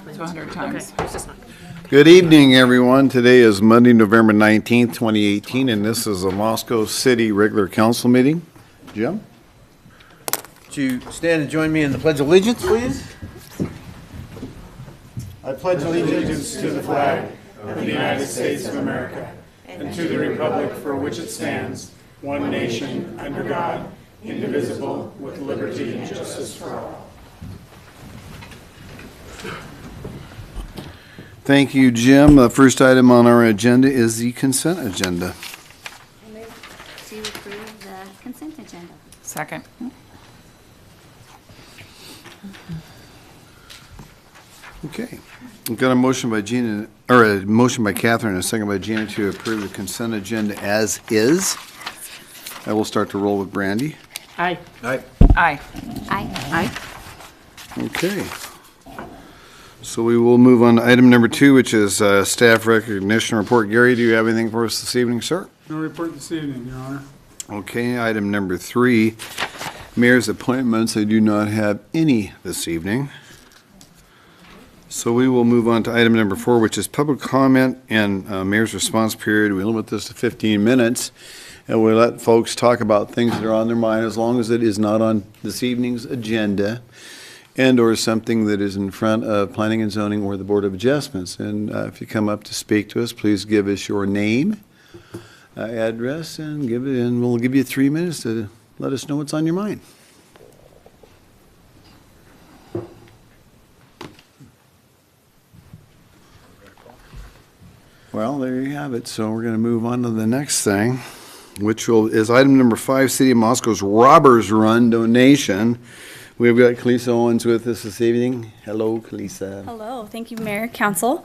200 times. Okay, it's just not. Good evening, everyone. Today is Monday, November 19th, 2018, and this is a Moscow City regular council meeting. Jim? Would you stand and join me in the Pledge of Allegiance, please? I pledge allegiance to the flag of the United States of America and to the republic for which it stands, one nation, under God, indivisible, with liberty and justice for all. Thank you, Jim. The first item on our agenda is the consent agenda. I move to approve the consent agenda. Second. Okay. We've got a motion by Gina, or a motion by Catherine and a second by Gina to approve the consent agenda as is. I will start to roll with Brandy. Aye. Aye. Aye. Aye. Okay. So we will move on to item number 2, which is staff recognition report. Gary, do you have anything for us this evening, sir? No report this evening, Your Honor. Okay, item number 3, mayor's appointments. I do not have any this evening. So we will move on to item number 4, which is public comment and mayor's response period. We limit this to 15 minutes, and we let folks talk about things that are on their mind as long as it is not on this evening's agenda and or something that is in front of Planning and Zoning or the Board of Adjustments. And if you come up to speak to us, please give us your name, address, and we'll give you 3 minutes to let us know what's on your mind. Well, there you have it. So we're going to move on to the next thing, which is item number 5, City of Moscow's Robbers Run donation. We've got Kalisa Owens with us this evening. Hello, Kalisa. Hello, thank you, Mayor, Council.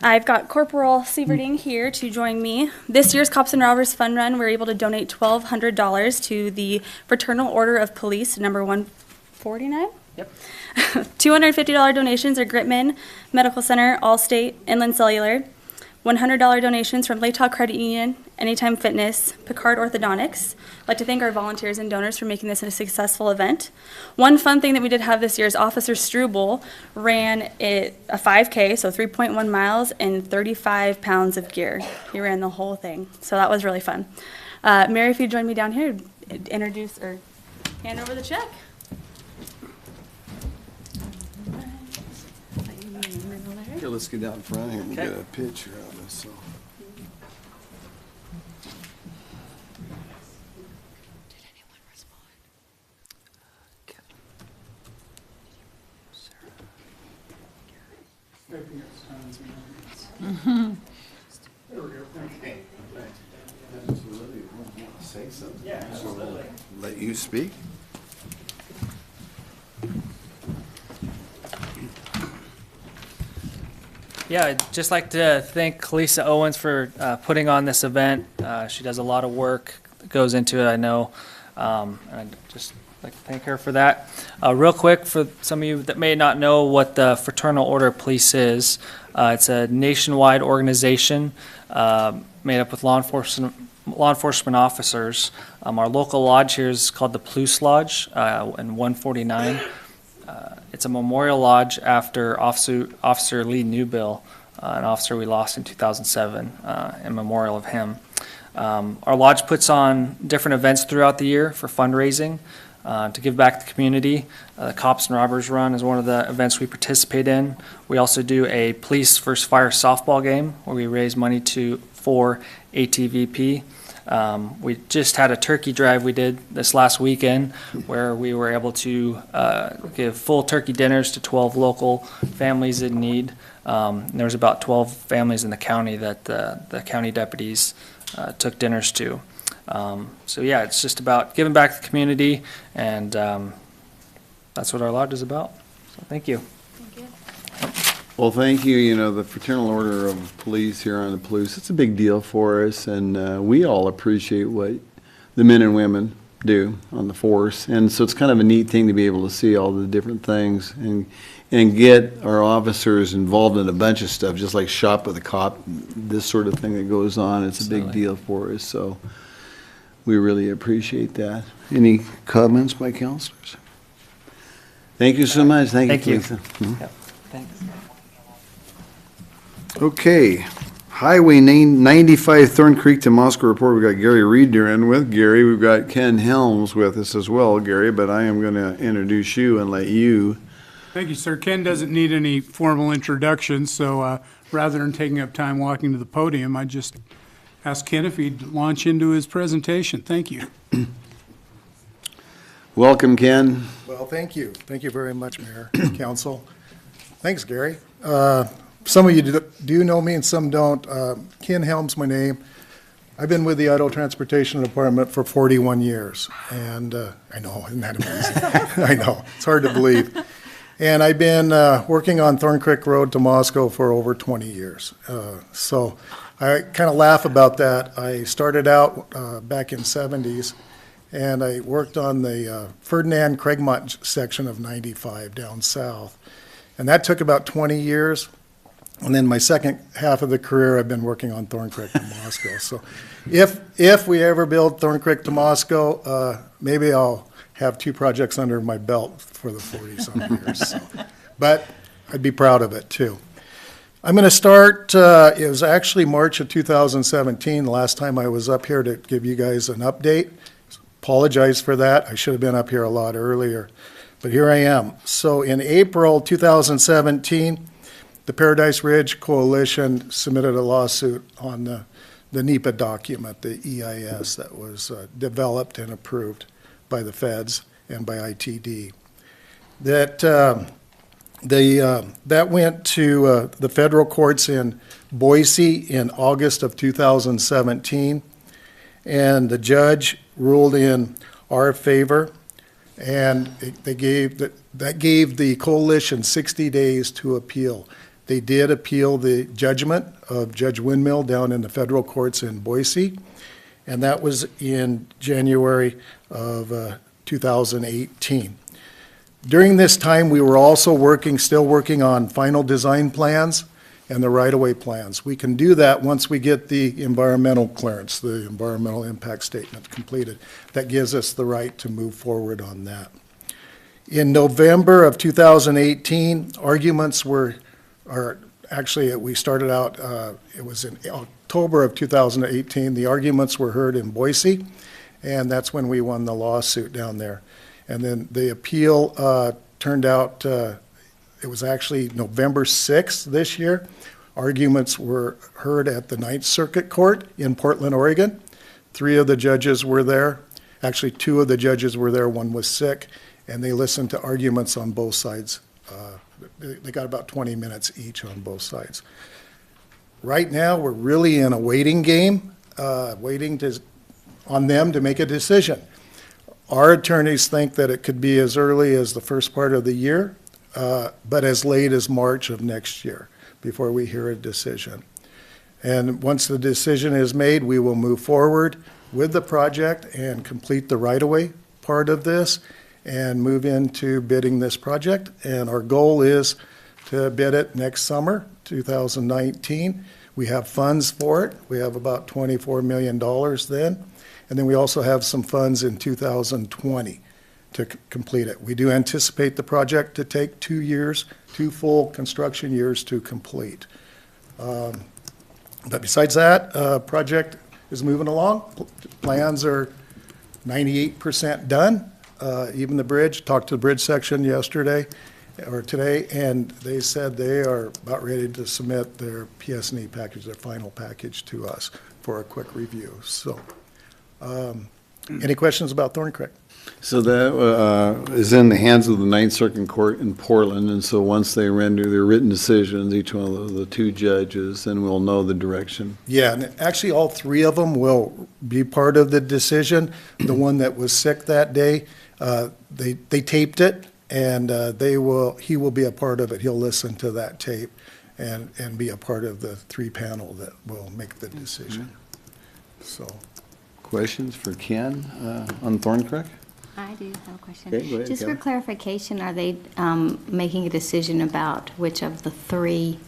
I've got Corporal Sieverding here to join me. This year's Cops and Robbers Fun Run, we're able to donate $1,200 to the Fraternal Order of Police, number 149. Yep. $250 donations are Gritman Medical Center, Allstate, Inland Cellular. $100 donations from Latah Credit Union, Anytime Fitness, Picard Orthodontics. I'd like to thank our volunteers and donors for making this a successful event. One fun thing that we did have this year is Officer Struble ran a 5K, so 3.1 miles, and 35 pounds of gear. He ran the whole thing, so that was really fun. Mary, if you'd join me down here, introduce or hand over the check. Here, let's get down in front here and Okay. get a picture of us. So. Did anyone respond? There we go. Okay. Say something. Yeah, absolutely. Let you speak. Yeah, I'd just like to thank Kalisa Owens for putting on this event. She does a lot of work that goes into it, I know. And I'd just like to thank her for that. Real quick, for some of you that may not know what the Fraternal Order of Police is, it's a nationwide organization made up with law enforcement officers. Our local lodge here is called the Palouse Lodge in 149. It's a memorial lodge after Officer Lee Newbill, an officer we lost in 2007, in memorial of him. Our lodge puts on different events throughout the year for fundraising to give back to the community. The Cops and Robbers Run is one of the events we participate in. We also do a Police vs. Fire softball game where we raise money for ATVP. We just had a turkey drive we did this last weekend where we were able to give full turkey dinners to 12 local families in need. There was about 12 families in the county that the county deputies took dinners to. So yeah, it's just about giving back to the community, and that's what our lodge is about. So thank you. Thank you. Well, thank you. You know, the Fraternal Order of Police here on the Palouse, it's a big deal for us, and we all appreciate what the men and women do on the force. And so it's kind of a neat thing to be able to see all the different things and get our officers involved in a bunch of stuff, just like Shop with a Cop, this sort of thing that goes on. It's a big deal for us, so we really appreciate that. Any comments by councilors? Thank you so much. Thank you, Thank you. Lisa. Yep. Thanks. Okay, Highway 95 Thorn Creek to Moscow report. We've got Gary Reed here in with Gary. We've got Ken Helms with us as well, Gary, but I am going to introduce you and let you. Thank you, sir. Ken doesn't need any formal introduction, so rather than taking up time walking to the podium, I just asked Ken if he'd launch into his presentation. Thank you. Welcome, Ken. Well, thank you. Thank you very much, Mayor, Council. Thanks, Gary. Some of you do know me and some don't. Ken Helms, my name. I've been with the Idaho Transportation Department for 41 years. And I know, isn't that amazing? I know, it's hard to believe. And I've been working on Thorn Creek Road to Moscow for over 20 years. So I kind of laugh about that. I started out back in 70s, and I worked on the Ferdinand Craigmont section of 95 down south. And that took about 20 years. And then my second half of the career, I've been working on Thorn Creek to Moscow. So if we ever build Thorn Creek to Moscow, maybe I'll have 2 projects under my belt for the 40-some years. So. But I'd be proud of it, too. I'm going to start, it was actually March of 2017, the last time I was up here to give you guys an update. Apologize for that. I should have been up here a lot earlier. But here I am. So in April 2017, the Paradise Ridge Coalition submitted a lawsuit on the NEPA document, the EIS that was developed and approved by the feds and by ITD. That went to the federal courts in Boise in August of 2017, and the judge ruled in our favor, and that gave the coalition 60 days to appeal. They did appeal the judgment of Judge Windmill down in the federal courts in Boise, and that was in January of 2018. During this time, we were also still working on final design plans and the right-of-way plans. We can do that once we get the environmental clearance, the environmental impact statement completed. That gives us the right to move forward on that. In November of 2018, arguments we started out, it was in October of 2018, the arguments were heard in Boise, and that's when we won the lawsuit down there. And then the appeal turned out, it was actually November 6th this year. Arguments were heard at the Ninth Circuit Court in Portland, Oregon. 3 of the judges were there. Actually, 2 of the judges were there. 1 was sick, and they listened to arguments on both sides. They got about 20 minutes each on both sides. Right now, we're really in a waiting game, waiting on them to make a decision. Our attorneys think that it could be as early as the first part of the year, but as late as March of next year before we hear a decision. And once the decision is made, we will move forward with the project and complete the right-of-way part of this and move into bidding this project. And our goal is to bid it next summer, 2019. We have funds for it. We have about $24 million then. And then we also have some funds in 2020 to complete it. We do anticipate the project to take 2 years, 2 full construction years to complete. But besides that, project is moving along. Plans are 98% done. Even the bridge, talked to the bridge section yesterday or today, and they said they are about ready to submit their PS&E package, their final package to us for a quick review. So, any questions about Thorn Creek? So that is in the hands of the Ninth Circuit Court in Portland, and so once they render their written decisions, each one of the 2 judges, then we'll know the direction. Yeah, and actually all 3 of them will be part of the decision. The one that was sick that day, they taped it, and he will be a part of it. He'll listen to that tape and be a part of the 3 panel that will make the decision. So, Questions for Ken on Thorn Creek? I do have a question. Okay, go ahead, Just for Kelly. clarification, are they making a decision about which of the 3?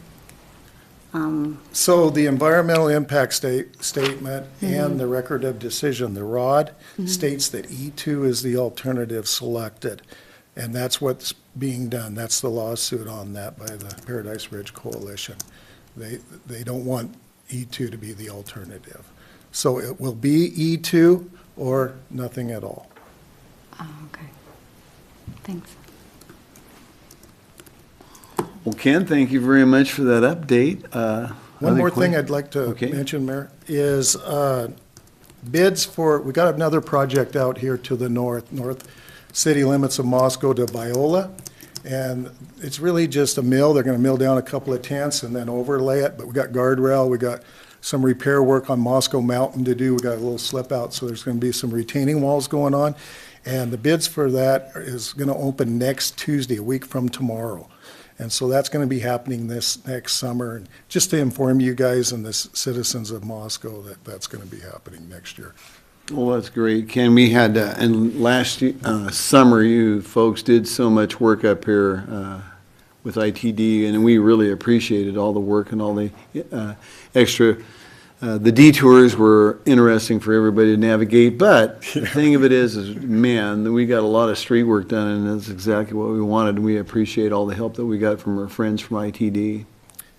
So the environmental impact statement and the record of decision, the ROD, states that E2 is the alternative selected. And that's what's being done. That's the lawsuit on that by the Paradise Ridge Coalition. They don't want E2 to be the alternative. So it will be E2 or nothing at all. Oh, okay. Thanks. Well, Ken, thank you very much for that update. One Other more thing que- I'd like to Okay. mention, Mayor, is bids for, we got another project out here to the north city limits of Moscow to Biola. And it's really just a mill. They're going to mill down a couple of tents and then overlay it. But we got guardrail, we got some repair work on Moscow Mountain to do. We got a little slip out, so there's going to be some retaining walls going on. And the bids for that is going to open next Tuesday, a week from tomorrow. And so that's going to be happening this next summer. And just to inform you guys and the citizens of Moscow that that's going to be happening next year. Well, that's great. Ken, we had, and last summer, you folks did so much work up here with ITD, and we really appreciated all the work and all the extra. The detours were interesting for everybody to navigate, but the thing of it is, man, we got a lot of street work done, and that's exactly what we wanted. We appreciate all the help that we got from our friends from ITD.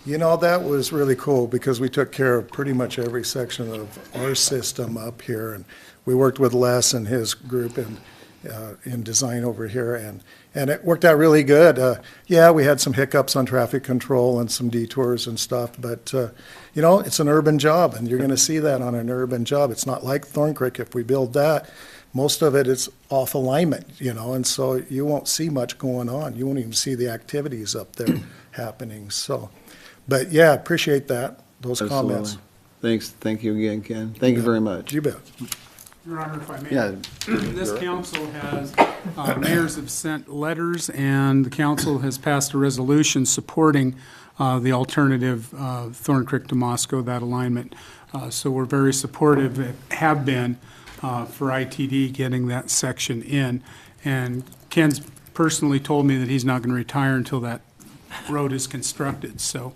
You know, that was really cool because we took care of pretty much every section of our system up here. And we worked with Les and his group in design over here, and it worked out really good. Yeah, we had some hiccups on traffic control and some detours and stuff, but, you know, it's an urban job, and you're going to see that on an urban job. It's not like Thorn Creek. If we build that, most of it is off alignment, you know, and so you won't see much going on. You won't even see the activities up there happening, so. But yeah, appreciate that, those comments. Absolutely. Thanks. Thank you again, Ken. Thank you very much. You bet. Your Honor, if I may. Yeah. This council has, mayors have sent letters, and the council has passed a resolution supporting the alternative Thorn Creek to Moscow, that alignment. So we're very supportive, have been, for ITD getting that section in. And Ken's personally told me that he's not going to retire until that road is constructed. So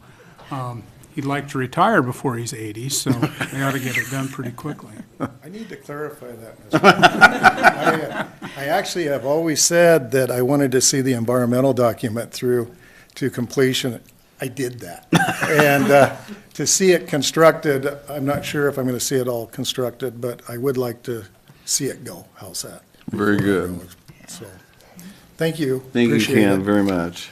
he'd like to retire before he's 80, so they ought to get it done pretty quickly. I need to clarify that, Mr. I actually have always said that I wanted to see the environmental document through to completion. I did that. And to see it constructed, I'm not sure if I'm going to see it all constructed, but I would like to see it go. How's that? Very good. So, thank you. Thank you, Appreciate Ken, it. very much.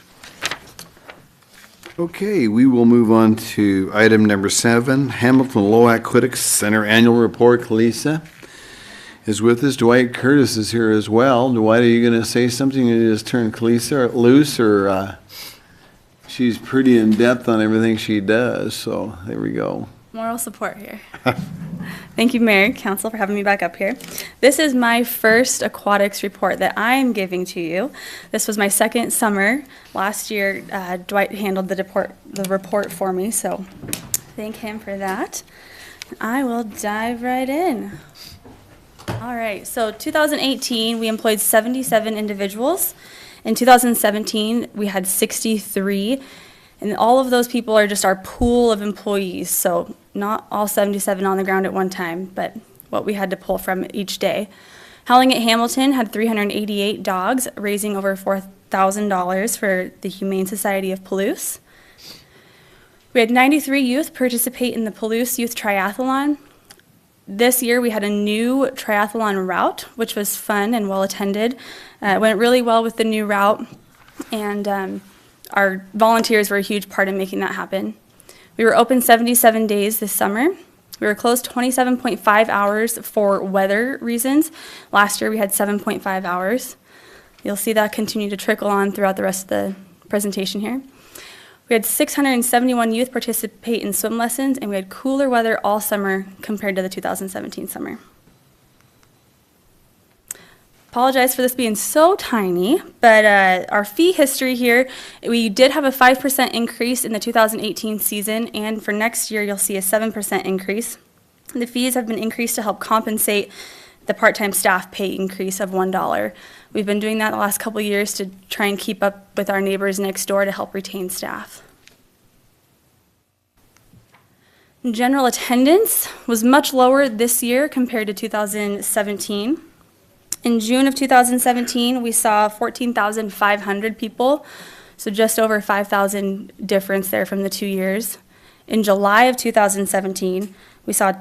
Okay, we will move on to item number 7, Hamilton Low Aquatics Center Annual Report. Kalisa is with us. Dwight Curtis is here as well. Dwight, are you going to say something and just turn Kalisa loose, or she's pretty in-depth on everything she does, so there we go. Moral support here. Thank you, Mayor, Council, for having me back up here. This is my first aquatics report that I'm giving to you. This was my second summer. Last year, Dwight handled the report for me, so thank him for that. I will dive right in. All right, so 2018, we employed 77 individuals. In 2017, we had 63. And all of those people are just our pool of employees, so not all 77 on the ground at one time, but what we had to pull from each day. Howling at Hamilton had 388 dogs, raising over $4,000 for the Humane Society of Palouse. We had 93 youth participate in the Palouse Youth Triathlon. This year we had a new triathlon route, which was fun and well attended. It went really well with the new route, and our volunteers were a huge part in making that happen. We were open 77 days this summer. We were closed 27.5 hours for weather reasons. Last year we had 7.5 hours. You'll see that continue to trickle on throughout the rest of the presentation here. We had 671 youth participate in swim lessons, and we had cooler weather all summer compared to the 2017 summer. Apologize for this being so tiny, but our fee history here, we did have a 5% increase in the 2018 season, and for next year you'll see a 7% increase. The fees have been increased to help compensate the part-time staff pay increase of $1. We've been doing that the last couple of years to try and keep up with our neighbors next door to help retain staff. General attendance was much lower this year compared to 2017. In June of 2017, we saw 14,500 people, so just over 5,000 difference there from the 2 years. In July of 2017, we saw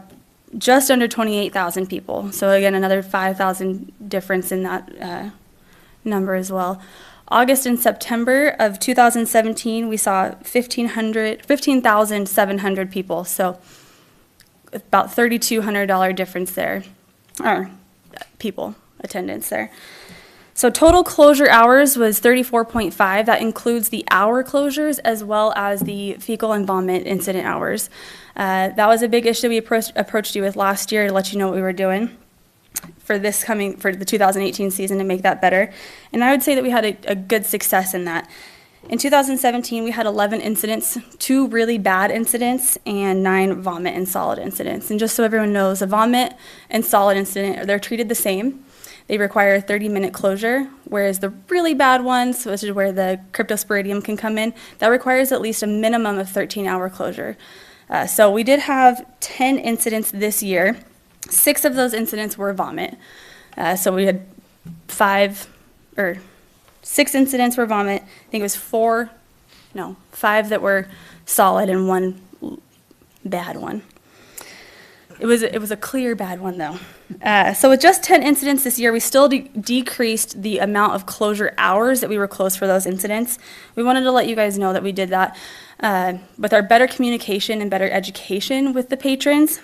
just under 28,000 people. So again, another 5,000 difference in that number as well. August and September of 2017, we saw 15,700 people. So about $3,200 difference there, or people attendance there. So total closure hours was 34.5. That includes the hour closures as well as the fecal and vomit incident hours. That was a big issue we approached you with last year to let you know what we were doing for the 2018 season to make that better. And I would say that we had a good success in that. In 2017, we had 11 incidents, 2 really bad incidents, and 9 vomit and solid incidents. And just so everyone knows, a vomit and solid incident, they're treated the same. They require a 30-minute closure, whereas the really bad ones, which is where the cryptosporidium can come in, that requires at least a minimum of 13-hour closure. So we did have 10 incidents this year. 6 of those incidents were vomit. So we had 6 incidents were vomit. I think it was 5 that were solid and 1 bad one. It was a clear bad one, though. So with just 10 incidents this year, we still decreased the amount of closure hours that we were closed for those incidents. We wanted to let you guys know that we did that with our better communication and better education with the patrons.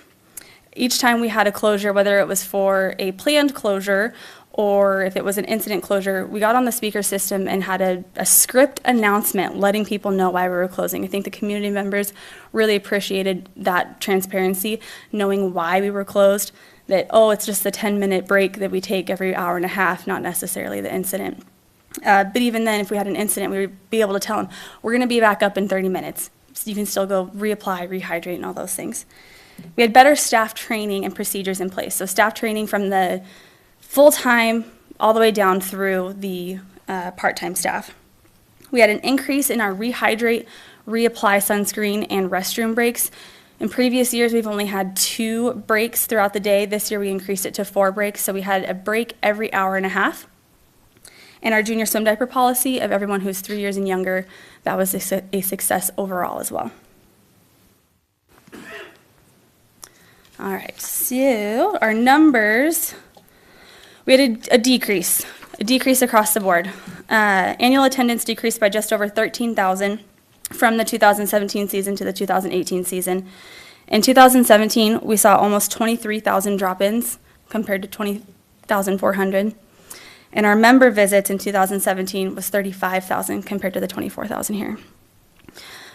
Each time we had a closure, whether it was for a planned closure or if it was an incident closure, we got on the speaker system and had a script announcement letting people know why we were closing. I think the community members really appreciated that transparency, knowing why we were closed, that, it's just the 10-minute break that we take every hour and a half, not necessarily the incident. But even then, if we had an incident, we would be able to tell them, we're going to be back up in 30 minutes. So you can still go reapply, rehydrate, and all those things. We had better staff training and procedures in place. So staff training from the full-time all the way down through the part-time staff. We had an increase in our rehydrate, reapply sunscreen, and restroom breaks. In previous years, we've only had 2 breaks throughout the day. This year, we increased it to 4 breaks, so we had a break every hour and a half. And our junior swim diaper policy of everyone who's 3 years and younger, that was a success overall as well. All right, so our numbers, we had a decrease across the board. Annual attendance decreased by just over 13,000 from the 2017 season to the 2018 season. In 2017, we saw almost 23,000 drop-ins compared to 20,400. And our member visits in 2017 was 35,000 compared to the 24,000 here.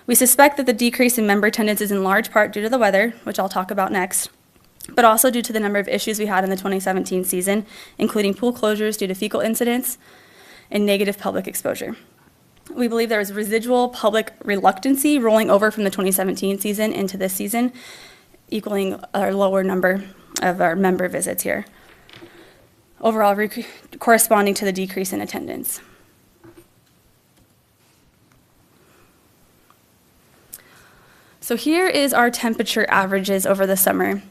We suspect that the decrease in member attendance is in large part due to the weather, which I'll talk about next, but also due to the number of issues we had in the 2017 season, including pool closures due to fecal incidents and negative public exposure. We believe there was residual public reluctancy rolling over from the 2017 season into this season, equaling our lower number of our member visits here, overall corresponding to the decrease in attendance. So here is our temperature averages over the summer.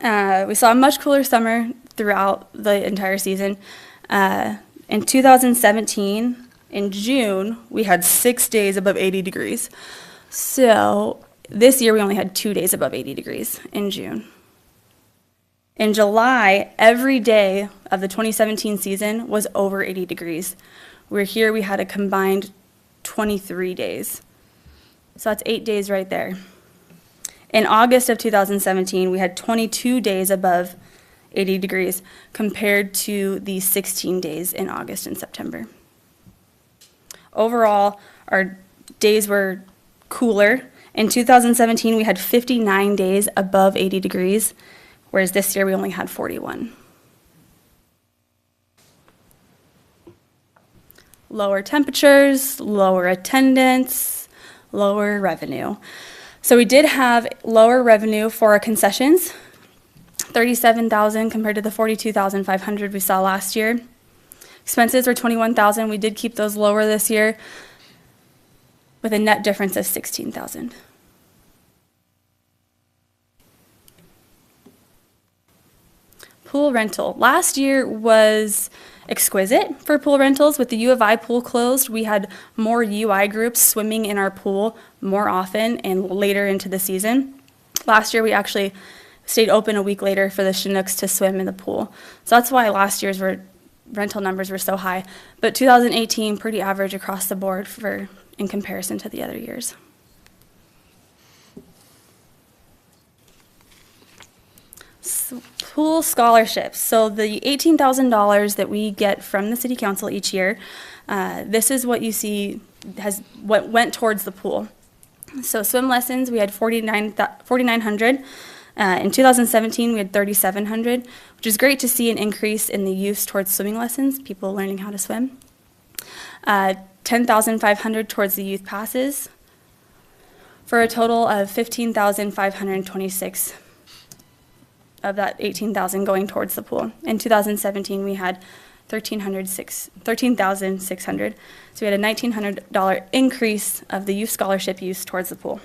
We saw a much cooler summer throughout the entire season. In 2017, in June, we had 6 days above 80 degrees. So this year we only had 2 days above 80 degrees in June. In July, every day of the 2017 season was over 80 degrees. We had a combined 23 days. So that's 8 days right there. In August of 2017, we had 22 days above 80 degrees compared to the 16 days in August and September. Overall, our days were cooler. In 2017, we had 59 days above 80 degrees, whereas this year we only had 41. Lower temperatures, lower attendance, lower revenue. So we did have lower revenue for our concessions, 37,000 compared to the 42,500 we saw last year. Expenses were 21,000. We did keep those lower this year with a net difference of 16,000. pool rental. Last year was exquisite for pool rentals. With the U of I pool closed, we had more UI groups swimming in our pool more often and later into the season. Last year, we actually stayed open a week later for the Chinooks to swim in the pool. So that's why last year's rental numbers were so high. But 2018, pretty average across the board in comparison to the other years. Pool scholarships. So the $18,000 that we get from the city council each year, this is what you see what went towards the pool. So swim lessons, we had 4,900. In 2017, we had 3,700, which is great to see an increase in the use towards swimming lessons, people learning how to swim. 10,500 towards the youth passes, for a total of 15,526 of that 18,000 going towards the pool. In 2017, we had 13,600. So we had a $1,900 increase of the youth scholarship use towards the pool.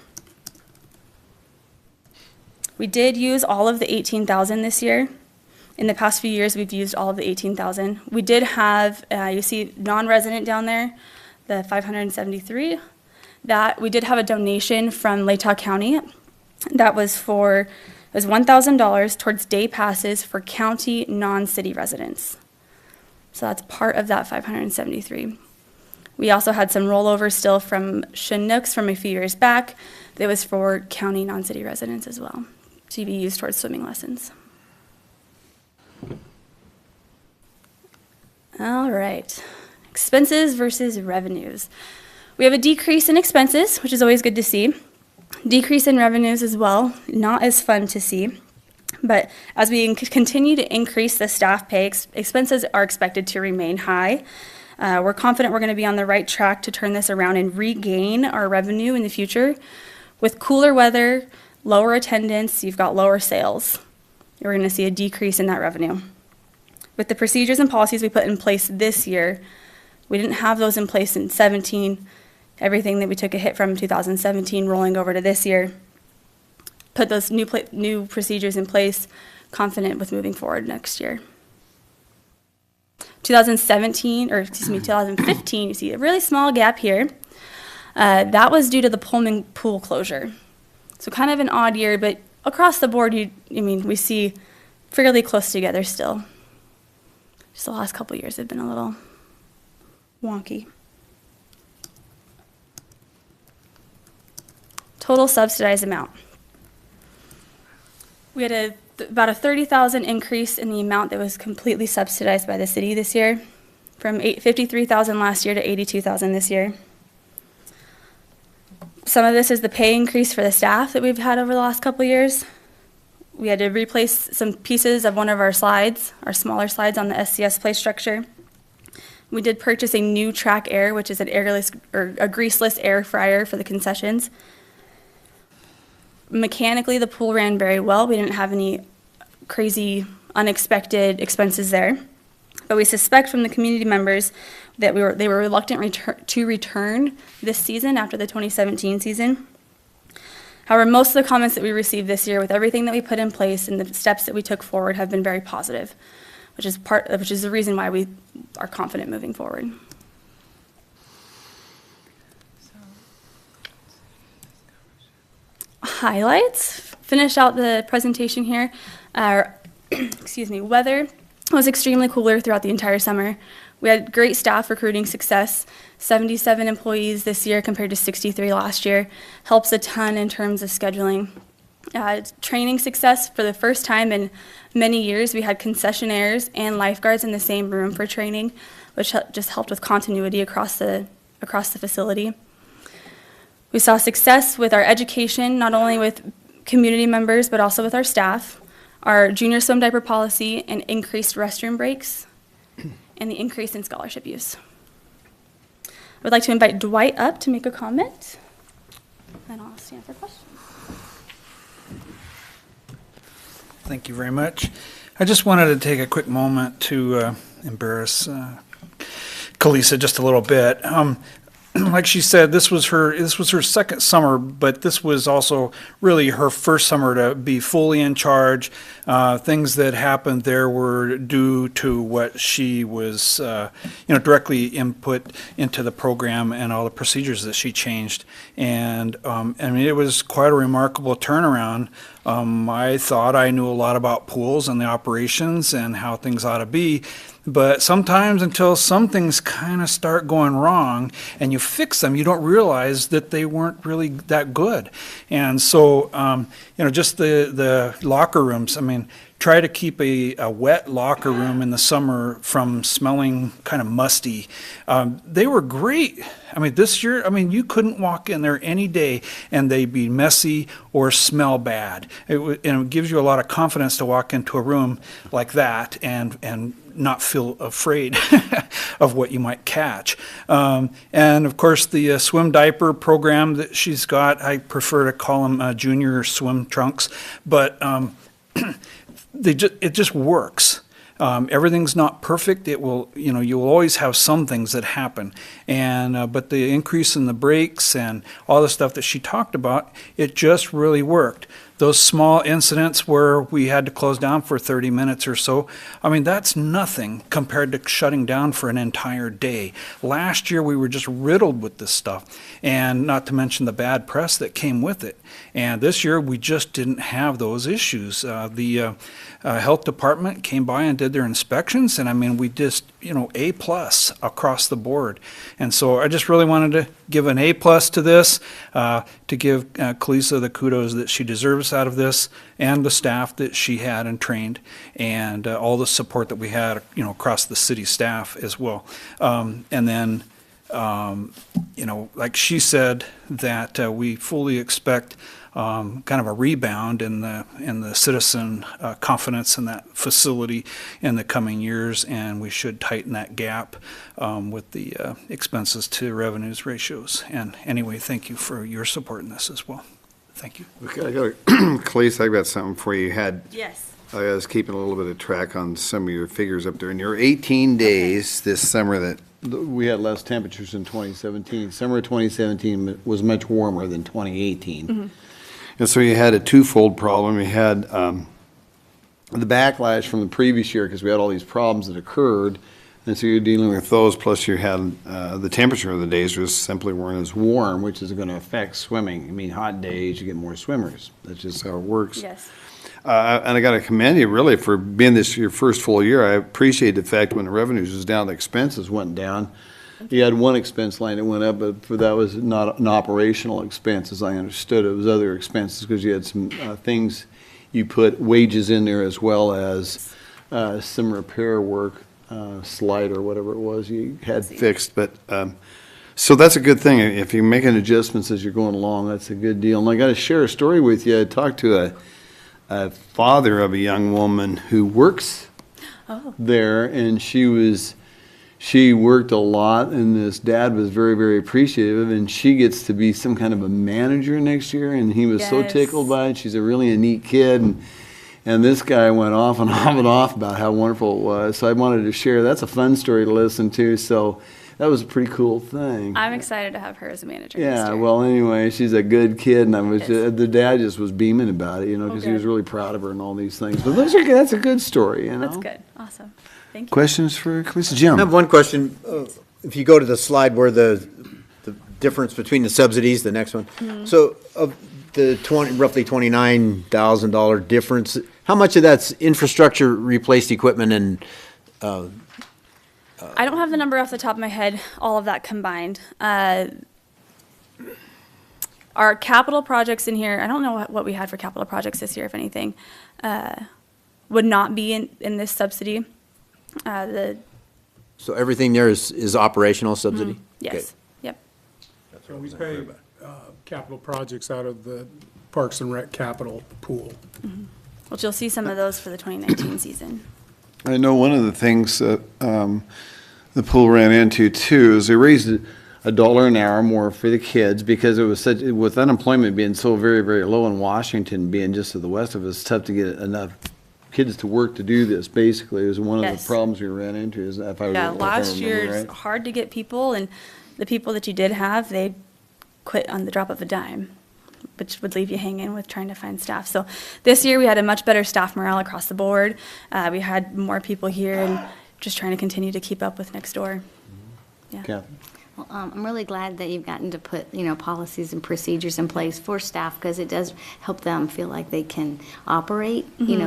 We did use all of the 18,000 this year. In the past few years, we've used all of the 18,000. We did have, you see non-resident down there, the 573. That we did have a donation from Latah County. That was $1,000 towards day passes for county non-city residents. So that's part of that 573. We also had some rollover still from Chinooks from a few years back. That was for county non-city residents as well, to be used towards swimming lessons. All right, expenses versus revenues. We have a decrease in expenses, which is always good to see. Decrease in revenues as well, not as fun to see. But as we continue to increase the staff pay, expenses are expected to remain high. We're confident we're going to be on the right track to turn this around and regain our revenue in the future. With cooler weather, lower attendance, you've got lower sales. We're going to see a decrease in that revenue. With the procedures and policies we put in place this year, we didn't have those in place in 2017. Everything that we took a hit from in 2017 rolling over to this year, put those new procedures in place, confident with moving forward next year. 2015, you see a really small gap here. That was due to the Pullman pool closure. So kind of an odd year, but across the board, we see fairly close together still. Just the last couple of years have been a little wonky. Total subsidized amount. We had about a $30,000 increase in the amount that was completely subsidized by the city this year, from $53,000 last year to $82,000 this year. Some of this is the pay increase for the staff that we've had over the last couple of years. We had to replace some pieces of one of our slides, our smaller slides on the SCS play structure. We did purchase a new track air, which is an airless or a greaseless air fryer for the concessions. Mechanically, the pool ran very well. We didn't have any crazy, unexpected expenses there. But we suspect from the community members that they were reluctant to return this season after the 2017 season. However, most of the comments that we received this year with everything that we put in place and the steps that we took forward have been very positive, which is the reason why we are confident moving forward. Highlights. Finish out the presentation here. Weather was extremely cooler throughout the entire summer. We had great staff recruiting success. 77 employees this year compared to 63 last year. Helps a ton in terms of scheduling. Training success. For the first time in many years, we had concessionaires and lifeguards in the same room for training, which just helped with continuity across the facility. We saw success with our education, not only with community members, but also with our staff, our junior swim diaper policy, and increased restroom breaks, and the increase in scholarship use. I would like to invite Dwight up to make a comment, and I'll stand for questions. Thank you very much. I just wanted to take a quick moment to embarrass Kalisa just a little bit. like she said, this was her second summer, but this was also really her first summer to be fully in charge. Things that happened there were due to what she was, directly input into the program and all the procedures that she changed. And I mean, it was quite a remarkable turnaround. I thought I knew a lot about pools and the operations and how things ought to be. But sometimes until some things kind of start going wrong and you fix them, you don't realize that they weren't really that good. And so, just the locker rooms, I mean, try to keep a wet locker room in the summer from smelling kind of musty. They were great. I mean, this year, you couldn't walk in there any day and they'd be messy or smell bad. It gives you a lot of confidence to walk into a room like that and not feel afraid of what you might catch. And of course, the swim diaper program that she's got, I prefer to call them junior swim trunks, but it just works. Everything's not perfect. It will, you'll always have some things that happen. And, but the increase in the breaks and all the stuff that she talked about, it just really worked. Those small incidents where we had to close down for 30 minutes or so, that's nothing compared to shutting down for an entire day. Last year, we were just riddled with this stuff, and not to mention the bad press that came with it. And this year, we just didn't have those issues. The health department came by and did their inspections, and we just, A+ across the board. And so I just really wanted to give an A+ to this, to give Kalisa the kudos that she deserves out of this, and the staff that she had and trained, and all the support that we had, across the city staff as well. And then, like she said, that we fully expect kind of a rebound in the citizen confidence in that facility in the coming years, and we should tighten that gap with the expenses to revenues ratios. And anyway, thank you for your support in this as well. Thank you. Okay, Kalisa, I've got something for you. Yes. I was keeping a little bit of track on some of your figures up there. In your 18 days this summer that We had less temperatures in 2017. Summer of 2017 was much warmer than 2018. And so you had a twofold problem. You had The backlash from the previous year, because we had all these problems that occurred, and so you're dealing with those, plus you had the temperature of the days just simply weren't as warm, which is going to affect swimming. Hot days, you get more swimmers. That's just how it works. Yes. And I got to commend you really for being this your first full year. I appreciate the fact when the revenues was down, the expenses went down. You had one expense line that went up, but that was not an operational expense, as I understood. It was other expenses because you had some things you put wages in there, as well as some repair work, slide or whatever it was you had fixed. But so that's a good thing. If you're making adjustments as you're going along, that's a good deal. And I got to share a story with you. I talked to a father of a young woman who works there, and she worked a lot, and this dad was very, very appreciative, and she gets to be some kind of a manager next year, and he was so tickled by it. She's a really neat kid, and this guy went off and off and off about how wonderful it was. So I wanted to share. That's a fun story to listen to, so that was a pretty cool thing. I'm excited to have her as a manager. Yeah, well, anyway, she's a good kid, and the dad just was beaming about it, because he was really proud of her and all these things. But that's a good story, That's good. Awesome. Thank you. Questions for Kalisa? Jim? I have one question. If you go to the slide where the difference between the subsidies, the next one. So of the roughly $29,000 difference, how much of that's infrastructure, replaced equipment, and I don't have the number off the top of my head, all of that combined. Our capital projects in here, I don't know what we had for capital projects this year, if anything, would not be in this subsidy. So everything there is operational subsidy? Yes. Okay. Yep. So we pay capital projects out of the Parks and Rec capital pool. Which you'll see some of those for the 2019 season. I know one of the things that the pool ran into too is they raised $1 an hour more for the kids, because it was with unemployment being so very, very low in Washington, being just to the west of us, it's tough to get enough kids to work to do this. Basically, it was one of the problems we ran into. Is if I Yeah, remember last year right. it's hard to get people, and the people that you did have, they quit on the drop of a dime, which would leave you hanging with trying to find staff. So this year we had a much better staff morale across the board. We had more people here and just trying to continue to keep up with next door. Yeah. Kathy? Well, I'm really glad that you've gotten to put, policies and procedures in place for staff, because it does help them feel like they can operate,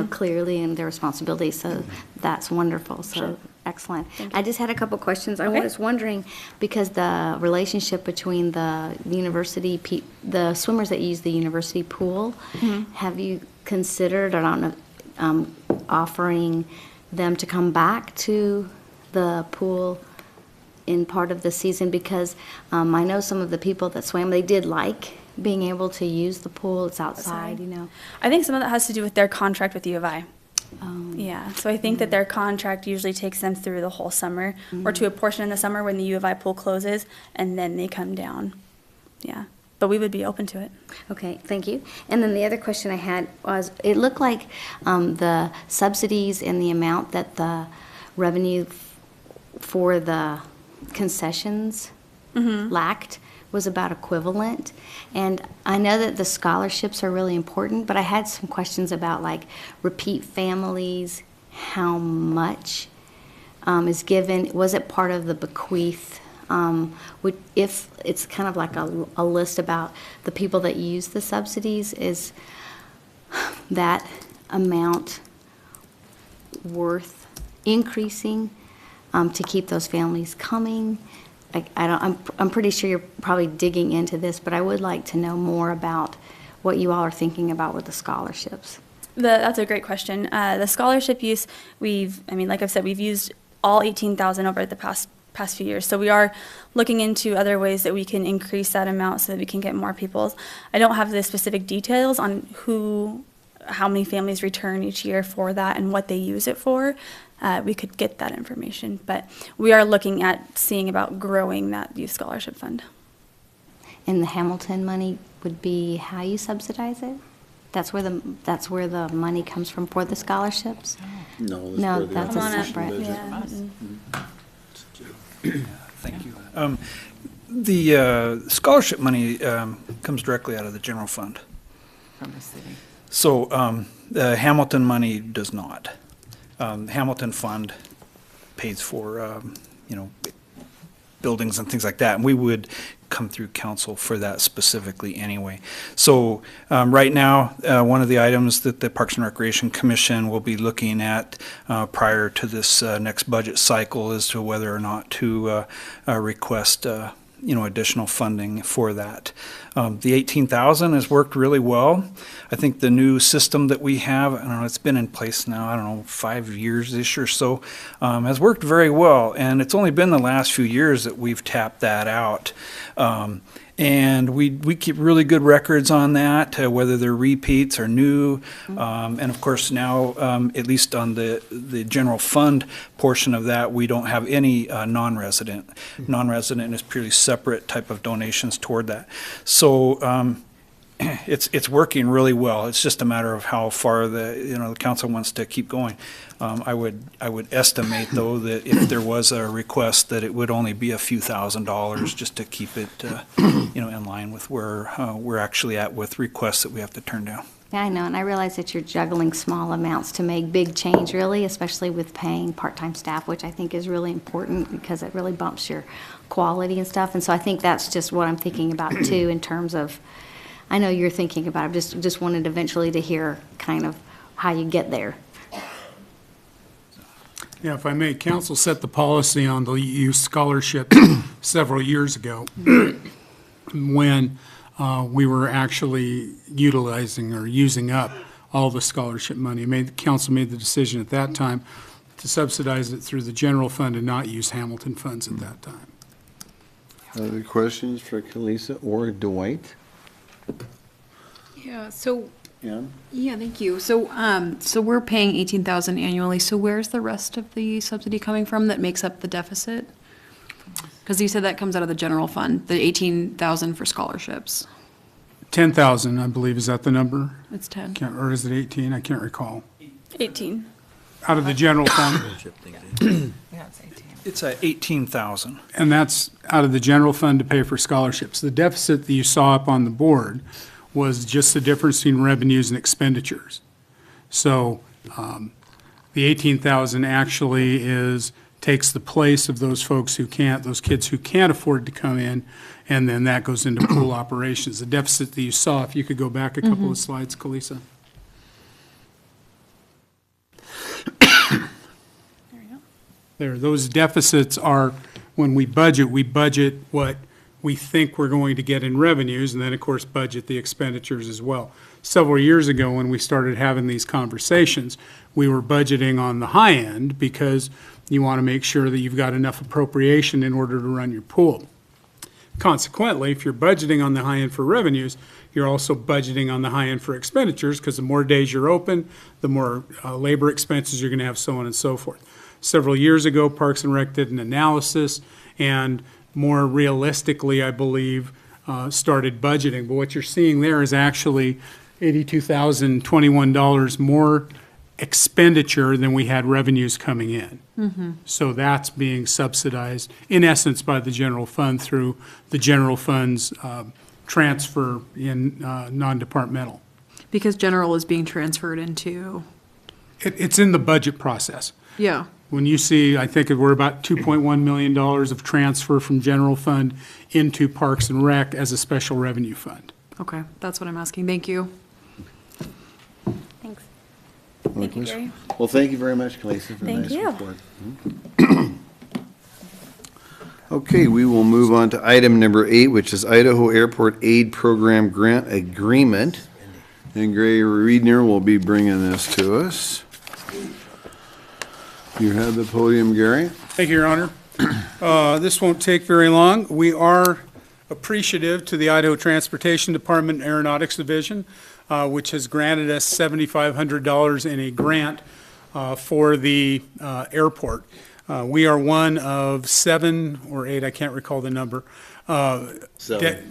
clearly in their responsibilities. So that's wonderful. So excellent. I just had a couple questions. I was wondering, because the relationship between the university, the swimmers that use the university pool, have you considered, I don't know, offering them to come back to the pool in part of the season? Because I know some of the people that swam, they did like being able to use the pool. It's outside, I think some of that has to do with their contract with U of I. Yeah, so I think that their contract usually takes them through the whole summer, or to a portion in the summer when the U of I pool closes, and then they come down. Yeah, but we would be open to it. Okay, thank you. And then the other question I had was, it looked like the subsidies and the amount that the revenue for the concessions lacked was about equivalent. And I know that the scholarships are really important, but I had some questions about like repeat families, how much is given. Was it part of the bequeath? If it's kind of like a list about the people that use the subsidies, is that amount worth increasing to keep those families coming? I'm pretty sure you're probably digging into this, but I would like to know more about what you all are thinking about with the scholarships. That's a great question. The scholarship use, like I've said, we've used all 18,000 over the past few years. So we are looking into other ways that we can increase that amount so that we can get more people. I don't have the specific details on how many families return each year for that and what they use it for. We could get that information, but we are looking at seeing about growing that youth scholarship fund. And the Hamilton money would be how you subsidize it? That's where the money comes from for the scholarships? No, that's a separate. Yeah. Thank you. The scholarship money comes directly out of the general fund. From the city. So the Hamilton money does not. Hamilton Fund pays for, buildings and things like that, and we would come through council for that specifically anyway. So right now, one of the items that the Parks and Recreation Commission will be looking at prior to this next budget cycle is to whether or not to request additional funding for that. The 18,000 has worked really well. I think the new system that we have, I don't know, it's been in place now, 5 years-ish or so, has worked very well. And it's only been the last few years that we've tapped that out. And we keep really good records on that, whether they're repeats or new. And of course now, at least on the general fund portion of that, we don't have any non-resident. Non-resident is purely separate type of donations toward that. So it's working really well. It's just a matter of how far the council wants to keep going. I would estimate though that if there was a request, that it would only be a few $1,000s just to keep it in line with where we're actually at with requests that we have to turn down. Yeah, I know, and I realize that you're juggling small amounts to make big change, really, especially with paying part-time staff, which I think is really important because it really bumps your quality and stuff. And so I think that's just what I'm thinking about too, in terms of, I know you're thinking about it, just wanted eventually to hear kind of how you get there. Yeah, if I may, council set the policy on the youth scholarship several years ago when we were actually utilizing or using up all the scholarship money. Council made the decision at that time to subsidize it through the general fund and not use Hamilton funds at that time. Other questions for Kalisa or Dwight? Yeah, so, Yeah. yeah, thank you. So, so we're paying 18,000 annually, so where's the rest of the subsidy coming from that makes up the deficit? Because you said that comes out of the general fund, the 18,000 for scholarships. 10,000, I believe, is that the number? It's 10. Or is it 18? I can't recall. 18. out of the general fund, It's a 18,000. and that's out of the general fund to pay for scholarships. The deficit that you saw up on the board was just the difference between revenues and expenditures. So the 18,000 actually takes the place of those folks who can't, those kids who can't afford to come in, and then that goes into pool operations. The deficit that you saw, if you could go back a couple of slides, Kalisa. There, those deficits are, when we budget what we think we're going to get in revenues, and then, of course, budget the expenditures as well. Several years ago, when we started having these conversations, we were budgeting on the high end because you want to make sure that you've got enough appropriation in order to run your pool. Consequently, if you're budgeting on the high end for revenues, you're also budgeting on the high end for expenditures, because the more days you're open, the more labor expenses you're going to have, so on and so forth. Several years ago, Parks and Rec did an analysis, and more realistically, I believe, started budgeting. But what you're seeing there is actually $82,021 more expenditure than we had revenues coming in. So that's being subsidized, in essence, by the general fund through the general fund's transfer in non-departmental. Because general is being transferred into, It's in the budget process. yeah. When you see, I think we're about $2.1 million of transfer from general fund into Parks and Rec as a special revenue fund. Okay, that's what I'm asking. Thank you. Thanks. Thank you, Gary. Well, thank you very much, Kalisa, for the Thank nice you. report. Okay, we will move on to item number 8, which is Idaho Airport Aid Program Grant Agreement. And Gray Reedner will be bringing this to us. You have the podium, Gary. Thank you, Your Honor. This won't take very long. We are appreciative to the Idaho Transportation Department Aeronautics Division, which has granted us $7,500 in a grant for the airport. We are one of 7 or 8, I can't recall the number,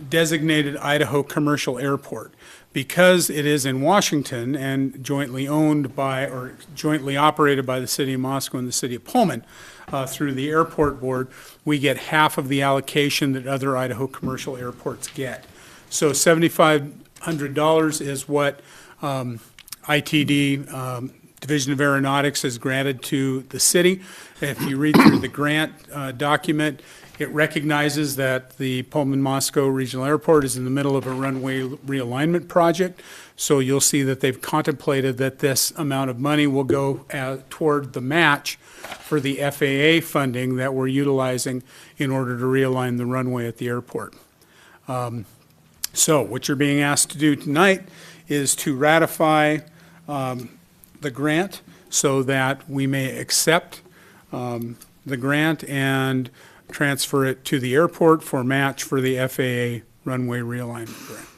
designated Idaho commercial airport. Because it is in Washington and jointly owned by, or jointly operated by the city of Moscow and the city of Pullman through the airport board, we get half of the allocation that other Idaho commercial airports get. So $7,500 is what ITD, Division of Aeronautics, has granted to the city. If you read through the grant document, it recognizes that the Pullman-Moscow Regional Airport is in the middle of a runway realignment project. So you'll see that they've contemplated that this amount of money will go toward the match for the FAA funding that we're utilizing in order to realign the runway at the airport. So what you're being asked to do tonight is to ratify the grant so that we may accept the grant and transfer it to the airport for match for the FAA runway realignment grant.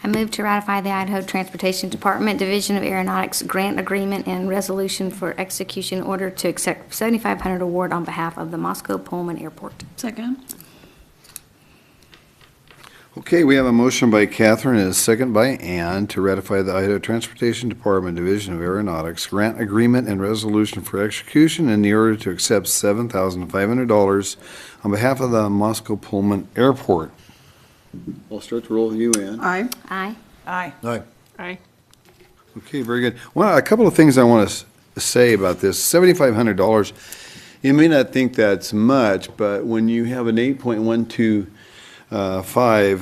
I move to ratify the Idaho Transportation Department Division of Aeronautics Grant Agreement and Resolution for Execution Order to accept $7,500 award on behalf of the Moscow Pullman Airport. Second. Okay, we have a motion by Catherine and a second by Ann to ratify the Idaho Transportation Department Division of Aeronautics Grant Agreement and Resolution for Execution in the order to accept $7,500 on behalf of the Moscow Pullman Airport. I'll start to roll with you, Ann. Aye. Aye. Aye. Aye. Okay, very good. Well, a couple of things I want to say about this. $7,500, you may not think that's much, but when you have an 8.125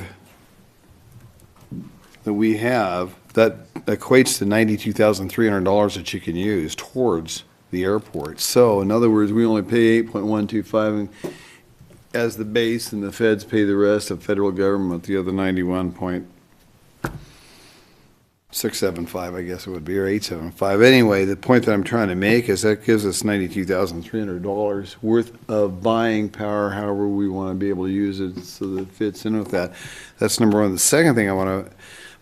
that we have, that equates to $92,300 that you can use towards the airport. So in other words, we only pay 8.125 as the base, and the feds pay the rest of federal government, the other 91.675, I guess it would be, or 875. Anyway, the point that I'm trying to make is that gives us $92,300 worth of buying power, however we want to be able to use it so that it fits in with that. That's number one. The second thing I want to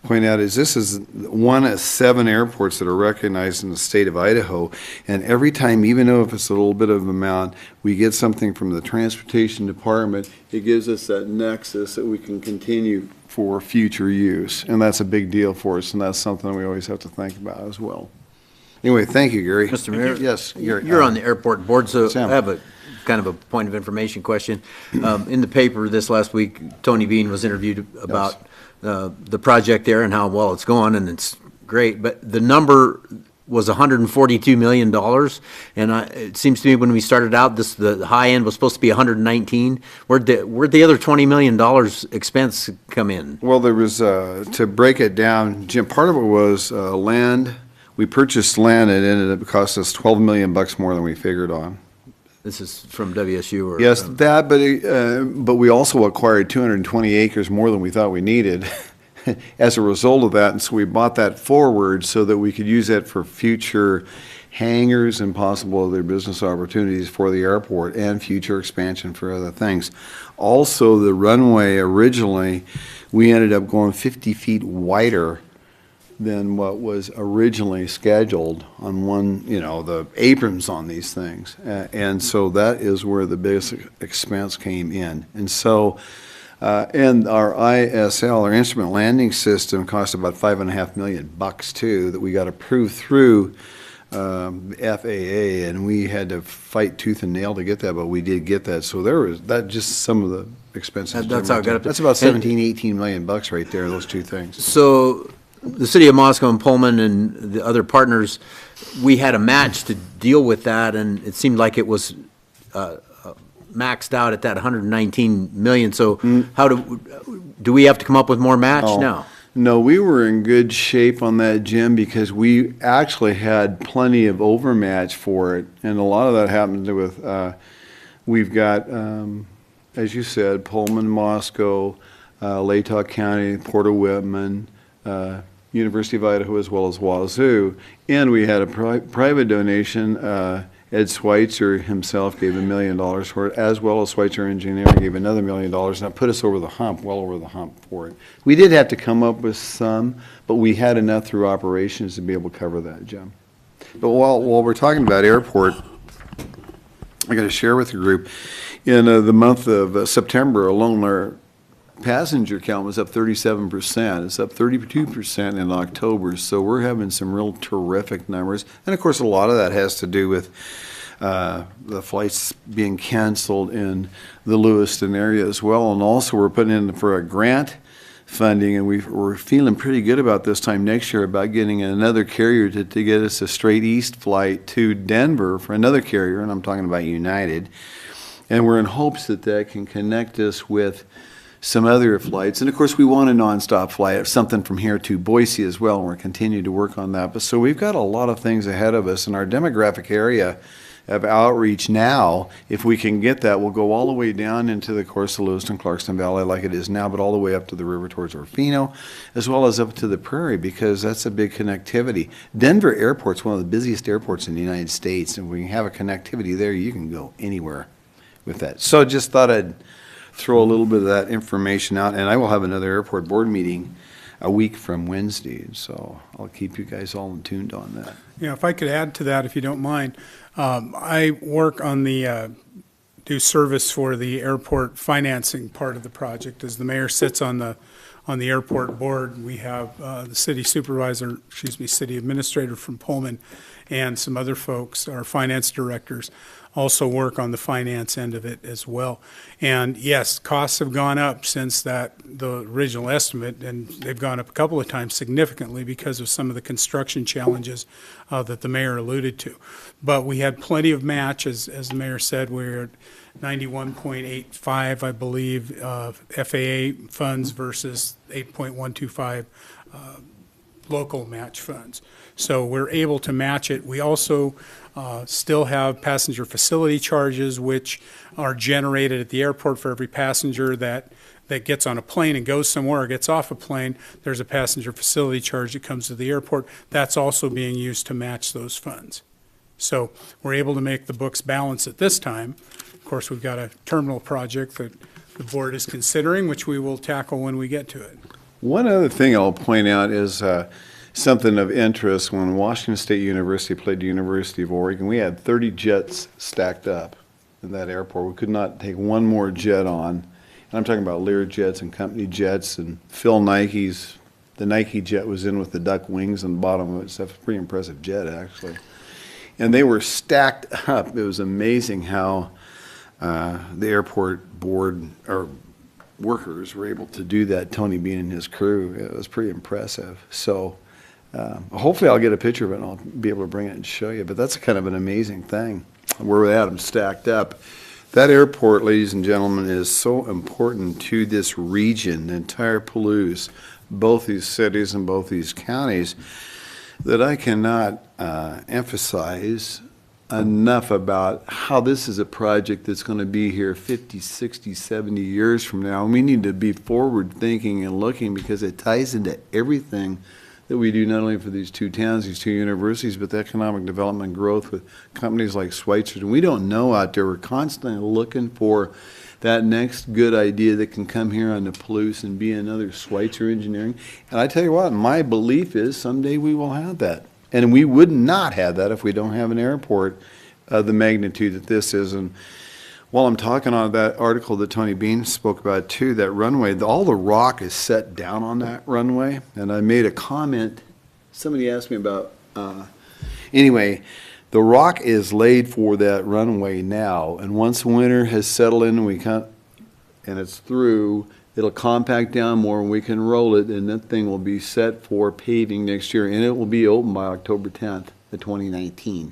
point out is this is one of 7 airports that are recognized in the state of Idaho. And every time, even though if it's a little bit of amount, we get something from the transportation department, it gives us that nexus that we can continue for future use. And that's a big deal for us, and that's something we always have to think about as well. Anyway, thank you, Gary. Mr. Mayor? Yes, Gary. You're on the airport board, so Sam. I have a kind of a point of information question. In the paper this last week, Tony Bean was interviewed about the project there and how well it's going, and it's great. But the number was $142 million, and it seems to me when we started out, the high end was supposed to be 119. Where'd the other $20 million expense come in? Well, there was, to break it down, Jim, part of it was land. We purchased land, and it ended up costing us $12 million more than we figured on. This is from WSU or? Yes, that, but we also acquired 220 acres more than we thought we needed as a result of that, and so we bought that forward so that we could use that for future hangars and possible other business opportunities for the airport and future expansion for other things. Also, the runway originally, we ended up going 50 feet wider than what was originally scheduled on one, the aprons on these things. And so that is where the biggest expense came in. And so, and our ISL, our instrument landing system, cost about $5.5 million too, that we got approved through FAA, and we had to fight tooth and nail to get that, but we did get that. So there was, that just some of the expenses. That's how it got up there. That's about 17, 18 million bucks right there, those two things. So the city of Moscow and Pullman and the other partners, we had a match to deal with that, and it seemed like it was maxed out at that 119 million. So how do we have to come up with more match now? No, we were in good shape on that, Jim, because we actually had plenty of overmatch for it, and a lot of that happened with, we've got, as you said, Pullman, Moscow, Latah County, Port of Whitman, University of Idaho, as well as Wazoo, and we had a private donation. Ed Schweitzer himself gave $1 million for it, as well as Schweitzer Engineering gave another $1 million, and that put us over the hump, well over the hump for it. We did have to come up with some, but we had enough through operations to be able to cover that, Jim. But while we're talking about airport, I got to share with the group, in the month of September alone, our passenger count was up 37%. It's up 32% in October, so we're having some real terrific numbers. And of course, a lot of that has to do with the flights being canceled in the Lewiston area as well. And also, we're putting in for a grant funding, and we're feeling pretty good about this time next year about getting another carrier to get us a straight east flight to Denver for another carrier, and I'm talking about United. And we're in hopes that that can connect us with some other flights. And of course, we want a nonstop flight, something from here to Boise as well, and we're continuing to work on that. But so we've got a lot of things ahead of us, and our demographic area of outreach now, if we can get that, will go all the way down into the course of Lewiston, Clarkston Valley like it is now, but all the way up to the river towards Orfino, as well as up to the prairie, because that's a big connectivity. Denver Airport's one of the busiest airports in the United States, and when you have a connectivity there, you can go anywhere with that. So just thought I'd throw a little bit of that information out, and I will have another airport board meeting a week from Wednesday, so I'll keep you guys all in tuned on that. Yeah, if I could add to that, if you don't mind, I work on the, do service for the airport financing part of the project. As the mayor sits on the airport board, we have the city supervisor, city administrator from Pullman, and some other folks, our finance directors, also work on the finance end of it as well. And yes, costs have gone up since the original estimate, and they've gone up a couple of times significantly because of some of the construction challenges that the mayor alluded to. But we had plenty of match, as the mayor said. We're at 91.85, I believe, FAA funds versus 8.125 local match funds. So we're able to match it. We also still have passenger facility charges, which are generated at the airport for every passenger that gets on a plane and goes somewhere or gets off a plane. There's a passenger facility charge that comes to the airport. That's also being used to match those funds. So we're able to make the books balance at this time. Of course, we've got a terminal project that the board is considering, which we will tackle when we get to it. One other thing I'll point out is something of interest. When Washington State University played the University of Oregon, we had 30 jets stacked up in that airport. We could not take one more jet on. And I'm talking about Lear jets and company jets, and Phil Nike's, the Nike jet was in with the duck wings on the bottom of it. So that's a pretty impressive jet, actually. And they were stacked up. It was amazing how the airport board or workers were able to do that, Tony Bean and his crew. It was pretty impressive. So hopefully I'll get a picture of it and I'll be able to bring it and show you. But that's kind of an amazing thing where we had them stacked up. That airport, ladies and gentlemen, is so important to this region, the entire Palouse, both these cities and both these counties, that I cannot emphasize enough about how this is a project that's going to be here 50, 60, 70 years from now. And we need to be forward thinking and looking, because it ties into everything that we do, not only for these two towns, these two universities, but the economic development growth with companies like Schweitzer. And we don't know out there. We're constantly looking for that next good idea that can come here on the Palouse and be another Schweitzer Engineering. And I tell you what, my belief is someday we will have that. And we would not have that if we don't have an airport of the magnitude that this is. And while I'm talking on that article that Tony Bean spoke about too, that runway, all the rock is set down on that runway. And I made a comment, somebody asked me about, anyway, the rock is laid for that runway now. And once winter has settled in and it's through, it'll compact down more and we can roll it, and that thing will be set for paving next year, and it will be open by October 10th of 2019.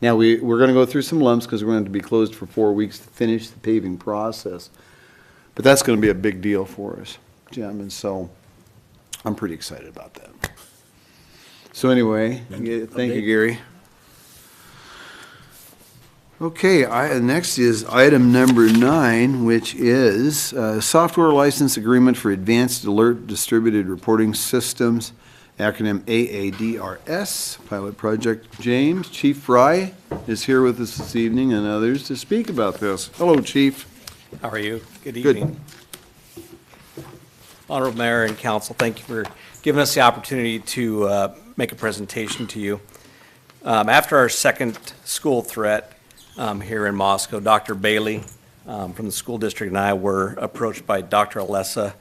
Now, we're going to go through some lumps because we're going to be closed for 4 weeks to finish the paving process. But that's going to be a big deal for us, Jim, and so I'm pretty excited about that. So anyway, thank you, Gary. Okay, next is item number 9, which is software license agreement for Advanced Alert Distributed Reporting Systems, acronym AADRS, pilot project. James, Chief Fry is here with us this evening and others to speak about this. Hello, Chief. How are you? Good evening. Honorable Mayor and Council, thank you for giving us the opportunity to make a presentation to you. After our second school threat, here in Moscow, Dr. Bailey from the school district and I were approached by Dr. Alessa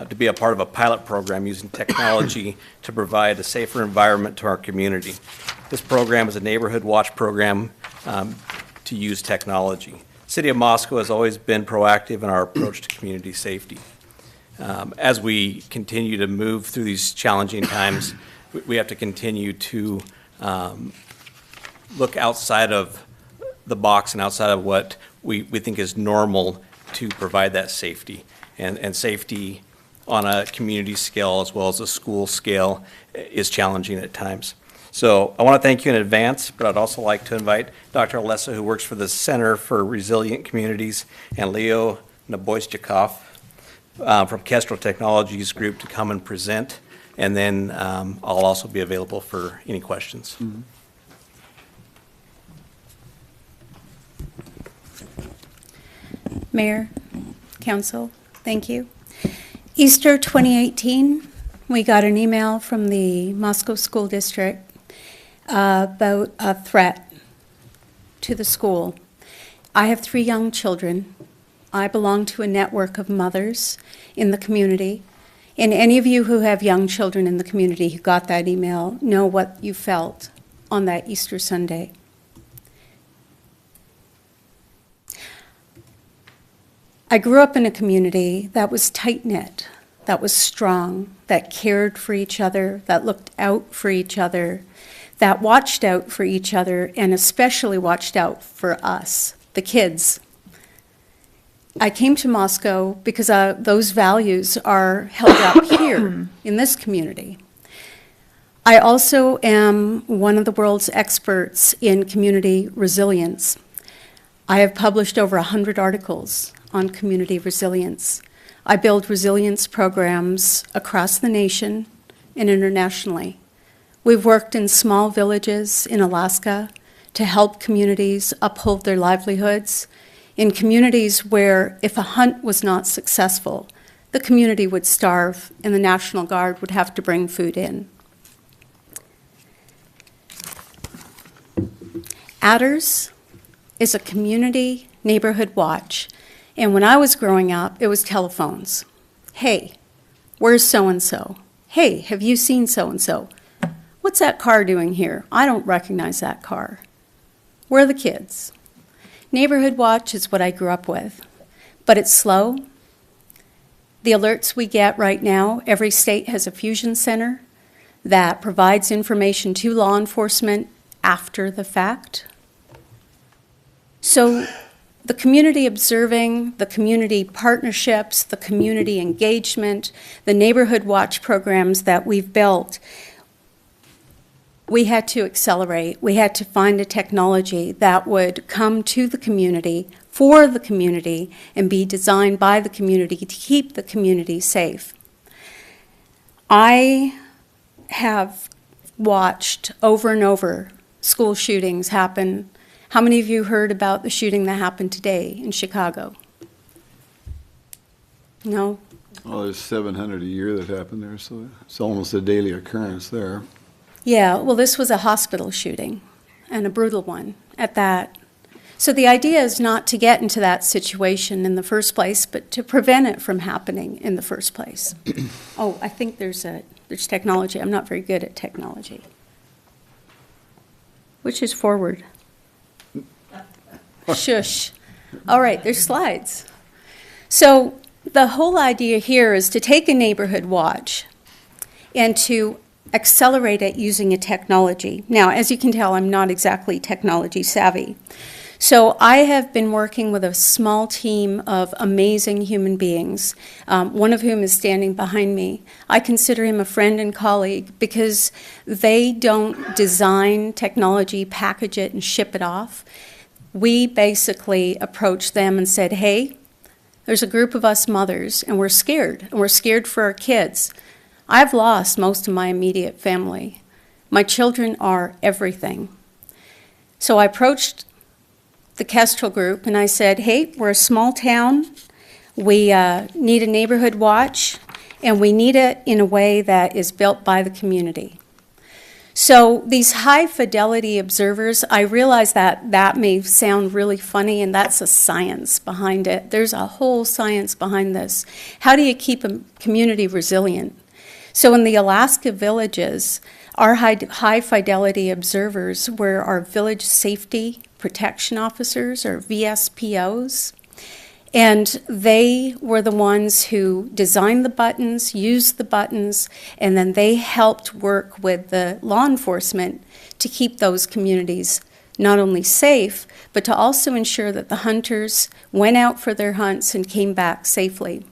to be a part of a pilot program using technology to provide a safer environment to our community. This program is a neighborhood watch program to use technology. The City of Moscow has always been proactive in our approach to community safety. As we continue to move through these challenging times, we have to continue to look outside of the box and outside of what we think is normal to provide that safety. And safety on a community scale as well as a school scale is challenging at times. So I want to thank you in advance, but I'd also like to invite Dr. Alessa, who works for the Center for Resilient Communities, and Leo Naboychikov from Kestrel Technologies Group to come and present. And then I'll also be available for any questions. Mm-hmm. Mayor, Council, thank you. Easter 2018, we got an email from the Moscow School District about a threat to the school. I have 3 young children. I belong to a network of mothers in the community. And any of you who have young children in the community who got that email know what you felt on that Easter Sunday. I grew up in a community that was tight-knit, that was strong, that cared for each other, that looked out for each other, that watched out for each other, and especially watched out for us, the kids. I came to Moscow because those values are held up here in this community. I also am one of the world's experts in community resilience. I have published over 100 articles on community resilience. I build resilience programs across the nation and internationally. We've worked in small villages in Alaska to help communities uphold their livelihoods, in communities where if a hunt was not successful, the community would starve and the National Guard would have to bring food in. AADRS is a community neighborhood watch. And when I was growing up, it was telephones. Hey, where's so-and-so? Hey, have you seen so-and-so? What's that car doing here? I don't recognize that car. Where are the kids? Neighborhood watch is what I grew up with, but it's slow. The alerts we get right now, every state has a fusion center that provides information to law enforcement after the fact. So the community observing, the community partnerships, the community engagement, the neighborhood watch programs that we've built, we had to accelerate. We had to find a technology that would come to the community, for the community, and be designed by the community to keep the community safe. I have watched over and over school shootings happen. How many of you heard about the shooting that happened today in Chicago? No? Well, there's 700 a year that happen there, so it's almost a daily occurrence there. Yeah, well, this was a hospital shooting, and a brutal one at that. So the idea is not to get into that situation in the first place, but to prevent it from happening in the first place. Oh, I think there's technology. I'm not very good at technology. Which is forward? Shush. All right, there's slides. So the whole idea here is to take a neighborhood watch and to accelerate it using a technology. Now, as you can tell, I'm not exactly technology savvy. So I have been working with a small team of amazing human beings, one of whom is standing behind me. I consider him a friend and colleague because they don't design technology, package it, and ship it off. We basically approached them and said, hey, there's a group of us mothers, and we're scared for our kids. I've lost most of my immediate family. My children are everything. So I approached the Kestrel group and I said, hey, we're a small town. We need a neighborhood watch, and we need it in a way that is built by the community. So these high fidelity observers, I realize that that may sound really funny, and that's a science behind it. There's a whole science behind this. How do you keep a community resilient? So in the Alaska villages, our high fidelity observers were our village safety protection officers, or VSPOs. And they were the ones who designed the buttons, used the buttons, and then they helped work with the law enforcement to keep those communities not only safe, but to also ensure that the hunters went out for their hunts and came back safely.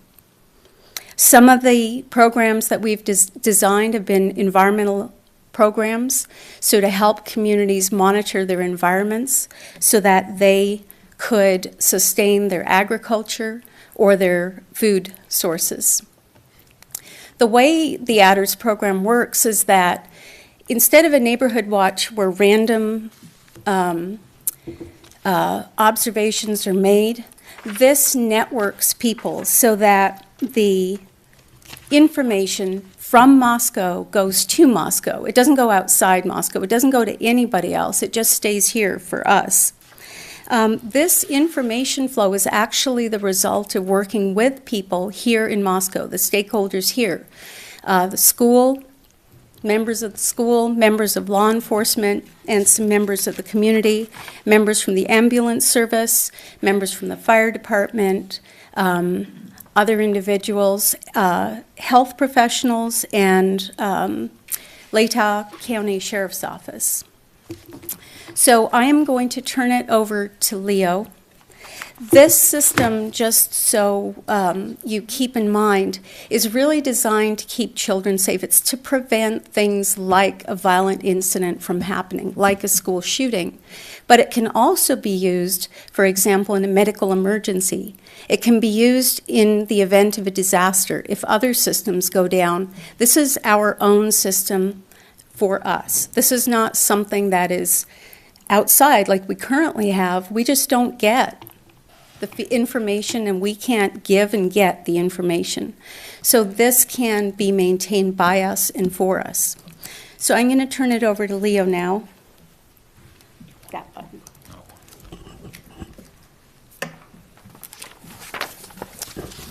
Some of the programs that we've designed have been environmental programs, so to help communities monitor their environments so that they could sustain their agriculture or their food sources. The way the AADRS program works is that instead of a neighborhood watch where random observations are made, this networks people so that the information from Moscow goes to Moscow. It doesn't go outside Moscow. It doesn't go to anybody else. It just stays here for us. This information flow is actually the result of working with people here in Moscow, the stakeholders here, the school, members of the school, members of law enforcement, and some members of the community, members from the ambulance service, members from the fire department, other individuals, health professionals, and Latah County Sheriff's Office. So I am going to turn it over to Leo. This system, just so you keep in mind, is really designed to keep children safe. It's to prevent things like a violent incident from happening, like a school shooting. But it can also be used, for example, in a medical emergency. It can be used in the event of a disaster if other systems go down. This is our own system for us. This is not something that is outside like we currently have. We just don't get the information and we can't give and get the information. So this can be maintained by us and for us. So I'm going to turn it over to Leo now. That button.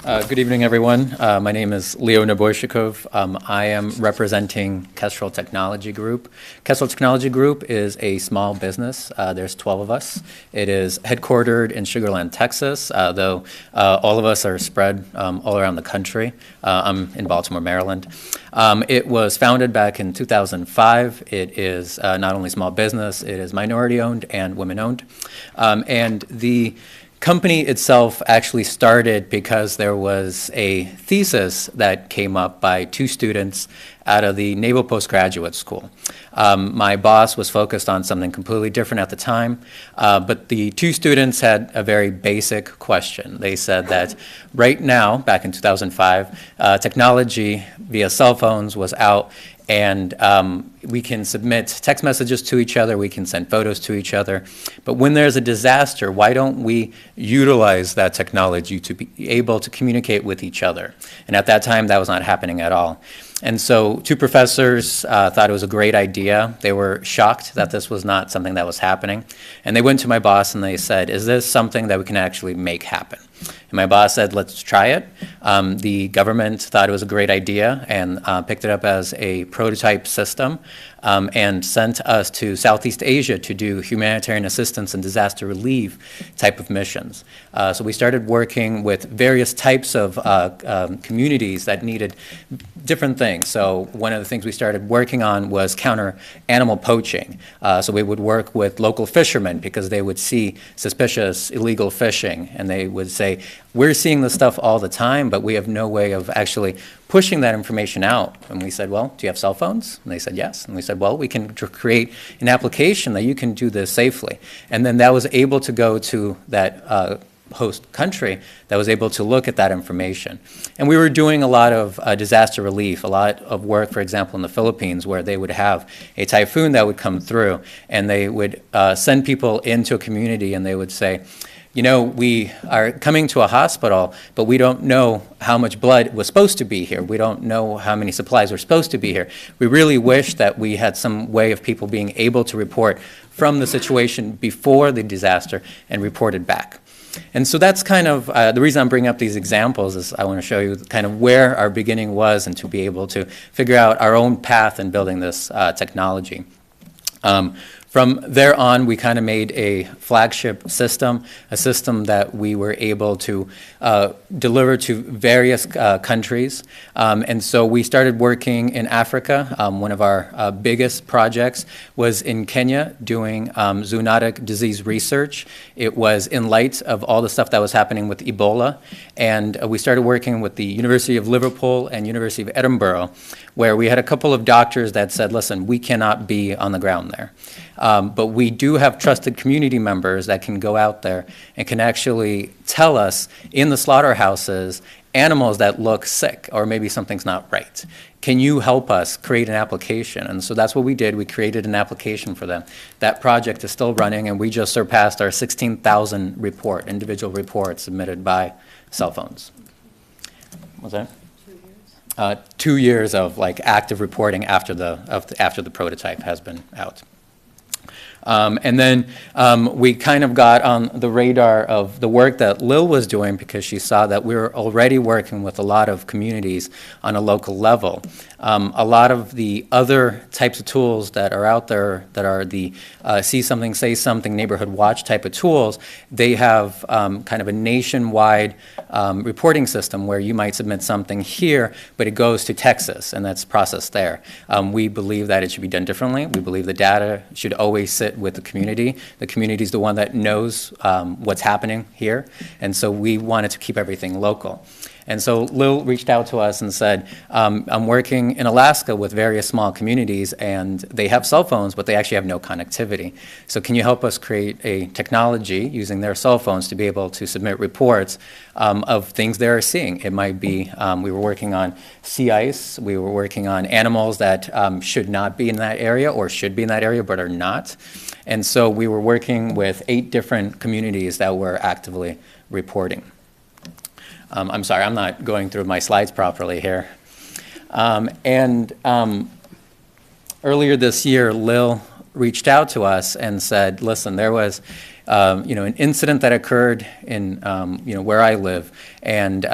Good evening, everyone. My name is Leo Neboyshikov. I am representing Kestrel Technology Group. Kestrel Technology Group is a small business. There's 12 of us. It is headquartered in Sugar Land, Texas, though all of us are spread all around the country. I'm in Baltimore, Maryland. It was founded back in 2005. It is not only small business, it is minority-owned and women-owned. And the company itself actually started because there was a thesis that came up by 2 students out of the Naval Postgraduate School. My boss was focused on something completely different at the time, but the 2 students had a very basic question. They said that right now, back in 2005, technology via cell phones was out, and we can submit text messages to each other, we can send photos to each other, but when there's a disaster, why don't we utilize that technology to be able to communicate with each other? And at that time, that was not happening at all. And so 2 professors thought it was a great idea. They were shocked that this was not something that was happening. And they went to my boss and they said, is this something that we can actually make happen? And my boss said, let's try it. The government thought it was a great idea and picked it up as a prototype system and sent us to Southeast Asia to do humanitarian assistance and disaster relief type of missions. So we started working with various types of communities that needed different things. So one of the things we started working on was counter animal poaching. So we would work with local fishermen because they would see suspicious illegal fishing and they would say, we're seeing this stuff all the time, but we have no way of actually pushing that information out. And we said, well, do you have cell phones? And they said, yes. And we said, well, we can create an application that you can do this safely. And then that was able to go to that host country that was able to look at that information. And we were doing a lot of disaster relief, a lot of work, for example, in the Philippines, where they would have a typhoon that would come through, and they would send people into a community, and they would say, you know, we are coming to a hospital, but we don't know how much blood was supposed to be here. We don't know how many supplies were supposed to be here. We really wish that we had some way of people being able to report from the situation before the disaster and report it back. And so that's kind of, the reason I'm bringing up these examples is I want to show you kind of where our beginning was and to be able to figure out our own path in building this technology. From there on, we kind of made a flagship system, a system that we were able to deliver to various countries. And so we started working in Africa. One of our biggest projects was in Kenya doing zoonotic disease research. It was in light of all the stuff that was happening with Ebola. And we started working with the University of Liverpool and University of Edinburgh, where we had a couple of doctors that said, listen, we cannot be on the ground there. But we do have trusted community members that can go out there and can actually tell us in the slaughterhouses animals that look sick or maybe something's not right. Can you help us create an application? And so that's what we did. We created an application for them. That project is still running, and we just surpassed our 16,000 individual reports submitted by cell phones. Was that? 2 years of like active reporting after the prototype has been out. And then we kind of got on the radar of the work that Lil was doing because she saw that we were already working with a lot of communities on a local level. A lot of the other types of tools that are out there that are the see something, say something, neighborhood watch type of tools, they have kind of a nationwide reporting system where you might submit something here, but it goes to Texas and that's processed there. We believe that it should be done differently. We believe the data should always sit with the community. The community is the one that knows what's happening here, and so we wanted to keep everything local. And so Lil reached out to us and said, I'm working in Alaska with various small communities and they have cell phones, but they actually have no connectivity. So can you help us create a technology using their cell phones to be able to submit reports of things they're seeing? It might be, we were working on sea ice, we were working on animals that should not be in that area or should be in that area but are not. And so we were working with 8 different communities that were actively reporting. I'm sorry, I'm not going through my slides properly here. Earlier this year, Lil reached out to us and said, listen, there was an incident that occurred in where I live, and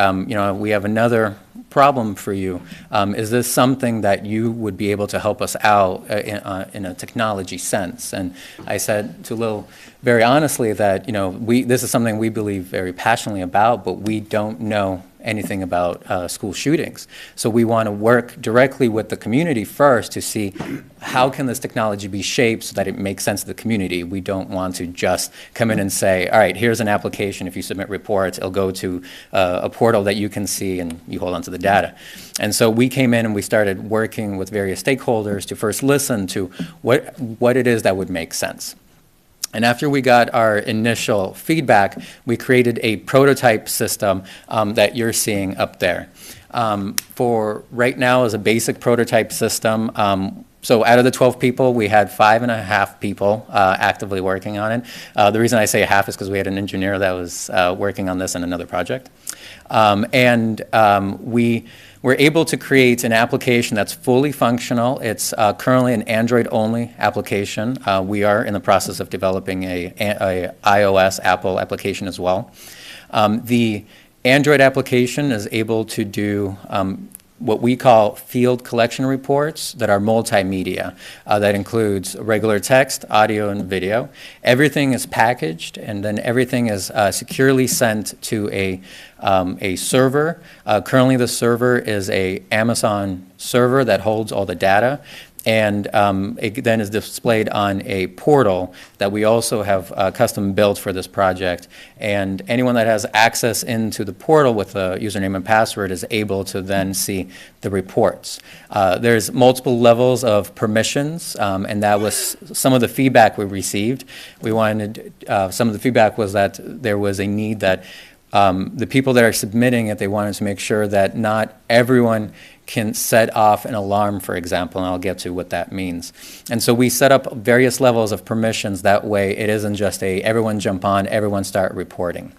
we have another problem for you. Is this something that you would be able to help us out in a technology sense? And I said to Lil very honestly that this is something we believe very passionately about, but we don't know anything about school shootings. So we want to work directly with the community first to see how can this technology be shaped so that it makes sense to the community. We don't want to just come in and say, all right, here's an application. If you submit reports, it'll go to a portal that you can see and you hold on to the data. And so we came in and we started working with various stakeholders to first listen to what it is that would make sense. And after we got our initial feedback, we created a prototype system that you're seeing up there. For right now, as a basic prototype system, so out of the 12 people, we had 5.5 people actively working on it. The reason I say half is because we had an engineer that was working on this in another project. We were able to create an application that's fully functional. It's currently an Android-only application. We are in the process of developing a iOS Apple application as well. The Android application is able to do what we call field collection reports that are multimedia. That includes regular text, audio, and video. Everything is packaged, and then everything is securely sent to a server. Currently, the server is a Amazon server that holds all the data, and it then is displayed on a portal that we also have custom built for this project. And anyone that has access into the portal with a username and password is able to then see the reports. There's multiple levels of permissions, and that was some of the feedback we received. Some of the feedback was that there was a need that the people that are submitting it, they wanted to make sure that not everyone can set off an alarm, for example, and I'll get to what that means. And so we set up various levels of permissions. That way it isn't just everyone jump on, everyone start reporting.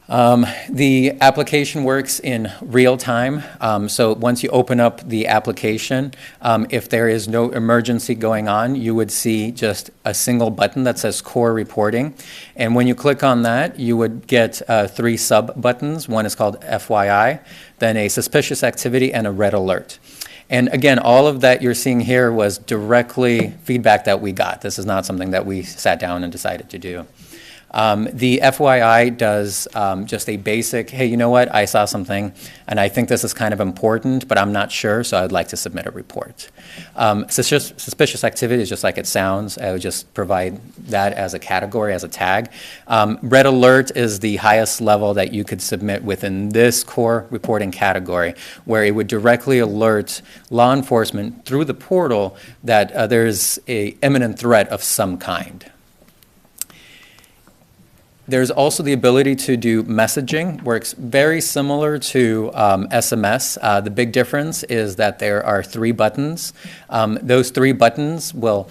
The application works in real time. So once you open up the application, if there is no emergency going on, you would see just a single button that says core reporting. And when you click on that, you would get 3 sub buttons. One is called FYI, then a suspicious activity, and a red alert. And again, all of that you're seeing here was directly feedback that we got. This is not something that we sat down and decided to do. The FYI does just a basic, hey, you know what, I saw something, and I think this is kind of important, but I'm not sure, so I'd like to submit a report. Suspicious activity is just like it sounds. I would just provide that as a category, as a tag. Red alert is the highest level that you could submit within this core reporting category, where it would directly alert law enforcement through the portal that there's an imminent threat of some kind. There's also the ability to do messaging. Works very similar to SMS. The big difference is that there are 3 buttons. Those 3 buttons will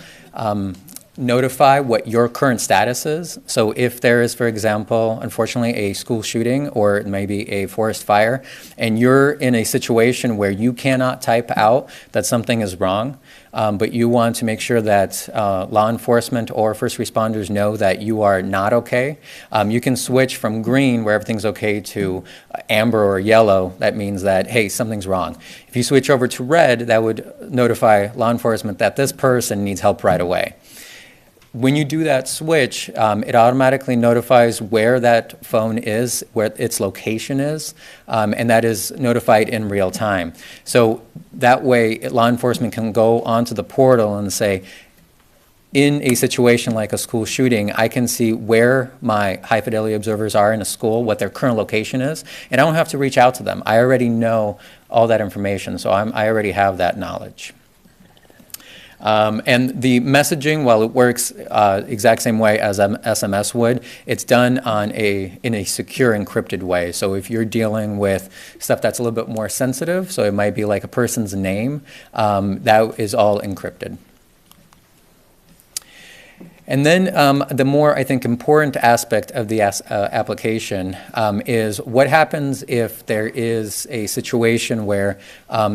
notify what your current status is. So if there is, for example, unfortunately, a school shooting or maybe a forest fire, and you're in a situation where you cannot type out that something is wrong, but you want to make sure that law enforcement or first responders know that you are not okay, you can switch from green, where everything's okay, to amber or yellow. That means that, hey, something's wrong. If you switch over to red, that would notify law enforcement that this person needs help right away. When you do that switch, it automatically notifies where that phone is, where its location is, and that is notified in real time. So that way, law enforcement can go onto the portal and say, in a situation like a school shooting, I can see where my high fidelity observers are in a school, what their current location is, and I don't have to reach out to them. I already know all that information, so I already have that knowledge. And the messaging, while it works exact same way as SMS would, it's done in a secure encrypted way. So if you're dealing with stuff that's a little bit more sensitive, so it might be like a person's name, that is all encrypted. And then the more, I think, important aspect of the application is what happens if there is a situation where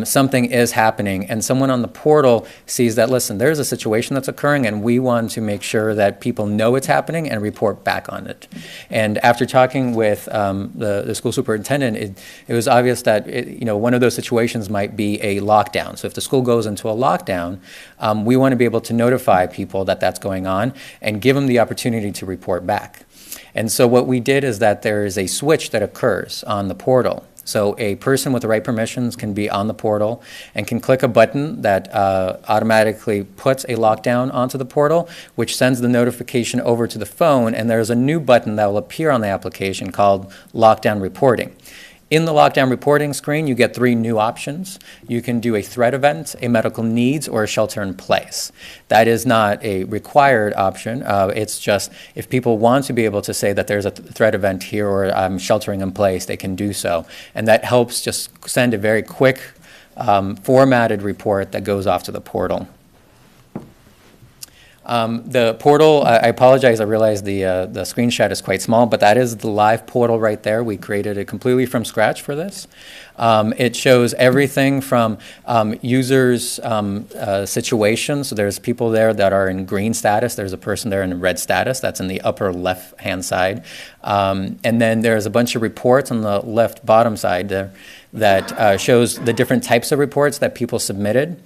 something is happening and someone on the portal sees that, listen, there's a situation that's occurring and we want to make sure that people know it's happening and report back on it. And after talking with the school superintendent, it was obvious that one of those situations might be a lockdown. So if the school goes into a lockdown, we want to be able to notify people that that's going on and give them the opportunity to report back. And so what we did is that there is a switch that occurs on the portal. So a person with the right permissions can be on the portal and can click a button that automatically puts a lockdown onto the portal, which sends the notification over to the phone, and there's a new button that will appear on the application called Lockdown Reporting. In the lockdown reporting screen, you get 3 new options. You can do a threat event, a medical needs, or a shelter in place. That is not a required option. It's just if people want to be able to say that there's a threat event here or I'm sheltering in place, they can do so. And that helps just send a very quick formatted report that goes off to the portal. The portal, I apologize, I realize the screenshot is quite small, but that is the live portal right there. We created it completely from scratch for this. It shows everything from users' situations. So there's people there that are in green status. There's a person there in red status. That's in the upper left-hand side. And then there's a bunch of reports on the left bottom side there that shows the different types of reports that people submitted.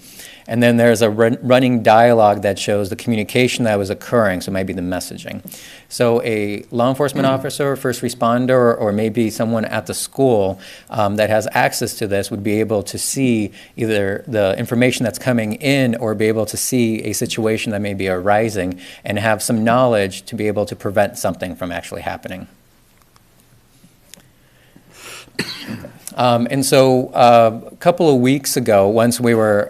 And then there's a running dialogue that shows the communication that was occurring, so maybe the messaging. So a law enforcement officer, first responder, or maybe someone at the school that has access to this would be able to see either the information that's coming in or be able to see a situation that may be arising and have some knowledge to be able to prevent something from actually happening. And so a couple of weeks ago, once we were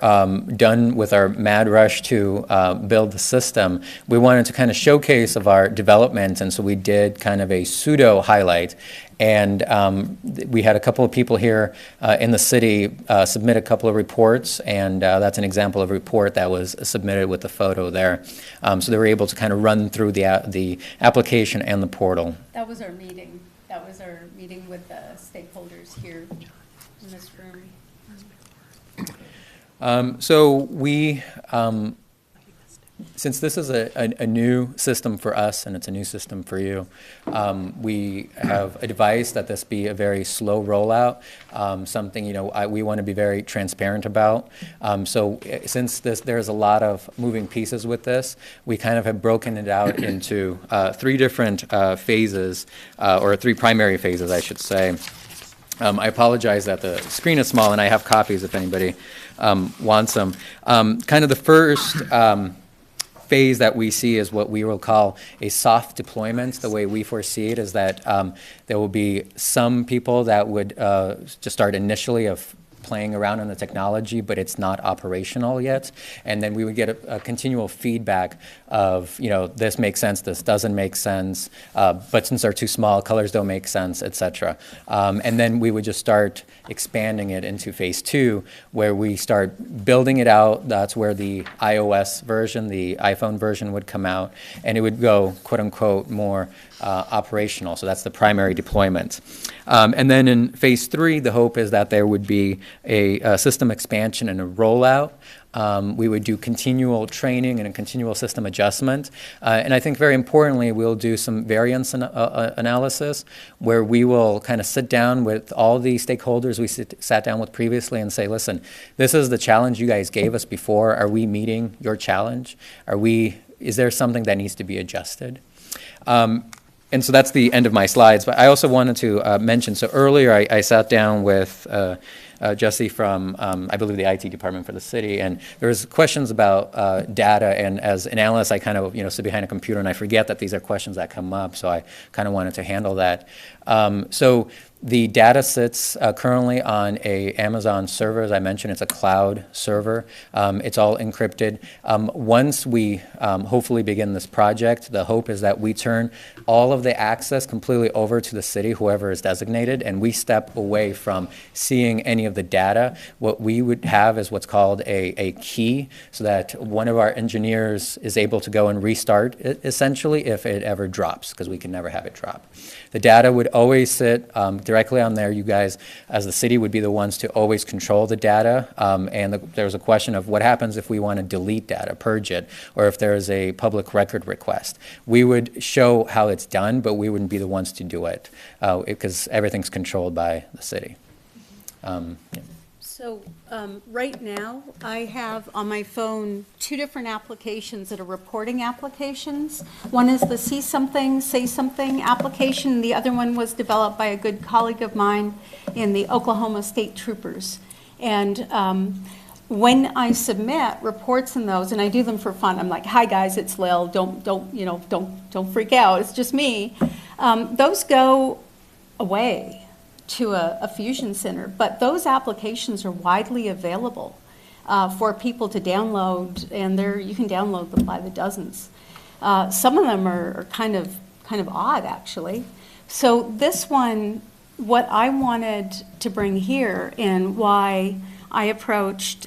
done with our mad rush to build the system, we wanted to kind of showcase of our development, and so we did kind of a pseudo highlight. And we had a couple of people here in the city submit a couple of reports, and that's an example of a report that was submitted with the photo there. So they were able to kind of run through the application and the portal. That was our meeting. That was our meeting with the stakeholders here in this room. So we, since this is a new system for us and it's a new system for you, we have advised that this be a very slow rollout, something we want to be very transparent about. So since there's a lot of moving pieces with this, we kind of have broken it out into 3 different phases, or 3 primary phases, I should say. I apologize that the screen is small, and I have copies if anybody wants them. Kind of the first phase that we see is what we will call a soft deployment. The way we foresee it is that there will be some people that would just start initially of playing around on the technology, but it's not operational yet. And then we would get a continual feedback of, this makes sense, this doesn't make sense, buttons are too small, colors don't make sense, etc. And then we would just start expanding it into phase 2, where we start building it out. That's where the iOS version, the iPhone version would come out, and it would go, quote unquote, more operational. So that's the primary deployment. And then in phase 3, the hope is that there would be a system expansion and a rollout. We would do continual training and a continual system adjustment. And I think very importantly, we'll do some variance analysis where we will kind of sit down with all the stakeholders we sat down with previously and say, listen, this is the challenge you guys gave us before. Are we meeting your challenge? Is there something that needs to be adjusted? And so that's the end of my slides. But I also wanted to mention, so earlier I sat down with Jesse from, I believe, the IT department for the city, and there was questions about data, and as an analyst, I kind of sit behind a computer and I forget that these are questions that come up, so I kind of wanted to handle that. So The data sits currently on a Amazon server. As I mentioned, it's a cloud server. It's all encrypted. Once we hopefully begin this project, the hope is that we turn all of the access completely over to the city, whoever is designated, and we step away from seeing any of the data. What we would have is what's called a key, so that one of our engineers is able to go and restart it, essentially, if it ever drops, because we can never have it drop. The data would always sit directly on there. You guys, as the city, would be the ones to always control the data. There's a question of what happens if we want to delete data, purge it, or if there's a public record request. We would show how it's done, but we wouldn't be the ones to do it, because everything's controlled by the city. Yeah. So right now, I have on my phone 2 different applications that are reporting applications. One is the See Something, Say Something application. The other one was developed by a good colleague of mine in the Oklahoma State Troopers. And when I submit reports in those, and I do them for fun, I'm like, "Hi guys, it's Lil. Don't freak out. It's just me." Those go away to a fusion center, but those applications are widely available for people to download, and you can download them by the dozens. Some of them are kind of odd, actually. So this one, what I wanted to bring here, and why I approached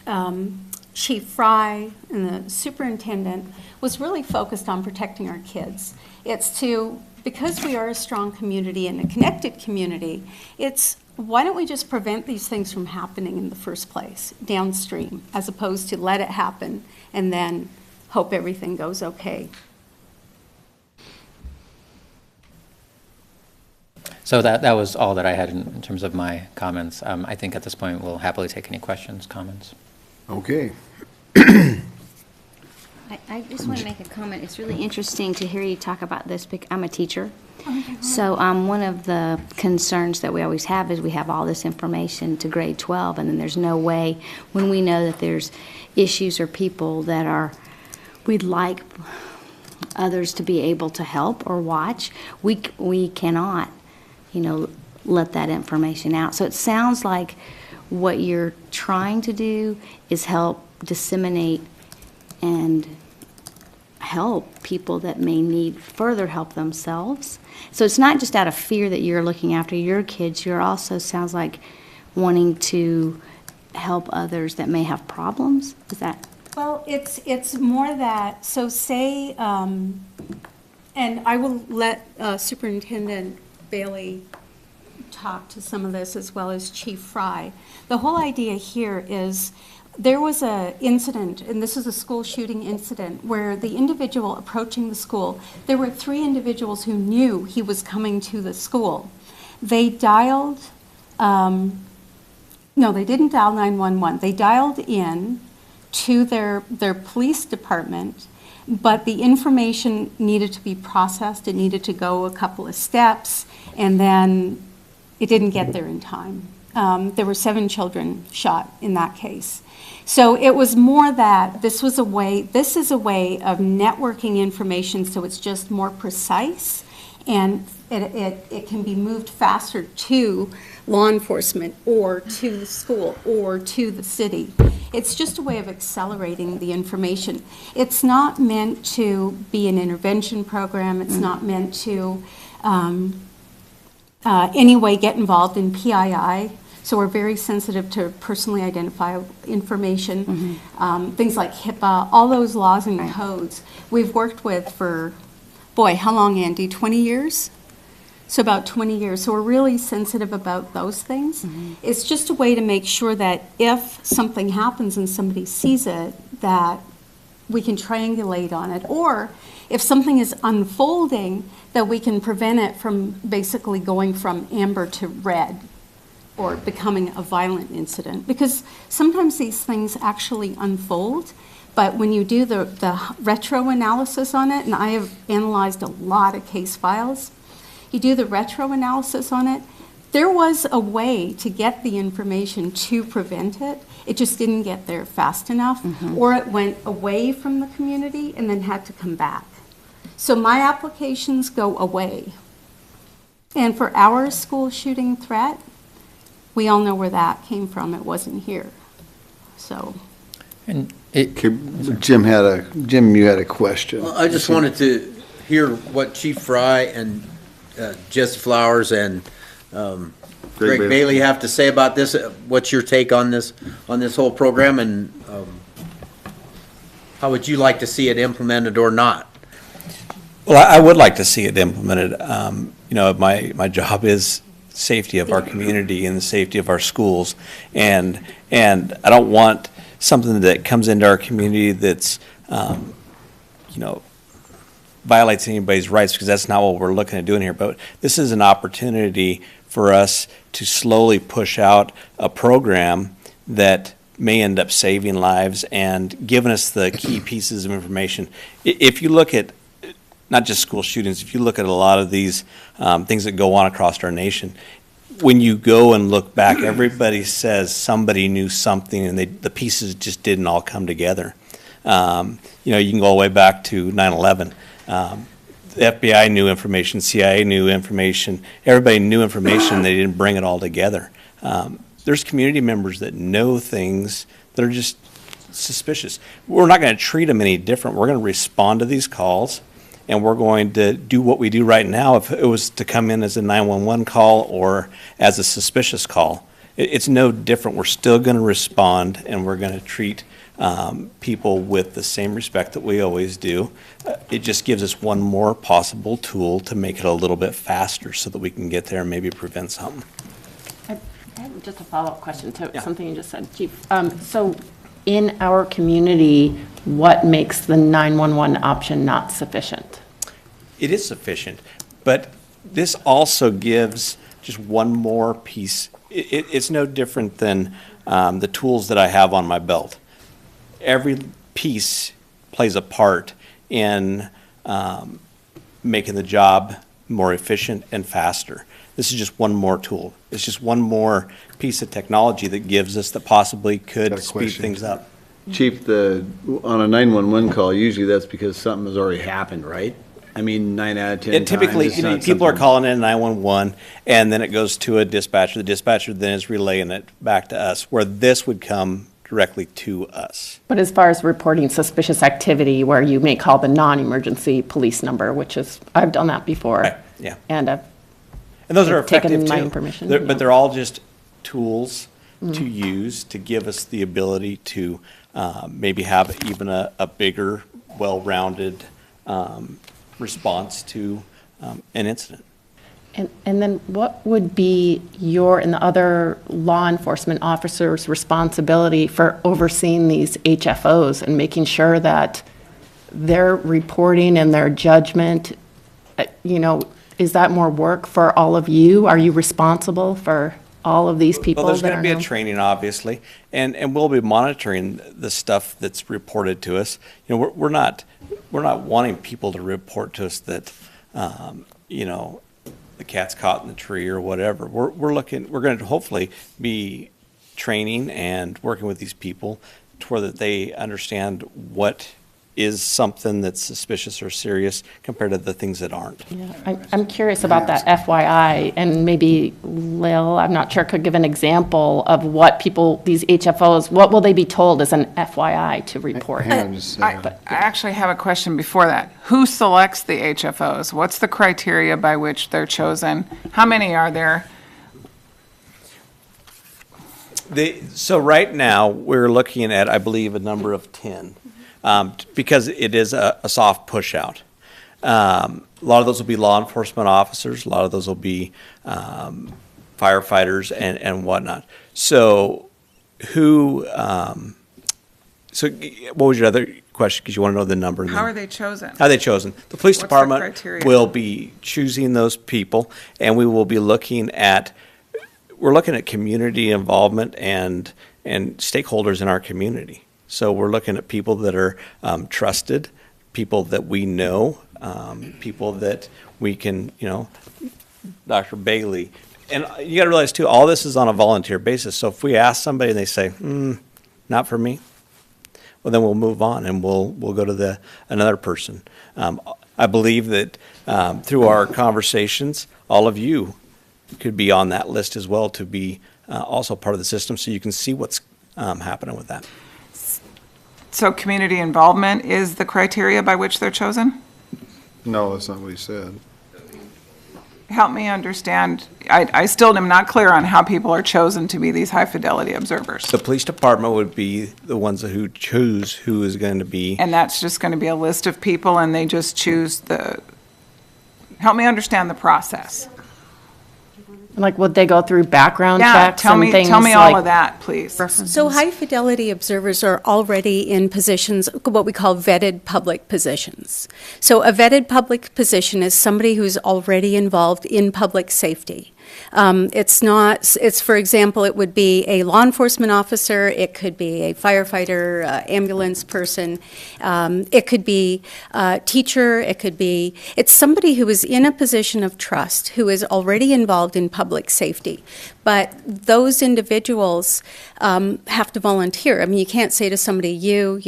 Chief Fry and the superintendent, was really focused on protecting our kids. It's because we are a strong community and a connected community, it's why don't we just prevent these things from happening in the first place, downstream, as opposed to let it happen and then hope everything goes okay. So that was all that I had in terms of my comments. I think at this point we'll happily take any questions, comments. Okay. I just want to make a comment. It's really interesting to hear you talk about this. I'm a teacher. So one of the concerns that we always have is we have all this information to grade 12, and then there's no way, when we know that there's issues or people that we'd like others to be able to help or watch, we cannot, let that information out. So it sounds like what you're trying to do is help disseminate and help people that may need further help themselves. So it's not just out of fear that you're looking after your kids, you're also, sounds like, wanting to help others that may have problems. Is that? Well, it's more that, so say, and I will let Superintendent Bailey talk to some of this, as well as Chief Fry. The whole idea here is there was an incident, and this is a school shooting incident, where the individual approaching the school, there were 3 individuals who knew he was coming to the school. They dialed, no, they didn't dial 911. They dialed in to their police department, but the information needed to be processed. It needed to go a couple of steps, and then it didn't get there in time. There were 7 children shot in that case. So it was more that this is a way of networking information, so it's just more precise, and it can be moved faster to law enforcement or to the school or to the city. It's just a way of accelerating the information. It's not meant to be an intervention program. It's not meant to anyway get involved in PII. So we're very sensitive to personally identifiable information, things like HIPAA, all those laws and codes we've worked with for, boy, how long, Andy, 20 years? So about 20 years. So we're really sensitive about those things. It's just a way to make sure that if something happens and somebody sees it, that we can triangulate on it. Or if something is unfolding, that we can prevent it from basically going from amber to red, or becoming a violent incident. Because sometimes these things actually unfold, but when you do the retro analysis on it, and I have analyzed a lot of case files, you do the retro analysis on it, there was a way to get the information to prevent it. It just didn't get there fast enough, or it went away from the community and then had to come back. So my applications go away. And for our school shooting threat, we all know where that came from. It wasn't here. So, And it, Okay, Jim, you had a question. Well, I just wanted to hear what Chief Fry and Jess Flowers and Greg Bailey have to say about this. What's your take on this whole program, and how would you like to see it implemented or not? Well, I would like to see it implemented. My job is safety of our community and the safety of our schools. And I don't want something that comes into our community that's, violates anybody's rights, because that's not what we're looking at doing here. But this is an opportunity for us to slowly push out a program that may end up saving lives and giving us the key pieces of information. If you look at not just school shootings, if you look at a lot of these things that go on across our nation, when you go and look back, everybody says somebody knew something and the pieces just didn't all come together. You can go all the way back to 9/11. The FBI knew information, CIA knew information, everybody knew information, they didn't bring it all together. There's community members that know things that are just suspicious. We're not going to treat them any different. We're going to respond to these calls, and we're going to do what we do right now if it was to come in as a 911 call or as a suspicious call. It's no different. We're still going to respond, and we're going to treat people with the same respect that we always do. It just gives us one more possible tool to make it a little bit faster so that we can get there and maybe prevent something. I have just a follow-up question to Yeah. something you just said, Chief. So in our community, what makes the 911 option not sufficient? It is sufficient, but this also gives just one more piece. It's no different than the tools that I have on my belt. Every piece plays a part in making the job more efficient and faster. This is just one more tool. It's just one more piece of technology that gives us that possibly could Got a speed question. things up. Chief, on a 911 call, usually that's because something has already happened, right? I mean, 9 out of 10 And typically, times, it's not people are something- calling in 911, and then it goes to a dispatcher. The dispatcher then is relaying it back to us, where this would come directly to us. But as far as reporting suspicious activity, where you may call the non-emergency police number, which is, I've done that before. Right, yeah. And I've And those are taken effective my too. information, But yeah. they're all just tools to use to give us the ability to maybe have even a bigger, well-rounded response to an incident. And then what would be your and the other law enforcement officers' responsibility for overseeing these HFOs and making sure that their reporting and their judgment, is that more work for all of you? Are you responsible for all of these people Well, there's that going are to be a now- training, obviously, and we'll be monitoring the stuff that's reported to us. We're not wanting people to report to us that, the cat's caught in the tree or whatever. We're going to hopefully be training and working with these people to where that they understand what is something that's suspicious or serious compared to the things that aren't. Yeah, I'm curious about that FYI, and maybe Lil, I'm not sure, could give an example of what people, these HFOs, what will they be told as an FYI to report? Hang on just a I second. actually have a question before that. Who selects the HFOs? What's the criteria by which they're chosen? How many are there? So right now, we're looking at, I believe, a number of 10, because it is a soft push out. A lot of those will be law enforcement officers. A lot of those will be firefighters and whatnot. So so what was your other question? Because you want to know the number. How are they chosen? How are they chosen? The police What's the department criteria? will be choosing those people, and we will be looking at community involvement and stakeholders in our community. So we're looking at people that are trusted, people that we know, people that we can, Dr. Bailey. And you got to realize too, all this is on a volunteer basis. So if we ask somebody and they say, not for me, well, then we'll move on and we'll go to another person. I believe that through our conversations, all of you could be on that list as well to be also part of the system, so you can see what's happening with that. So community involvement is the criteria by which they're chosen? No, that's not what he said. Help me understand. I still am not clear on how people are chosen to be these high-fidelity observers. The police department would be the ones who choose who is going to be. And that's just going to be a list of people, and they just choose help me understand the process. Like, would they go through background Yeah, checks and things? tell me all like- of that, please. So high-fidelity observers are already in positions, what we call vetted public positions. So a vetted public position is somebody who's already involved in public safety. It's, for example, it would be a law enforcement officer, it could be a firefighter, ambulance person, it could be a teacher, it's somebody who is in a position of trust, who is already involved in public safety. But those individuals have to volunteer. I mean, you can't say to somebody, you.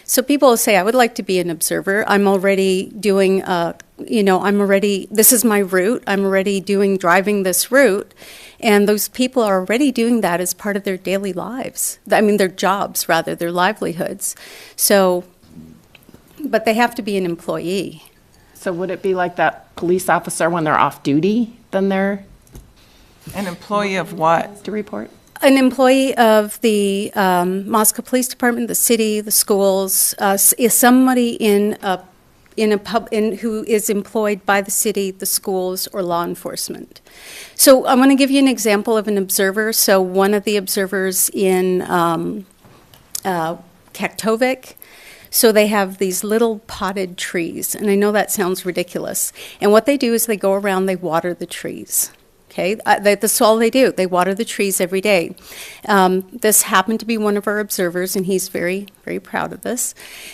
So people will say, I would like to be an observer. I'm already doing, this is my route. I'm already driving this route. And those people are already doing that as part of their daily lives. I mean, their jobs, rather, their livelihoods. So, but they have to be an employee. So would it be like that police officer when they're off duty, then they're An employee of what? to report? An employee of the Moscow Police Department, the city, the schools, is somebody who is employed by the city, the schools, or law enforcement. So I'm going to give you an example of an observer. So one of the observers in Kaktovik, so they have these little potted trees, and I know that sounds ridiculous. And what they do is they go around, they water the trees. Okay, that's all they do. They water the trees every day. This happened to be one of our observers, and he's very, very proud of this.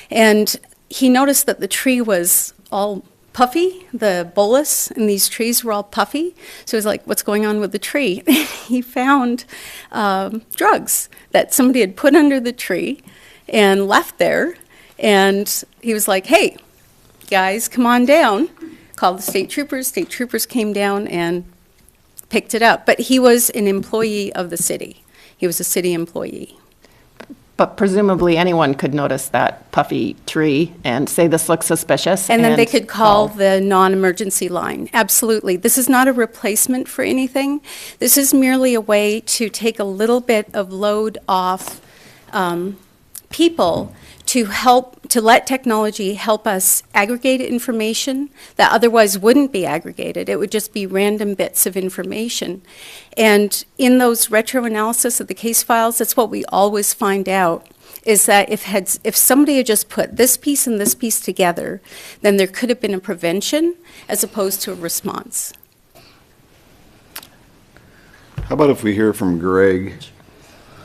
And he noticed that the tree was all puffy, the bolus in these trees were all puffy. So he was like, what's going on with the tree? He found drugs that somebody had put under the tree and left there. And he was like, hey, guys, come on down. Called the state troopers. State troopers came down and picked it up. But he was an employee of the city. He was a city employee. But presumably anyone could notice that puffy tree and say this looks suspicious. And then they could call the non-emergency line. Absolutely. This is not a replacement for anything. This is merely a way to take a little bit of load off people to let technology help us aggregate information that otherwise wouldn't be aggregated. It would just be random bits of information. And in those retro-analysis of the case files, that's what we always find out, is that if somebody had just put this piece and this piece together, then there could have been a prevention as opposed to a response. How about if we hear from Greg?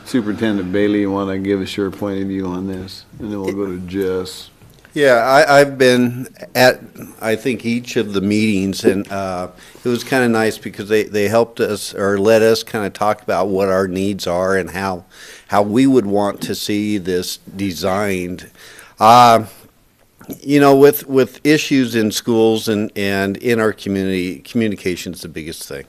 Superintendent Bailey, you want to give us your point of view on this? And then we'll go to Jess. Yeah, I've been at, I think, each of the meetings, and it was kind of nice because they helped us, or let us kind of talk about what our needs are and how we would want to see this designed. With issues in schools and in our community, communication's the biggest thing.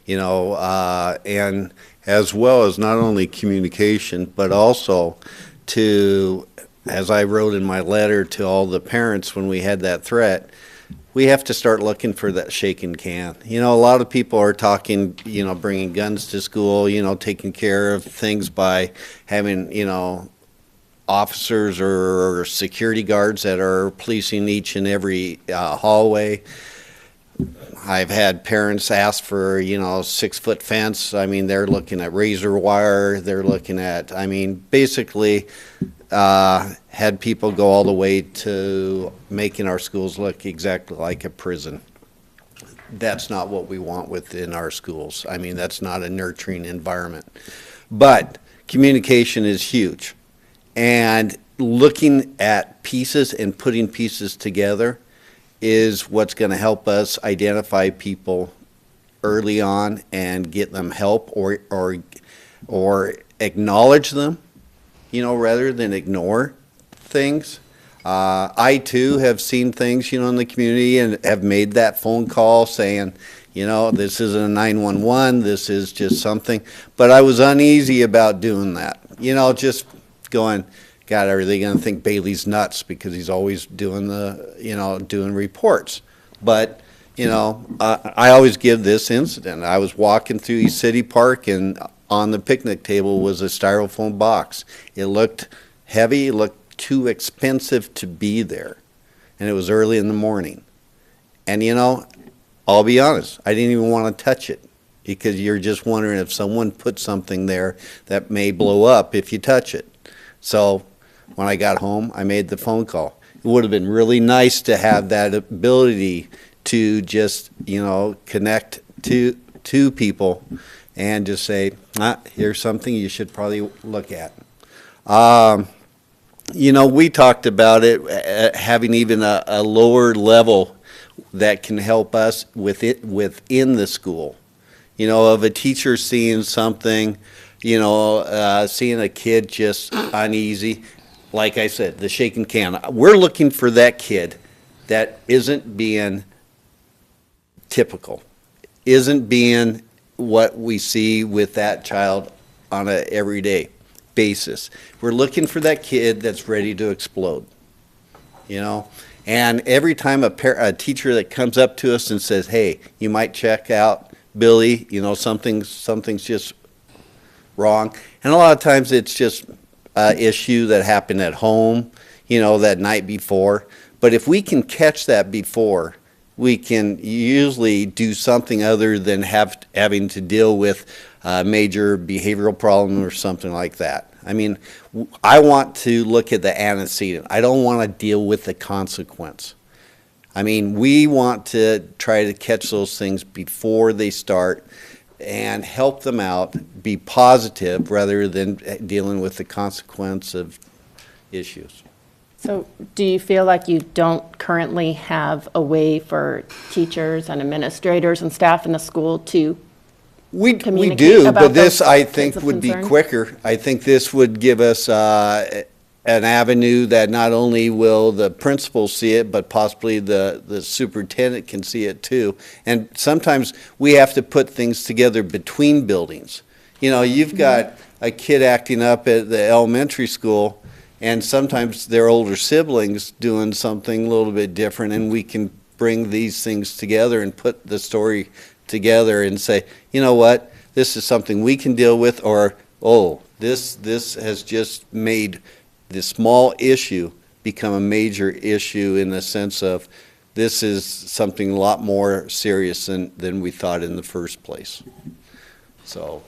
And as well as not only communication, but also to, as I wrote in my letter to all the parents when we had that threat, we have to start looking for that shaken can. A lot of people are talking, bringing guns to school, taking care of things by having, officers or security guards that are policing each and every hallway. I've had parents ask for, 6-foot fence. I mean, they're looking at razor wire. They're looking at, basically had people go all the way to making our schools look exactly like a prison. That's not what we want within our schools. That's not a nurturing environment. But communication is huge. And looking at pieces and putting pieces together is what's going to help us identify people early on and get them help or acknowledge them, rather than ignore things. I too have seen things, in the community and have made that phone call saying, this isn't a 911, this is just something. But I was uneasy about doing that, just going, God, are they going to think Bailey's nuts because he's always doing doing reports? But, I always give this incident. I was walking through East City Park and on the picnic table was a styrofoam box. It looked heavy, it looked too expensive to be there. And it was early in the morning. And I'll be honest, I didn't even want to touch it because you're just wondering if someone put something there that may blow up if you touch it. So when I got home, I made the phone call. It would have been really nice to have that ability to just, connect to people and just say, here's something you should probably look at. We talked about it having even a lower level that can help us within the school. Of a teacher seeing something, seeing a kid just uneasy. Like I said, the shaking can. We're looking for that kid that isn't being typical, isn't being what we see with that child on an everyday basis. We're looking for that kid that's ready to explode, And every time a teacher that comes up to us and says, hey, you might check out Billy, something's just wrong. And a lot of times it's just an issue that happened at home, that night before. But if we can catch that before, we can usually do something other than having to deal with a major behavioral problem or something like that. I mean, I want to look at the antecedent. I don't want to deal with the consequence. I mean, we want to try to catch those things before they start and help them out, be positive rather than dealing with the consequence of issues. So do you feel like you don't currently have a way for teachers and administrators and staff in the school to We communicate do, about but this, those I kinds think, of would be concern? quicker. I think this would give us an avenue that not only will the principal see it, but possibly the superintendent can see it too. And sometimes we have to put things together between buildings. You've got a kid acting up at the elementary school, and sometimes their older siblings doing something a little bit different, and we can bring these things together and put the story together and say, you know what, this is something we can deal with, or, oh, this has just made this small issue become a major issue in the sense of this is something a lot more serious than we thought in the first place. So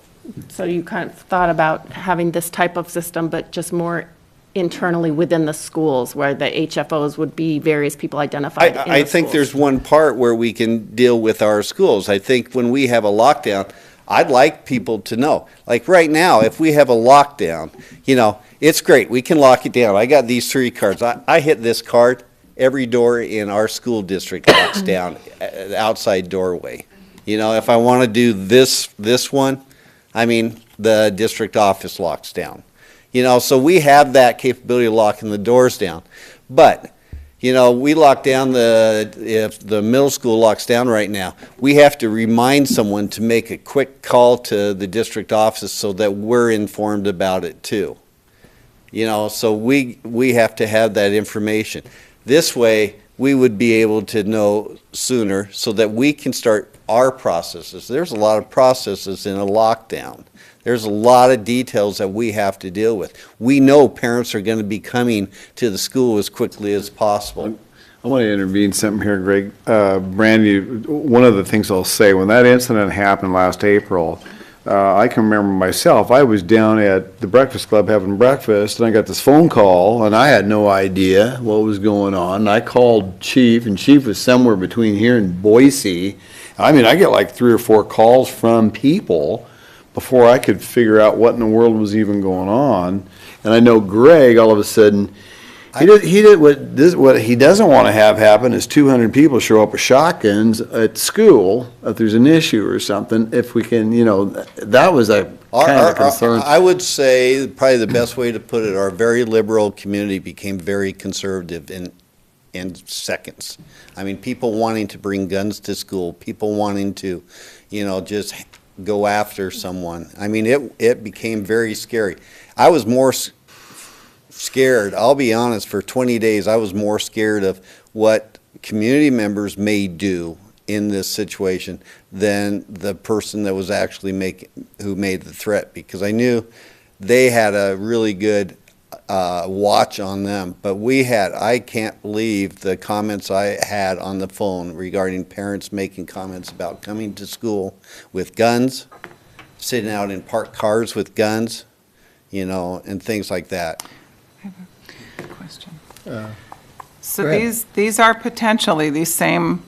you kind of thought about having this type of system, but just more internally within the schools where the HFOs would be various people identified in the I think schools. there's one part where we can deal with our schools. I think when we have a lockdown, I'd like people to know. Like right now, if we have a lockdown, it's great. We can lock it down. I got these 3 cards. I hit this card, every door in our school district locks down, the outside doorway. If I want to do this one, the district office locks down. So we have that capability of locking the doors down. But, we lock down if the middle school locks down right now, we have to remind someone to make a quick call to the district office so that we're informed about it too. So we have to have that information. This way, we would be able to know sooner so that we can start our processes. There's a lot of processes in a lockdown. There's a lot of details that we have to deal with. We know parents are going to be coming to the school as quickly as possible. I want to intervene something here, Greg. Brandy, one of the things I'll say, when that incident happened last April, I can remember myself, I was down at the Breakfast Club having breakfast, and I got this phone call, and I had no idea what was going on. And I called Chief, and Chief was somewhere between here and Boise. I get like 3 or 4 calls from people before I could figure out what in the world was even going on. And I know Greg, all of a sudden, What he doesn't want to have happen is 200 people show up with shotguns at school if there's an issue or something. If we can, that was a kind of concern. I would say probably the best way to put it, our very liberal community became very conservative in seconds. I mean, people wanting to bring guns to school, people wanting to, just go after someone. I mean, it became very scary. I was more scared, I'll be honest, for 20 days, I was more scared of what community members may do in this situation than the person that was actually who made the threat, because I knew they had a really good watch on them. But I can't believe the comments I had on the phone regarding parents making comments about coming to school with guns, sitting out in parked cars with guns, and things like that. Question. So these are potentially these same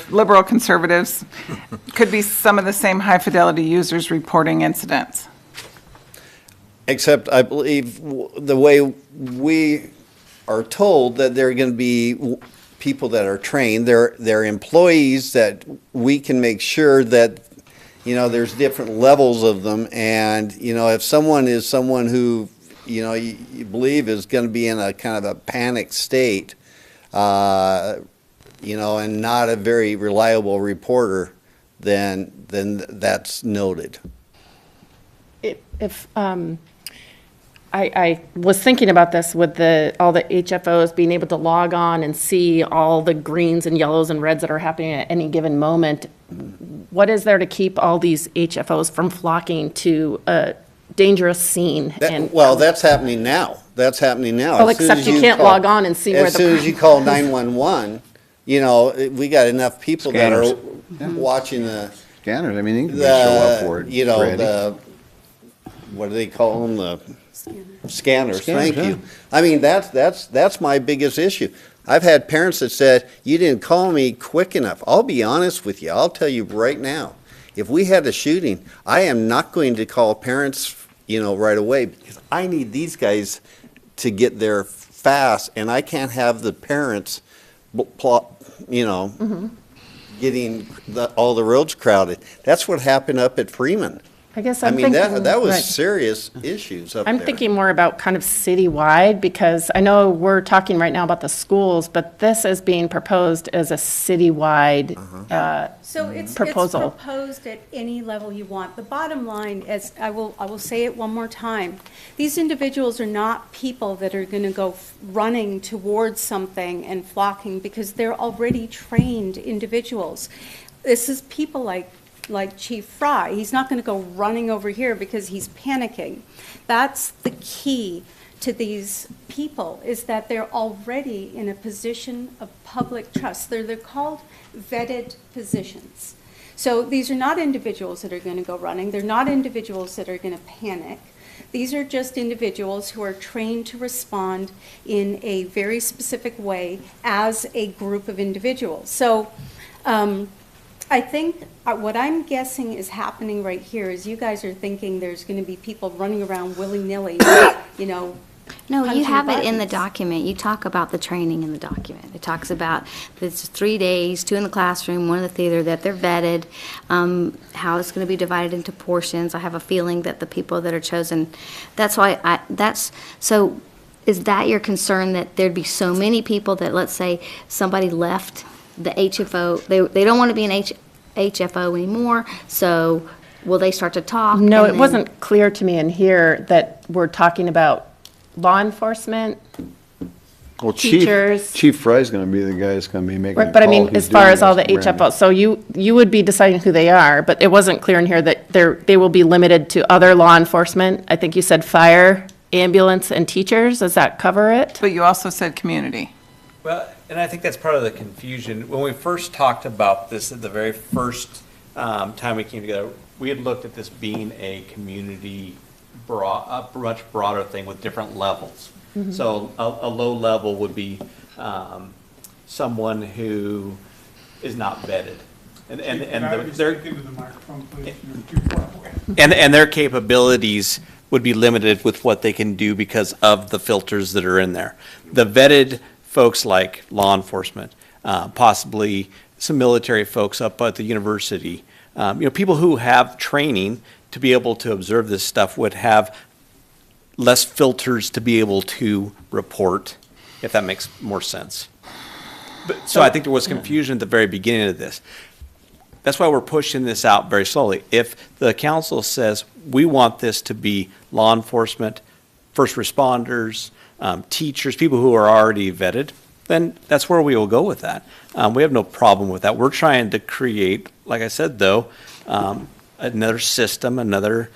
liberal conservatives, could be some of the same high fidelity users reporting incidents. Except I believe the way we are told that there are going to be people that are trained, they're employees that we can make sure that, there's different levels of them. And, if someone is someone who, you believe is going to be in a kind of a panic state, and not a very reliable reporter, then that's noted. I was thinking about this with all the HFOs being able to log on and see all the greens and yellows and reds that are happening at any given moment. What is there to keep all these HFOs from flocking to a dangerous scene? That's happening now. Well, except you can't log on and see where the... As soon as you call 911, we got enough people that are watching the... Scanners, I mean, you can show up for it. What do they call them? The scanners. Thank you. I mean, that's my biggest issue. I've had parents that said, you didn't call me quick enough. I'll be honest with you. I'll tell you right now. If we had a shooting, I am not going to call parents, right away, because I need these guys to get there fast, and I can't have the parents, getting all the roads crowded. That's what happened up at Freeman. I guess I'm thinking that was right. serious issues up I'm there. thinking more about kind of citywide, because I know we're talking right now about the schools, but this is being proposed as a citywide So it's proposal. proposed at any level you want. The bottom line is, I will say it one more time. These individuals are not people that are going to go running towards something and flocking, because they're already trained individuals. This is people like Chief Fry. He's not going to go running over here because he's panicking. That's the key to these people, is that they're already in a position of public trust. They're called vetted positions. So these are not individuals that are going to go running. They're not individuals that are going to panic. These are just individuals who are trained to respond in a very specific way as a group of individuals. So I think what I'm guessing is happening right here is you guys are thinking there's going to be people running around willy-nilly, No, you punching have it in the buttons. document. You talk about the training in the document. It talks about it's 3 days, 2 in the classroom, 1 in the theater, that they're vetted, how it's going to be divided into portions. I have a feeling that the people that are chosen, that's why so is that your concern, that there'd be so many people that, let's say, somebody left the HFO, they don't want to be an HFO anymore, so will they start to talk? No, and it then- wasn't clear to me in here that we're talking about law enforcement. Well, Teachers. Chief Fry's going to be the guy that's going to be making the Right, but I call. mean, He's as far doing as all the this, Brandon. HFOs, so you would be deciding who they are, but it wasn't clear in here that they will be limited to other law enforcement. I think you said fire, ambulance, and teachers. Does that cover it? But you also said community. Well, and I think that's part of the confusion. When we first talked about this at the very first time we came together, we had looked at this being a community, a much broader thing with different levels. Mm-hmm. So a low level would be someone who is not vetted. And their capabilities would be limited with what they can do because of the filters that are in there. The vetted folks like law enforcement, possibly some military folks up at the university, people who have training to be able to observe this stuff would have less filters to be able to report, if that makes more sense. But, so I think there was confusion at the very beginning of this. That's why we're pushing this out very slowly. If the council says, we want this to be law enforcement, first responders, teachers, people who are already vetted, then that's where we will go with that. We have no problem with that. We're trying to create, like I said, though, another system, another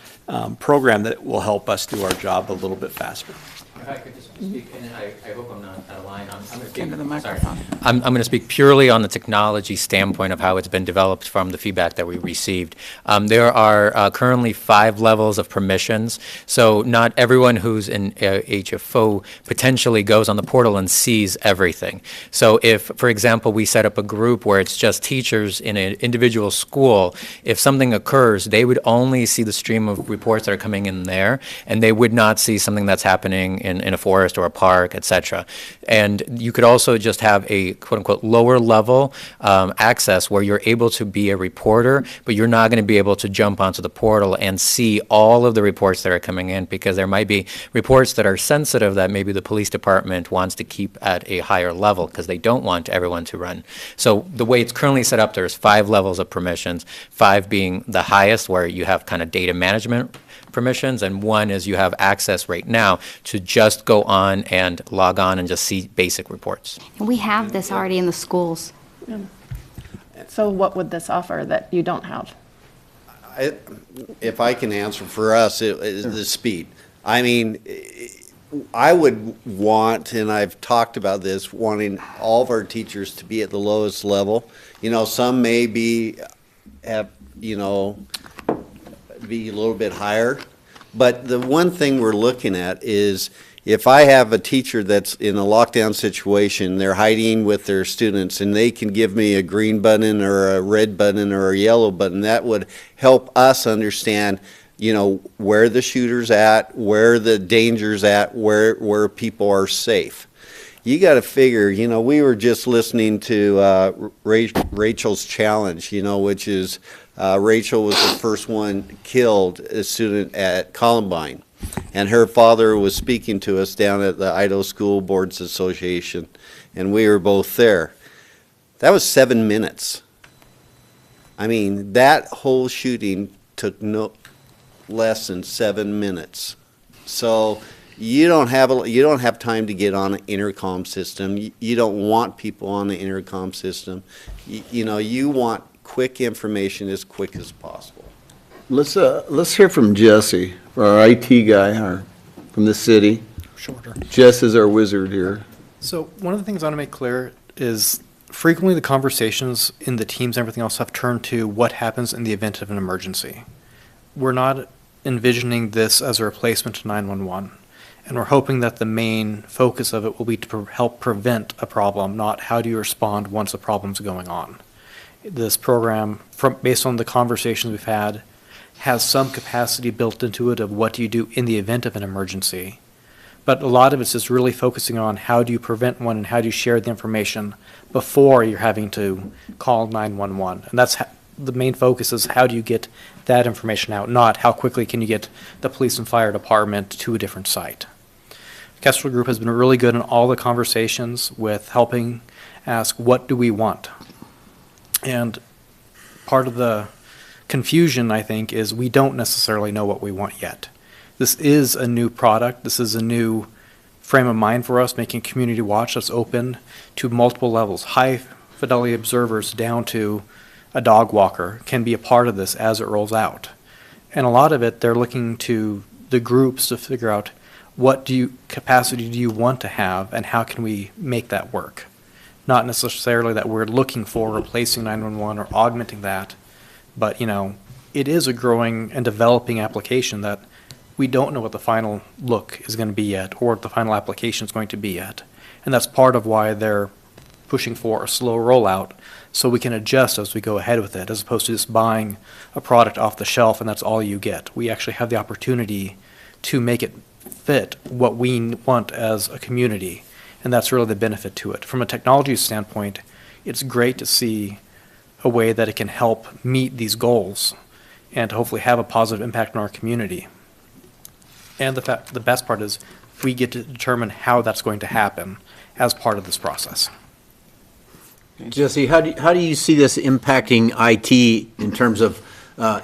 program that will help us do our job a little bit faster. If I could just speak, and I hope I'm not out of line. Into the microphone. I'm going to speak purely on the technology standpoint of how it's been developed from the feedback that we received. There are currently 5 levels of permissions, so not everyone who's in HFO potentially goes on the portal and sees everything. So if, for example, we set up a group where it's just teachers in an individual school, if something occurs, they would only see the stream of reports that are coming in there, and they would not see something that's happening in a forest or a park, etc. And you could also just have a quote-unquote lower level access where you're able to be a reporter, but you're not going to be able to jump onto the portal and see all of the reports that are coming in, because there might be reports that are sensitive that maybe the police department wants to keep at a higher level because they don't want everyone to run. So the way it's currently set up, there's 5 levels of permissions, 5 being the highest where you have kind of data management permissions, and 1 is you have access right now to just go on and log on and just see basic reports. And we have this already in the schools. So what would this offer that you don't have? If I can answer for us, it is the speed. I mean, I would want, and I've talked about this, wanting all of our teachers to be at the lowest level. Some may be be a little bit higher. But the one thing we're looking at is if I have a teacher that's in a lockdown situation, they're hiding with their students, and they can give me a green button or a red button or a yellow button, that would help us understand, where the shooter's at, where the danger's at, where people are safe. You got to figure, we were just listening to Rachel's challenge, which is Rachel was the first one killed, a student at Columbine. And her father was speaking to us down at the Idaho School Boards Association, and we were both there. That was 7 minutes. I mean, that whole shooting took no less than 7 minutes. So you don't have time to get on an intercom system. You don't want people on the intercom system. You want quick information as quick as possible. Let's hear from Jesse, our IT guy, from the city. Shorter. Jess is our wizard here. So one of the things I want to make clear is frequently the conversations in the teams and everything else have turned to what happens in the event of an emergency. We're not envisioning this as a replacement to 911. And we're hoping that the main focus of it will be to help prevent a problem, not how do you respond once a problem's going on. This program, based on the conversations we've had, has some capacity built into it of what do you do in the event of an emergency. But a lot of it's just really focusing on how do you prevent one and how do you share the information before you're having to call 911. And that's the main focus is how do you get that information out, not how quickly can you get the police and fire department to a different site. Kestrel Group has been really good in all the conversations with helping ask what do we want. And part of the confusion, I think, is we don't necessarily know what we want yet. This is a new product. This is a new frame of mind for us, making Community Watch that's open to multiple levels. High fidelity observers down to a dog walker can be a part of this as it rolls out. And a lot of it, they're looking to the groups to figure out what capacity do you want to have and how can we make that work. Not necessarily that we're looking for replacing 911 or augmenting that, but it is a growing and developing application that we don't know what the final look is going to be yet or what the final application is going to be yet. And that's part of why they're pushing for a slow rollout so we can adjust as we go ahead with it, as opposed to just buying a product off the shelf and that's all you get. We actually have the opportunity to make it fit what we want as a community. And that's really the benefit to it. From a technology standpoint, it's great to see a way that it can help meet these goals and to hopefully have a positive impact on our community. And the best part is we get to determine how that's going to happen as part of this process. Jesse, how do you see this impacting IT in terms of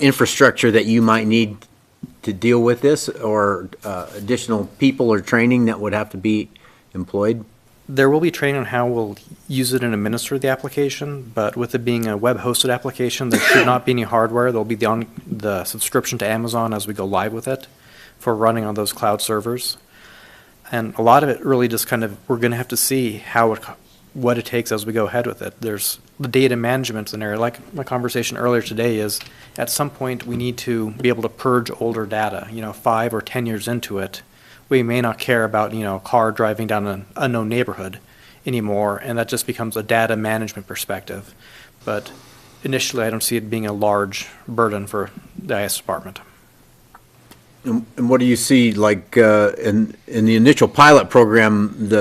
infrastructure that you might need to deal with this, or additional people or training that would have to be employed? There will be training on how we'll use it and administer the application, but with it being a web-hosted application, there should not be any hardware. There'll be the subscription to Amazon as we go live with it for running on those cloud servers. And a lot of it really just kind of, we're going to have to see what it takes as we go ahead with it. There's the data management scenario, like my conversation earlier today is, at some point we need to be able to purge older data, 5 or 10 years into it. We may not care about, a car driving down an unknown neighborhood anymore, and that just becomes a data management perspective. But initially, I don't see it being a large burden for the IS department. And what do you see, like, in the initial pilot program,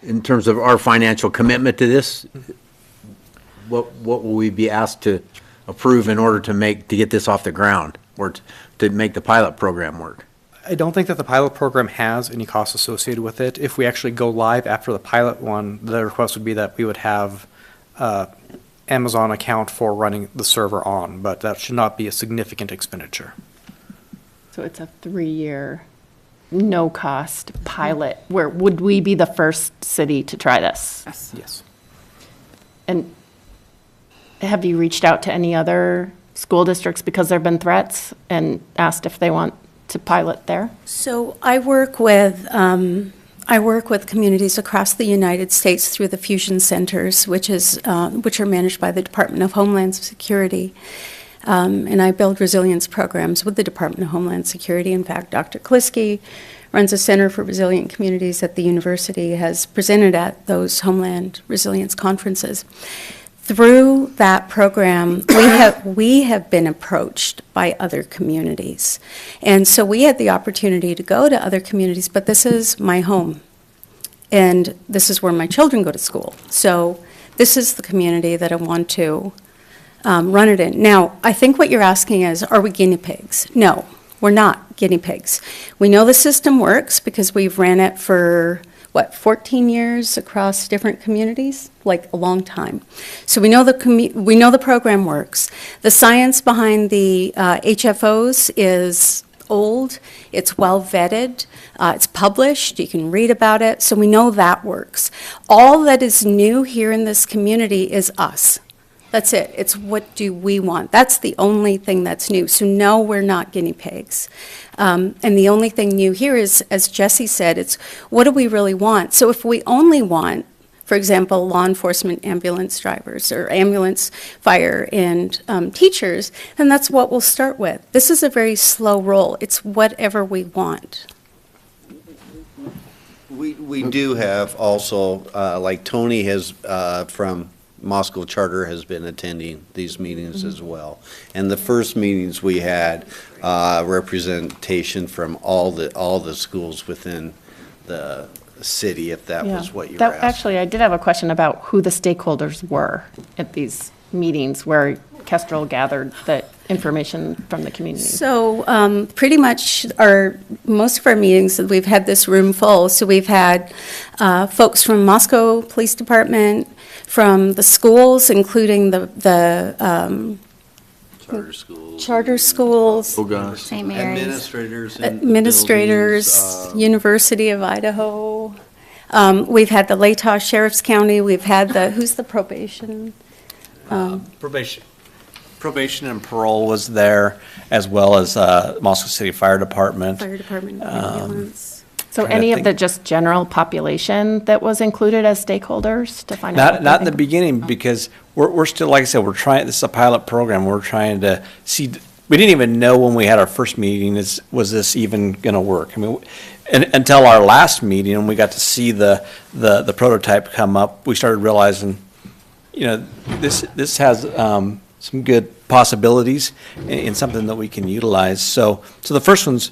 in terms of our financial commitment to this? What will we be asked to approve in order to get this off the ground, or to make the pilot program work? I don't think that the pilot program has any costs associated with it. If we actually go live after the pilot one, the request would be that we would have Amazon account for running the server on, but that should not be a significant expenditure. So it's a 3-year, no-cost pilot. Where would we be the first city to try this? Yes. And have you reached out to any other school districts because there have been threats and asked if they want to pilot there? So I work with communities across the United States through the fusion centers, which are managed by the Department of Homeland Security. And I build resilience programs with the Department of Homeland Security. In fact, Dr. Kliski runs a Center for Resilient Communities at the university, has presented at those Homeland Resilience conferences. Through that program, we have been approached by other communities. And so we had the opportunity to go to other communities, but this is my home. And this is where my children go to school. So this is the community that I want to run it in. Now, I think what you're asking is, are we guinea pigs? No, we're not guinea pigs. We know the system works because we've ran it for 14 years across different communities, like a long time. So we know the program works. The science behind the HFOs is old, it's well vetted, it's published, you can read about it, so we know that works. All that is new here in this community is us. That's it. It's what do we want. That's the only thing that's new. So no, we're not guinea pigs. And the only thing new here is, as Jesse said, it's what do we really want? So if we only want, for example, law enforcement ambulance drivers or ambulance, fire, and teachers, then that's what we'll start with. This is a very slow roll. It's whatever we want. We do have also, like Tony has, from Moscow Charter has been attending these meetings as well. And the first meetings we had representation from all the schools within the city, if that was what you were asking. Actually, I did have a question about who the stakeholders were at these meetings where Kestrel gathered the information from the community. So pretty much most of our meetings, we've had this room full. So we've had folks from Moscow Police Department, from the schools, including the charter schools, Oh, gosh. St. Mary's. administrators, University of Idaho. We've had the Latah Sheriff's County. We've had who's the probation? Probation and parole was there, as well as Moscow City Fire Department. Fire Department, ambulance. So any of the just general population that was included as stakeholders to find out? Not in the beginning, because we're still, like I said, this is a pilot program. We're trying to see, we didn't even know when we had our first meeting, was this even going to work? I mean, until our last meeting, and we got to see the prototype come up, we started realizing, this has some good possibilities and something that we can utilize. So the first ones,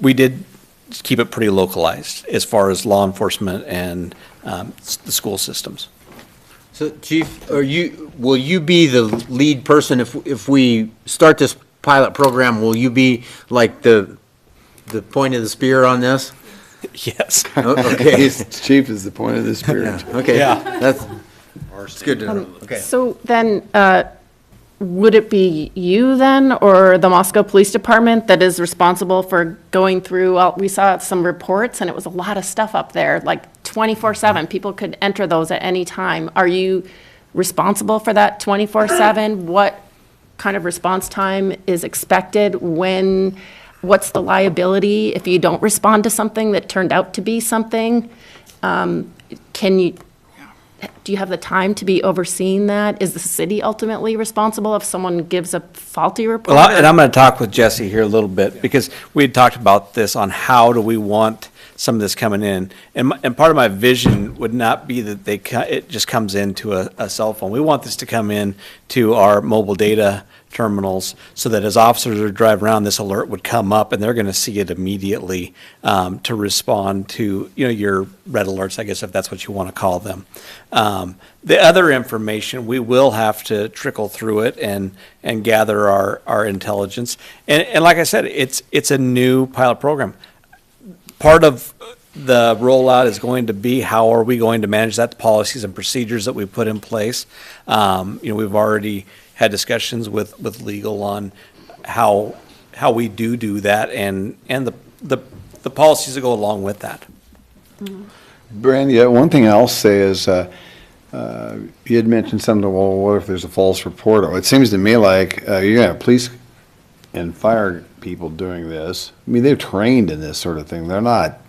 we did keep it pretty localized as far as law enforcement and the school systems. So Chief, will you be the lead person if we start this pilot program? Will you be like the point of the spear on this? Yes. Okay. Chief is the point of the spear. Okay. Yeah. It's good to know. Okay. So then, would it be you then, or the Moscow Police Department that is responsible for going through, well, we saw some reports and it was a lot of stuff up there, like 24/7. People could enter those at any time. Are you responsible for that 24/7? What kind of response time is expected? What's the liability if you don't respond to something that turned out to be something? Do you have the time to be overseeing that? Is the city ultimately responsible if someone gives a faulty report? Well, and I'm going to talk with Jesse here a little bit, because we had talked about this on how do we want some of this coming in. And part of my vision would not be that it just comes into a cell phone. We want this to come in to our mobile data terminals, so that as officers are driving around, this alert would come up and they're going to see it immediately to respond to, your red alerts, I guess, if that's what you want to call them. The other information, we will have to trickle through it and gather our intelligence. And like I said, it's a new pilot program. Part of the rollout is going to be how are we going to manage that, the policies and procedures that we put in place. We've already had discussions with legal on how we do that and the policies that go along with that. Brandy, one thing I'll say is, you had mentioned something, well, what if there's a false report? It seems to me like you're going to have police and fire people doing this. I mean, they're trained in this sort of thing. They're not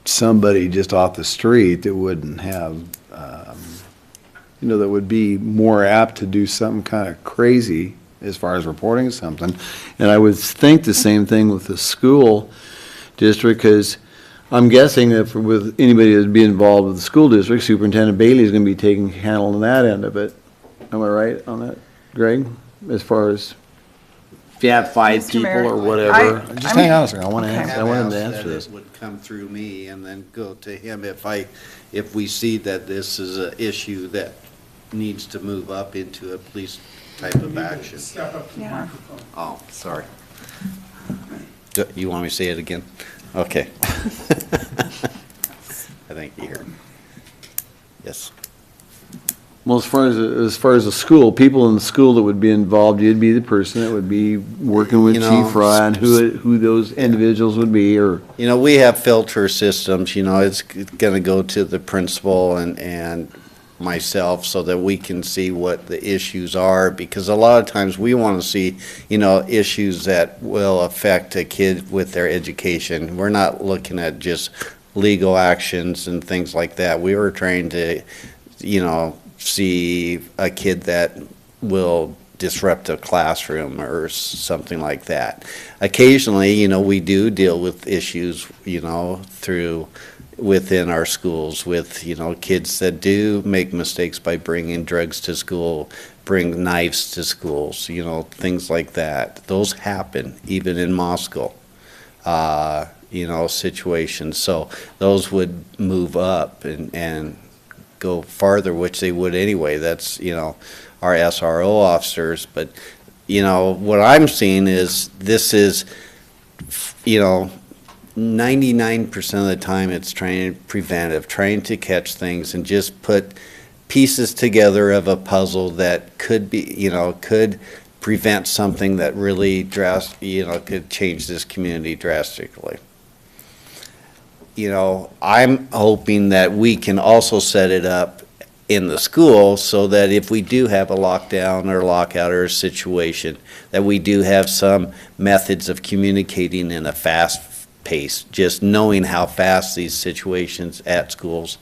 somebody just off the street that wouldn't have, that would be more apt to do something kind of crazy as far as reporting something. And I would think the same thing with the school district, because I'm guessing that with anybody that'd be involved with the school district, Superintendent Bailey is going to be handling that end of it. Am I right on that, Greg? As far as if you have 5 Mr. people Mayor, or whatever. Just hang on a second. I want Okay. him to answer this. It would come through me and then go to him if we see that this is an issue that needs to move up into a police type of action. Step up to the microphone. Oh, sorry. You want me to say it again? Okay. I think you heard. Yes. Well, as far as the school, people in the school that would be involved, you'd be the person that would be working with Chief Fry on who those individuals would be, or. We have filter systems, it's gonna go to the principal and myself so that we can see what the issues are, because a lot of times we want to see, issues that will affect a kid with their education. We're not looking at just legal actions and things like that. We were trained to, see a kid that will disrupt a classroom or something like that. Occasionally, we do deal with issues, within our schools with, kids that do make mistakes by bringing drugs to school, bring knives to schools, things like that. Those happen even in Moscow, situations. So those would move up and go farther, which they would anyway. That's, our SRO officers. But, what I'm seeing is this is, 99% of the time it's trying to catch things and just put pieces together of a puzzle that could be, could prevent something that really could change this community drastically. I'm hoping that we can also set it up in the school so that if we do have a lockdown or lockout or a situation, that we do have some methods of communicating in a fast pace, just knowing how fast these situations at schools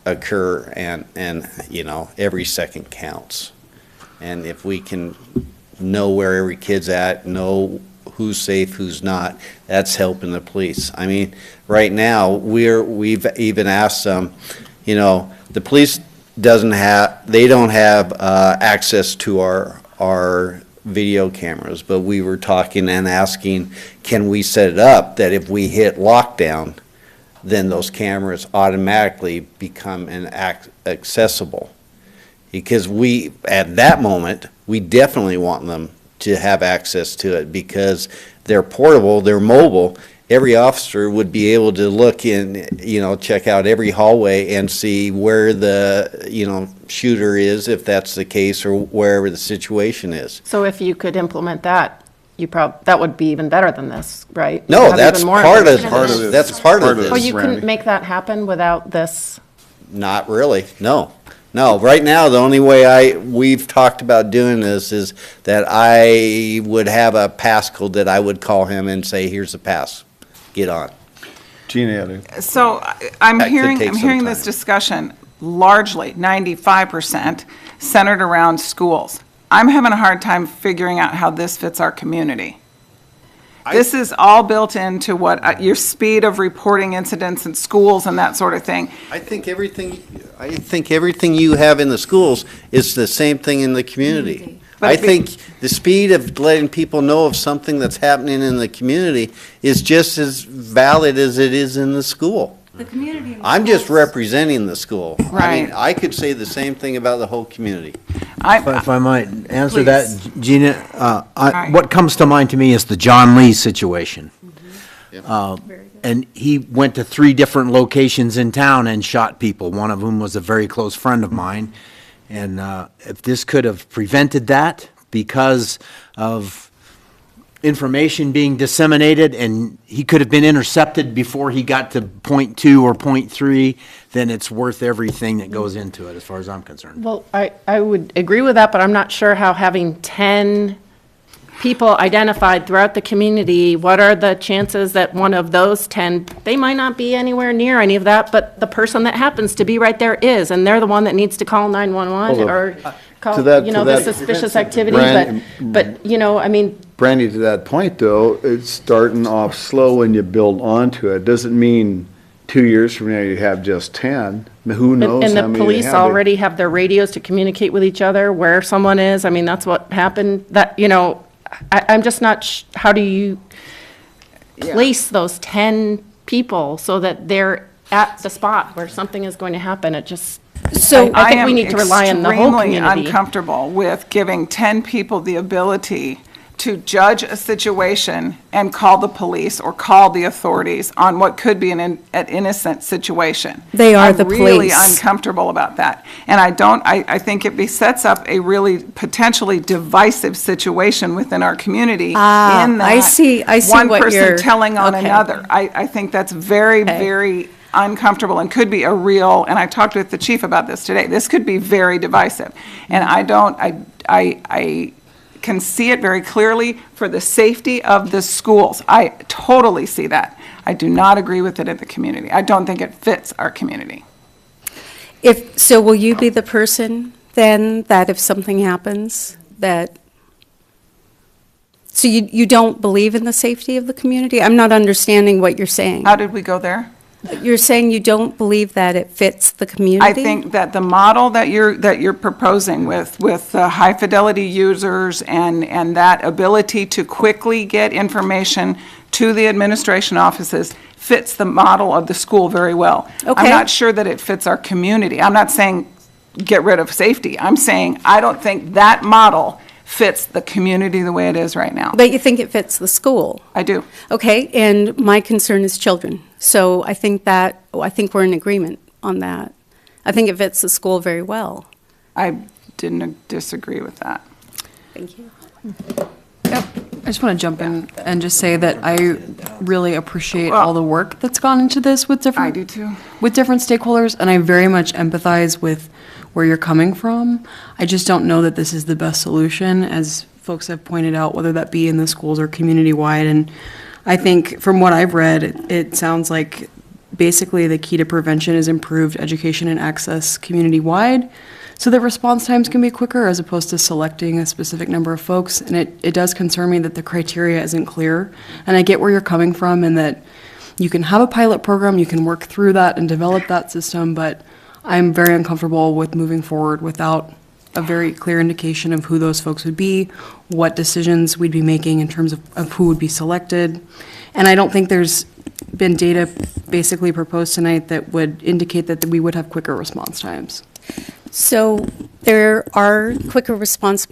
occur and every second counts. And if we can know where every kid's at, know who's safe, who's not, that's helping the police. I mean, right now, we've even asked them, the police don't have access to our video cameras, but we were talking and asking, can we set it up that if we hit lockdown, then those cameras automatically become accessible? Because we, at that moment, we definitely want them to have access to it because they're portable, they're mobile. Every officer would be able to look in, check out every hallway and see where the, shooter is, if that's the case, or wherever the situation is. So if you could implement that, that would be even better than this, right? No, Have that's even more part of information. it. That's part of this. Oh, you couldn't make that happen without this? Not really, no. No, right now, the only way we've talked about doing this is that I would have a passcode that I would call him and say, here's the pass, get on. Gina, So I'm That could hearing, take I'm some hearing time. this discussion largely, 95%, centered around schools. I'm having a hard time figuring out how this fits our community. This is all built into what, your speed of reporting incidents in schools and that sort of thing. I think everything you have in the schools is the same thing in the community. I think the speed of letting people know of something that's happening in the community is just as valid as it is in the school. The community. I'm just representing the school. I Right. mean, I could say the same thing about the whole community. If I might answer that, Please. Gina, right. what comes to mind to me is the John Lee situation. And he went to 3 different locations in town and shot people, one of whom was a very close friend of mine. And if this could have prevented that because of information being disseminated and he could have been intercepted before he got to point 2 or point 3, then it's worth everything that goes into it as far as I'm concerned. Well, I would agree with that, but I'm not sure how having 10 people identified throughout the community, what are the chances that one of those 10, they might not be anywhere near any of that, but the person that happens to be right there is, and they're the one that needs to call 911 or call, to that- the suspicious activity, Brand- but, I mean, Brandy, to that point, though, it's starting off slow and you build onto it. Doesn't mean 2 years from now you have just 10. Who knows and how the many they police have. already have their radios to communicate with each other, where someone is. I mean, that's what happened, I'm just not, how do you place those 10 people so that they're at the spot where something is going to happen? It just, So I think we need to rely on the whole I am extremely community. uncomfortable with giving 10 people the ability to judge a situation and call the police or call the authorities on what could be an innocent situation. They are the I'm really police. uncomfortable about that. And I think it sets up a really potentially divisive situation within our community. In that I see one what person you're- telling on okay. another. I think that's very, Okay. very uncomfortable and could be a real, and I talked with the chief about this today, this could be very divisive. And I can see it very clearly for the safety of the schools. I totally see that. I do not agree with it in the community. I don't think it fits our community. So will you be the person then that if something happens, so you don't believe in the safety of the community? I'm not understanding what you're saying. How did we go there? You're saying you don't believe that it fits the community? I think that the model that you're proposing with high fidelity users and that ability to quickly get information to the administration offices fits the model of the school very well. Okay. I'm not sure that it fits our community. I'm not saying get rid of safety. I'm saying I don't think that model fits the community the way it is right now. But you think it fits the school? I do. Okay, and my concern is children. So I think we're in agreement on that. I think it fits the school very well. I didn't disagree with that. Thank you. Yep. I just want to jump in and just say that I really appreciate all the work that's gone into this with different. I do too. With different stakeholders, and I very much empathize with where you're coming from. I just don't know that this is the best solution, as folks have pointed out, whether that be in the schools or community-wide. And I think from what I've read, it sounds like basically the key to prevention is improved education and access community-wide, so that response times can be quicker as opposed to selecting a specific number of folks. And it does concern me that the criteria isn't clear. And I get where you're coming from and that you can have a pilot program, you can work through that and develop that system, but I'm very uncomfortable with moving forward without a very clear indication of who those folks would be, what decisions we'd be making in terms of who would be selected. And I don't think there's been data basically proposed tonight that would indicate that we would have quicker response times. So there are quicker response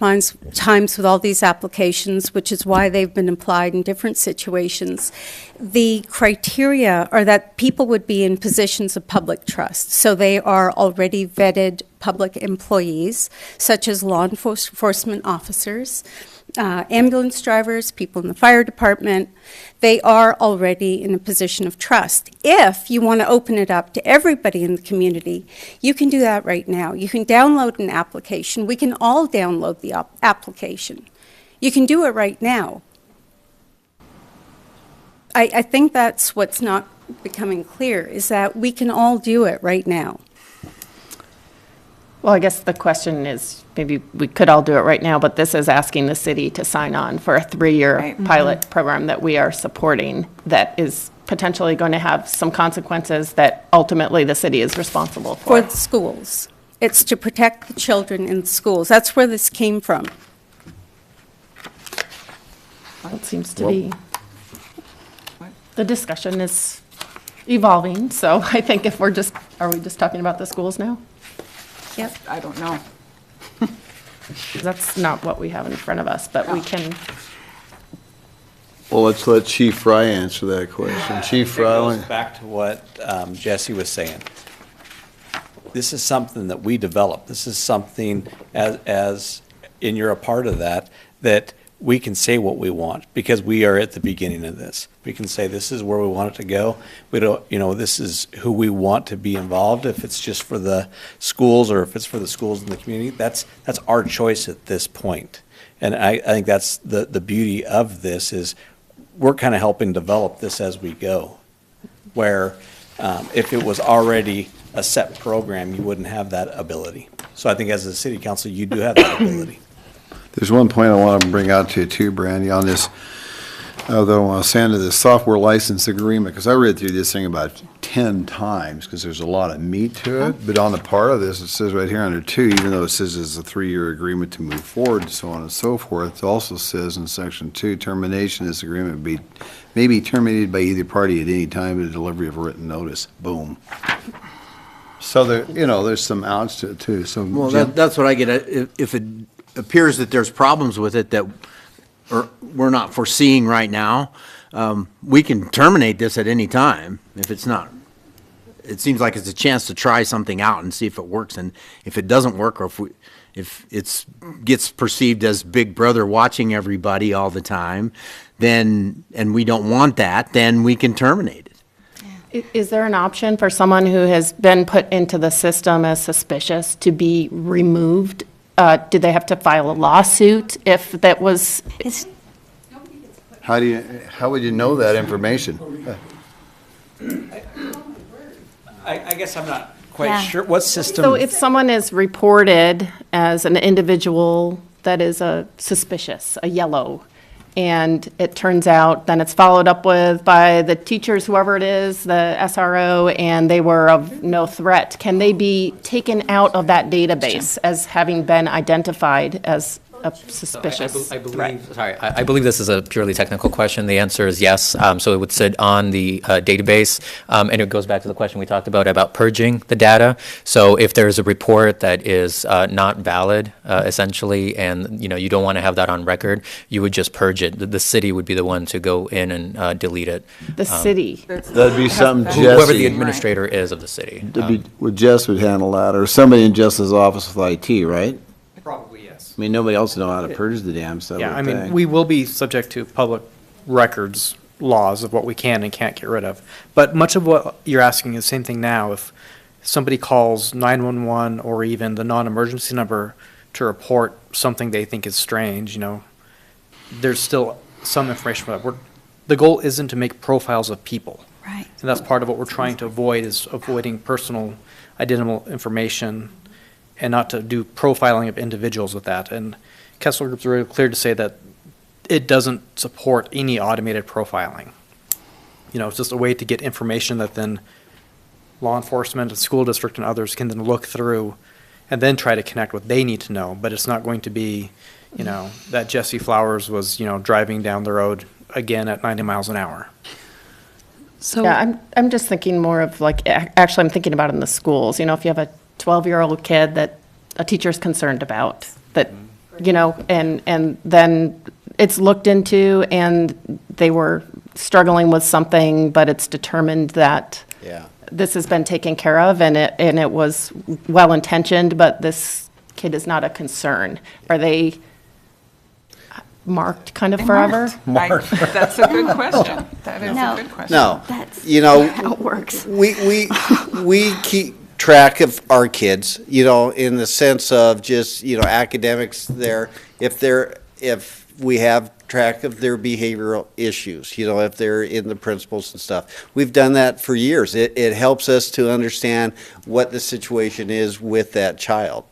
times with all these applications, which is why they've been applied in different situations. The criteria are that people would be in positions of public trust. So they are already vetted public employees, such as law enforcement officers, ambulance drivers, people in the fire department. They are already in a position of trust. If you want to open it up to everybody in the community, you can do that right now. You can download an application. We can all download the application. You can do it right now. I think that's what's not becoming clear, is that we can all do it right now. Well, I guess the question is, maybe we could all do it right now, but this is asking the city to sign on for a 3-year pilot program that we are supporting that is potentially going to have some consequences that ultimately the city is responsible for. For the schools. It's to protect the children in the schools. That's where this came from. Well, it seems to be. The discussion is evolving, so I think if are we just talking about the schools now? Yep. I don't know. That's not what we have in front of us, but we can. Well, let's let Chief Fry answer that question. Chief Fry. It goes back to what Jesse was saying. This is something that we develop. This is something, and you're a part of that we can say what we want because we are at the beginning of this. We can say this is where we want it to go. We don't, this is who we want to be involved. If it's just for the schools or if it's for the schools in the community, that's our choice at this point. And I think that's the beauty of this is we're kind of helping develop this as we go. Where if it was already a set program, you wouldn't have that ability. So I think as a city council, you do have that ability. There's one point I want to bring out to you too, Brandy, on this, though, I want to say into the software license agreement, because I read through this thing about 10 times, because there's a lot of meat to it, but on the part of this, it says right here under 2, even though it says it's a 3-year agreement to move forward, and so on and so forth, it also says in section 2, termination of this agreement may be terminated by either party at any time in the delivery of a written notice. Boom. So there, there's some outs to it too. So Well, Jim? that's what I get at. If it appears that there's problems with it that we're not foreseeing right now, we can terminate this at any time if it's not. It seems like it's a chance to try something out and see if it works. And if it doesn't work, or if it gets perceived as Big Brother watching everybody all the time, and we don't want that, then we can terminate it. Is there an option for someone who has been put into the system as suspicious to be removed? Do they have to file a lawsuit if that was? How would you know that information? I guess I'm not quite sure what system. So if someone is reported as an individual that is a suspicious, a yellow, and it turns out then it's followed up with by the teachers, whoever it is, the SRO, and they were of no threat, can they be taken out of that database as having been identified as a suspicious threat? I believe this is a purely technical question. The answer is yes. So it would sit on the database, and it goes back to the question we talked about purging the data. So if there's a report that is not valid, essentially, and you don't want to have that on record, you would just purge it. The city would be the one to go in and delete it. The city. That'd be something Jesse. Whoever the administrator is of the city. Jess would handle that, or somebody in Jess's office with IT, right? Probably, yes. I mean, nobody else would know how to purge the damn stuff. Yeah, I mean, we will be subject to public records laws of what we can and can't get rid of. But much of what you're asking is the same thing now. If somebody calls 911 or even the non-emergency number to report something they think is strange, there's still some information for that. The goal isn't to make profiles of people. Right. And that's part of what we're trying to avoid, is avoiding personal identifiable information and not to do profiling of individuals with that. And Kessler Group's really clear to say that it doesn't support any automated profiling. It's just a way to get information that then law enforcement, the school district, and others can then look through and then try to connect what they need to know. But it's not going to be, that Jesse Flowers was, driving down the road again at 90 miles an hour. So Yeah, I'm just thinking more of like, actually, I'm thinking about in the schools, if you have a 12-year-old kid that a teacher's concerned about, that, and then it's looked into and they were struggling with something, but it's determined that Yeah. this has been taken care of and it was well-intentioned, but this kid is not a concern. Are they marked kind of forever? That's a good question. That is a good question. No, That's how it works. we keep track of our kids, in the sense of just, academics there. If we have track of their behavioral issues, if they're in the principals and stuff. We've done that for years. It helps us to understand what the situation is with that child.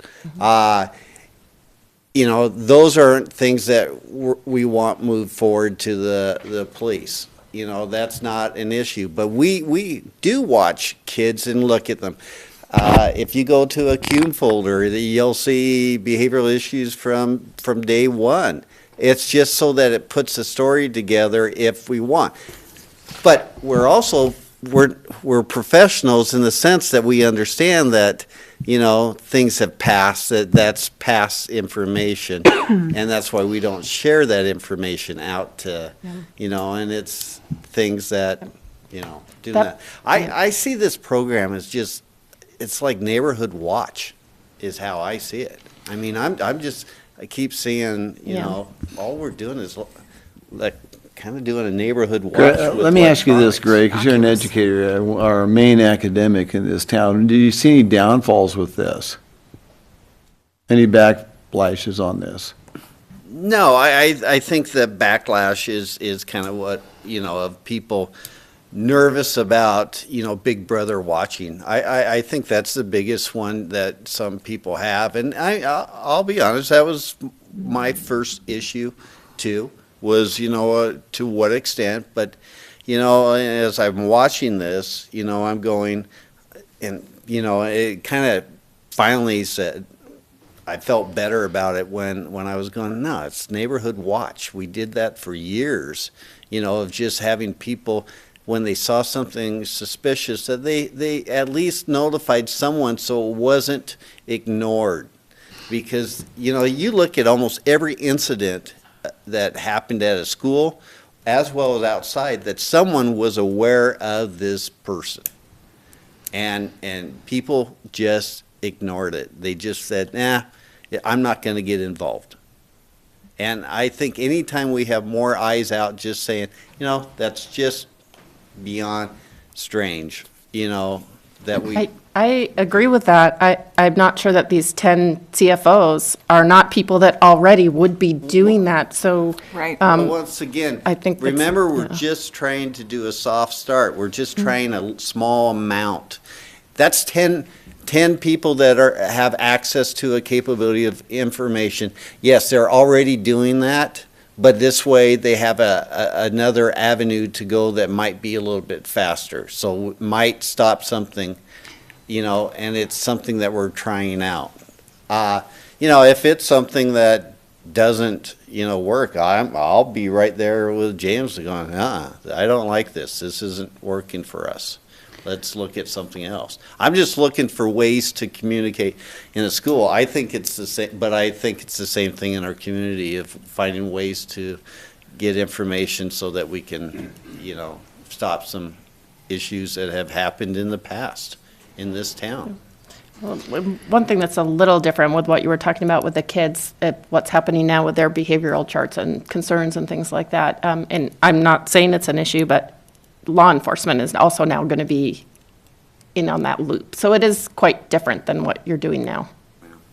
Those aren't things that we want moved forward to the police. That's not an issue. But we do watch kids and look at them. If you go to a CUME folder, you'll see behavioral issues from day one. It's just so that it puts a story together if we want. But we're also, we're professionals in the sense that we understand that, things have passed, that's past information. And that's why we don't share that information out to, and it's things that, do that. I see this program as just, it's like neighborhood watch is how I see it. I mean, I keep seeing, all we're doing is like kind of doing a neighborhood watch. Let me ask you this, Greg, because you're an educator, our main academic in this town. Do you see any downfalls with this? Any backlashes on this? No, I think the backlash is kind of what, of people nervous about, Big Brother watching. I think that's the biggest one that some people have. And I'll be honest, that was my first issue too, was, to what extent. But, as I'm watching this, I'm going, and, it kind of finally said, I felt better about it when I was going, no, it's neighborhood watch. We did that for years, of just having people, when they saw something suspicious, that they at least notified someone so it wasn't ignored. Because, you look at almost every incident that happened at a school, as well as outside, that someone was aware of this person. And people just ignored it. They just said, nah, I'm not going to get involved. And I think anytime we have more eyes out just saying, that's just beyond strange, that we... I agree with that. I'm not sure that these 10 CFOs are not people that already would be doing that, so. Right. Once again, I think remember, we're just trying to do a soft start. We're just trying a small amount. That's 10 people that have access to a capability of information. Yes, they're already doing that. But this way, they have another avenue to go that might be a little bit faster. So it might stop something, and it's something that we're trying out. If it's something that doesn't, work, I'll be right there with James going, I don't like this. This isn't working for us. Let's look at something else. I'm just looking for ways to communicate in a school. I think it's the same, but I think it's the same thing in our community of finding ways to get information so that we can, stop some issues that have happened in the past in this town. Well, one thing that's a little different with what you were talking about with the kids, what's happening now with their behavioral charts and concerns and things like that. And I'm not saying it's an issue, but law enforcement is also now going to be in on that loop. So it is quite different than what you're doing now.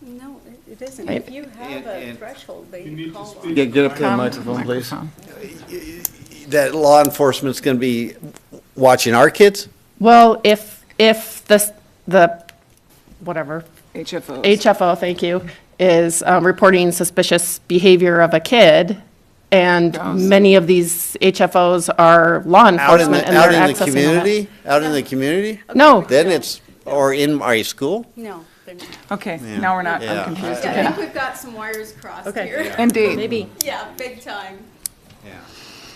No, it isn't. Right. If you have a threshold, they call on. Get up to the microphone, please. That law enforcement's going to be watching our kids? Well, if the whatever HFO, thank you, is reporting suspicious behavior of a kid, and many of these HFOs are law enforcement, and they're accessing Out in the community? No. Then it's, or in our school? No. Okay, now we're not, Yeah. I'm confused. I Okay. think we've got some wires crossed Okay. here. Indeed. Maybe. Yeah, big time. Yeah.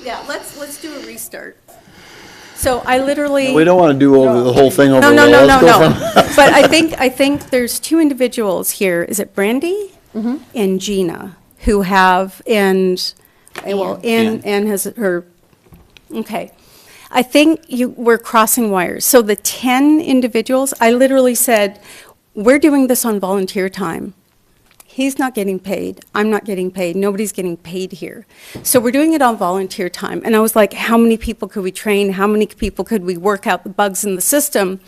Yeah, let's do a restart. So I literally. We don't want to do over the whole thing over. No, no, again. no, Let's no, go no. from- But I think there's two individuals here. Is it Brandy and Gina who have Ann has her. Okay, I think we're crossing wires. So the 10 individuals, I literally said, we're doing this on volunteer time. He's not getting paid. I'm not getting paid. Nobody's getting paid here. So we're doing it on volunteer time. And I was like, how many people could we train? How many people could we work out the bugs in the system?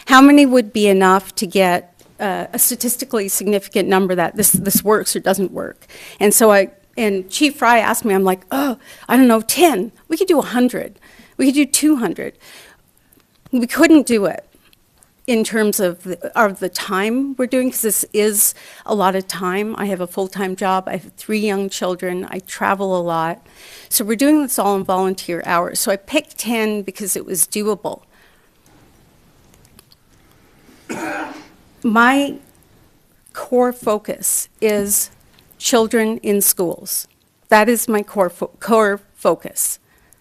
How many would be enough to get a statistically significant number that this works or doesn't work? And so and Chief Fry asked me, I'm like, oh, I don't know, 10. We could do 100. We could do 200. We couldn't do it in terms of the time we're doing, because this is a lot of time. I have a full-time job. I have 3 young children. I travel a lot. So we're doing this all in volunteer hours. So I picked 10 because it was doable. My core focus is children in schools. That is my core focus.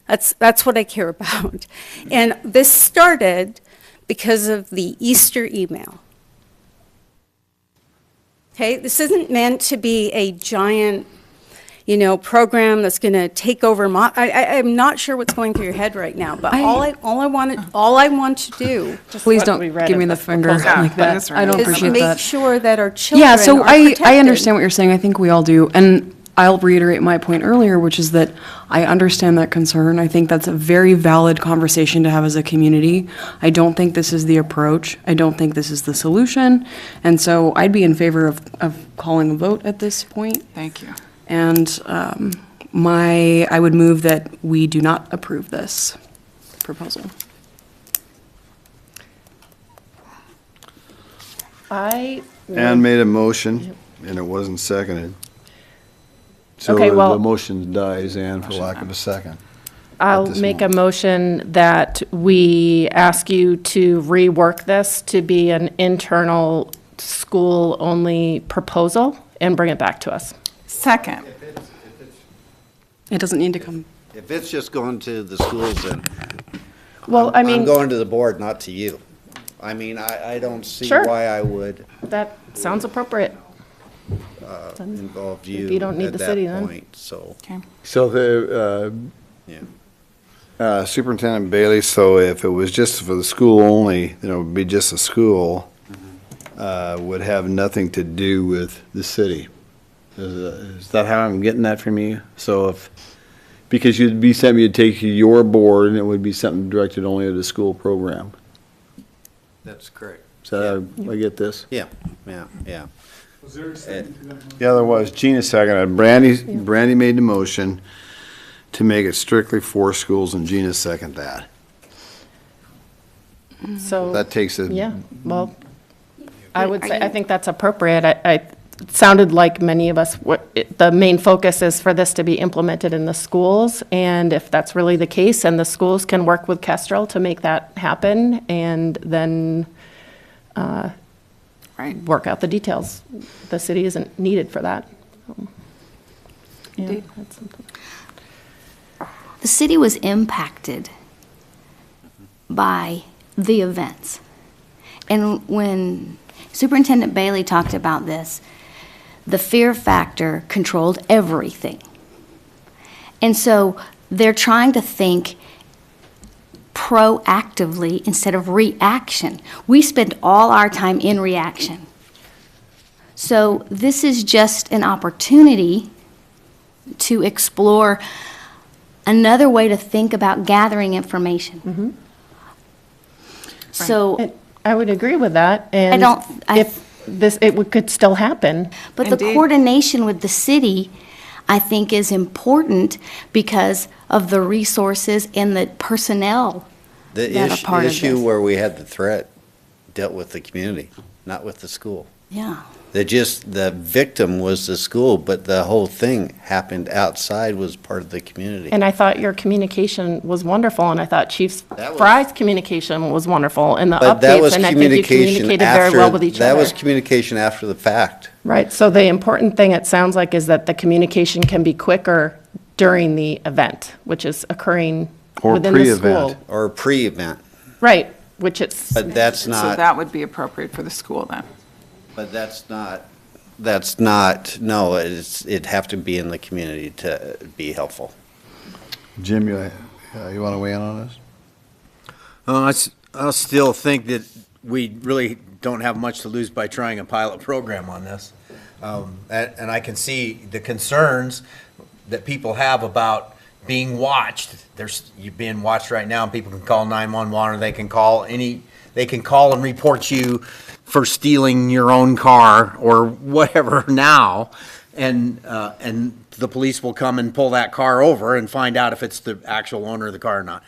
That's what I care about. And this started because of the Easter email. Okay, this isn't meant to be a giant, program that's going to take over. I'm not sure what's going through your head right now, but all I want to do Please don't give me the finger like that. I don't is appreciate make that. sure that our children Yeah, so are I protected. understand what you're saying. I think we all do. And I'll reiterate my point earlier, which is that I understand that concern. I think that's a very valid conversation to have as a community. I don't think this is the approach. I don't think this is the solution. And so I'd be in favor of calling a vote at this point. Thank you. And I would move that we do not approve this proposal. Ann made a motion, and it wasn't seconded. So Okay, well- the motion dies, Ann, for lack of a second. I'll this make a motion that we ask you to rework this to be an internal school-only proposal and bring it back to us. Second. It doesn't need to come. If it's just going to the schools, then Well, I mean, I'm going to the board, not to you. I mean, I don't see Sure. why I would that sounds appropriate. involve If you you don't need at the that city, then. point, so, So the yeah. Superintendent Bailey, so if it was just for the school only, then it would be just a school, would have nothing to do with the city. Is that how I'm getting that from you? So because you'd be something you'd take to your board, and it would be something directed only at the school program. That's correct. So I get this? Yeah. Was there a second to that motion? Yeah, there was. Gina seconded. Brandy made the motion to make it strictly for schools, and Gina seconded that. So, That takes it. yeah, well, I would say, I think that's appropriate. It sounded like many of us, the main focus is for this to be implemented in the schools, and if that's really the case, and the schools can work with Kestrel to make that happen, and then work out the details. The city isn't needed for that. Yeah, that's something. The city was impacted by the events. And when Superintendent Bailey talked about this, the fear factor controlled everything. And so they're trying to think proactively instead of reaction. We spend all our time in reaction. So this is just an opportunity to explore another way to think about gathering information. So I would agree with that, and it could still happen. But the coordination with the city, I think, is important because of the resources and the personnel The that are part of issue this. where we had the threat dealt with the community, not with the school. Yeah. The victim was the school, but the whole thing happened outside, was part of the community. And I thought your communication was wonderful, and I thought Chief That was- Fry's communication was wonderful in the But that updates, was and I think you communication communicated very after, well with each that other. was communication after the fact. Right, so the important thing, it sounds like, is that the communication can be quicker during the event, which is occurring Or within the pre-event. school. Or pre-event. Right, which it's, But that's So not, that would be appropriate for the school then. but that's not, no, it'd have to be in the community to be helpful. Jim, you want to weigh in on this? I still think that we really don't have much to lose by trying a pilot program on this. And I can see the concerns that people have about being watched. You're being watched right now, and people can call 911, or they can call and report you for stealing your own car or whatever now. And the police will come and pull that car over and find out if it's the actual owner of the car or not.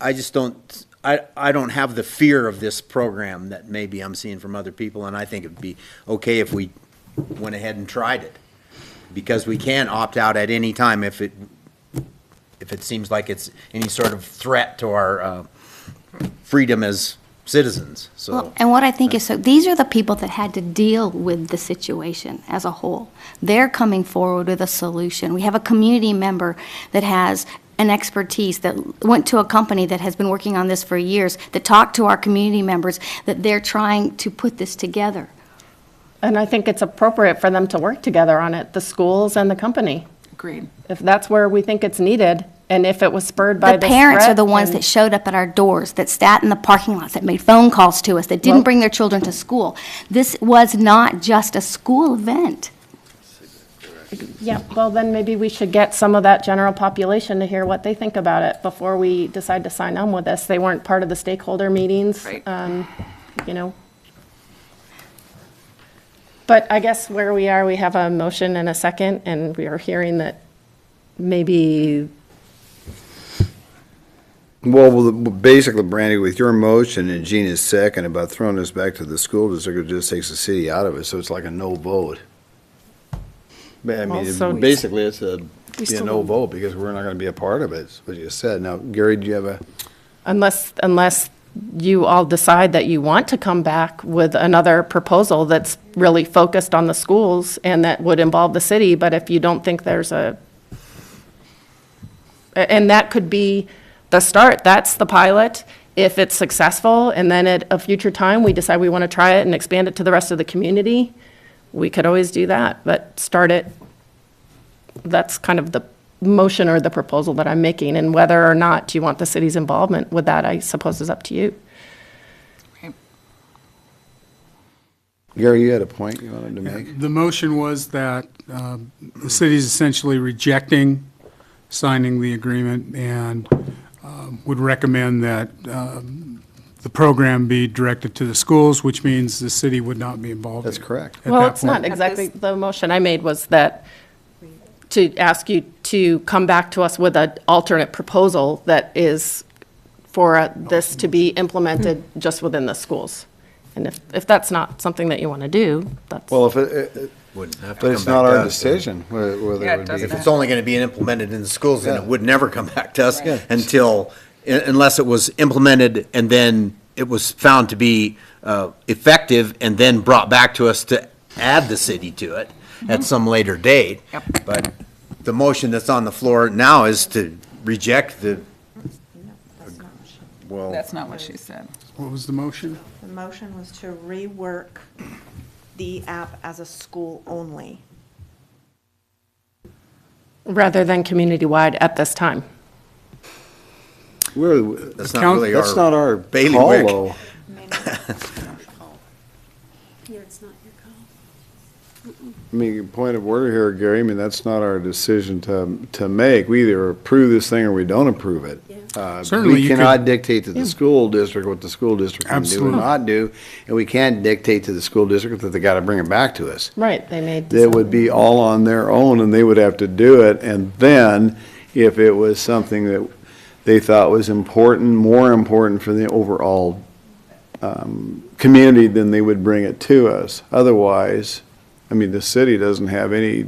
I just don't, I don't have the fear of this program that maybe I'm seeing from other people, and I think it'd be okay if we went ahead and tried it. Because we can opt out at any time if it seems like it's any sort of threat to our freedom as citizens, so. Well, and what I think is, so these are the people that had to deal with the situation as a whole. They're coming forward with a solution. We have a community member that has an expertise, that went to a company that has been working on this for years, that talked to our community members, that they're trying to put this together. and I think it's appropriate for them to work together on it, the schools and the company. Agreed. If that's where we think it's needed, and if it was spurred by The this parents are threat, the ones then- that showed up at our doors, that sat in the parking lots, that made phone calls to us, that didn't Well- bring their children to school. This was not just a school event. Yeah, well, then maybe we should get some of that general population to hear what they think about it before we decide to sign on with this. They weren't part of the stakeholder meetings, Right. you know. But I guess where we are, we have a motion and a second, and we are hearing that maybe, Well, basically, Brandy, with your motion and Gina's second about throwing this back to the school district, it just takes the city out of it, so it's like a no vote. But I mean, Also- basically, it's a still no don't- vote because we're not going to be a part of it, is what you said. Now, Gary, do you have a? unless you all decide that you want to come back with another proposal that's really focused on the schools and that would involve the city, but if you don't think there's and that could be the start, that's the pilot. If it's successful, and then at a future time, we decide we want to try it and expand it to the rest of the community, we could always do that, but start it, that's kind of the motion or the proposal that I'm making, and whether or not you want the city's involvement with that, I suppose, is up to you. Gary, you had a point you wanted to make? The motion was that the city's essentially rejecting signing the agreement and would recommend that the program be directed to the schools, which means the city would not be involved. That's correct. at Well, that it's not point. exactly, the motion I made was that, to ask you to come back to us with an alternate proposal that is for this to be implemented just within the schools. And if that's not something that you want to do, that's. Well, if it, Wouldn't have to but it's come not back to our us. decision whether Yeah, it it would doesn't be. If it's only going to be implemented in the schools, then Yeah. it would never come back to us Yeah. until, unless it was implemented and then it was found to be effective and then brought back to us to add the city to it at some later date. Yep. But the motion that's on the floor now is to reject the, well, That's not what she said. What was the motion? The motion was to rework the app as a school only. Rather than community-wide at this time. that's not really That's not our call, bailiwick. though. It's not your call. I mean, point of order here, Gary, I mean, that's not our decision to make. We either approve this thing or we don't approve it. Certainly We you cannot could- dictate to the school district what the school district can do Absolutely. or not do, and we can't dictate to the school district that they gotta bring it back to us. Right, they made. It would be all on their own, and they would have to do it, and then, if it was something that they thought was important, more important for the overall community, then they would bring it to us. Otherwise, I mean, the city doesn't have any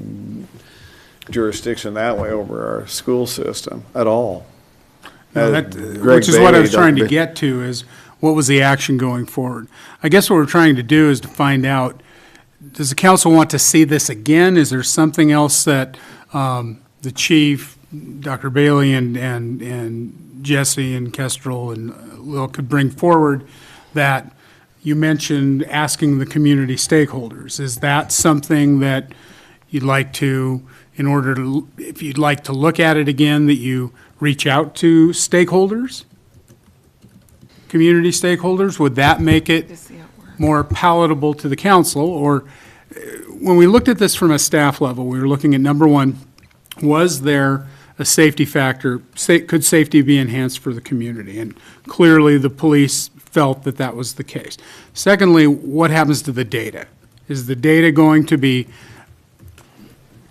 jurisdiction that way over our school system at all. No, Greg which is what I Bailey, was trying to Dr. get to, is what was the action going forward? I guess what we're trying to do is to find out, does the council want to see this again? Is there something else that the chief, Dr. Bailey, and Jesse and Kestrel and Lil could bring forward that you mentioned asking the community stakeholders? Is that something that you'd like to, in order to, if you'd like to look at it again, that you reach out to stakeholders? Community stakeholders? Would that make it more palatable to the council? Or when we looked at this from a staff level, we were looking at, number one, was there a safety factor? Could safety be enhanced for the community? And clearly the police felt that that was the case. Secondly, what happens to the data? Is the data going to be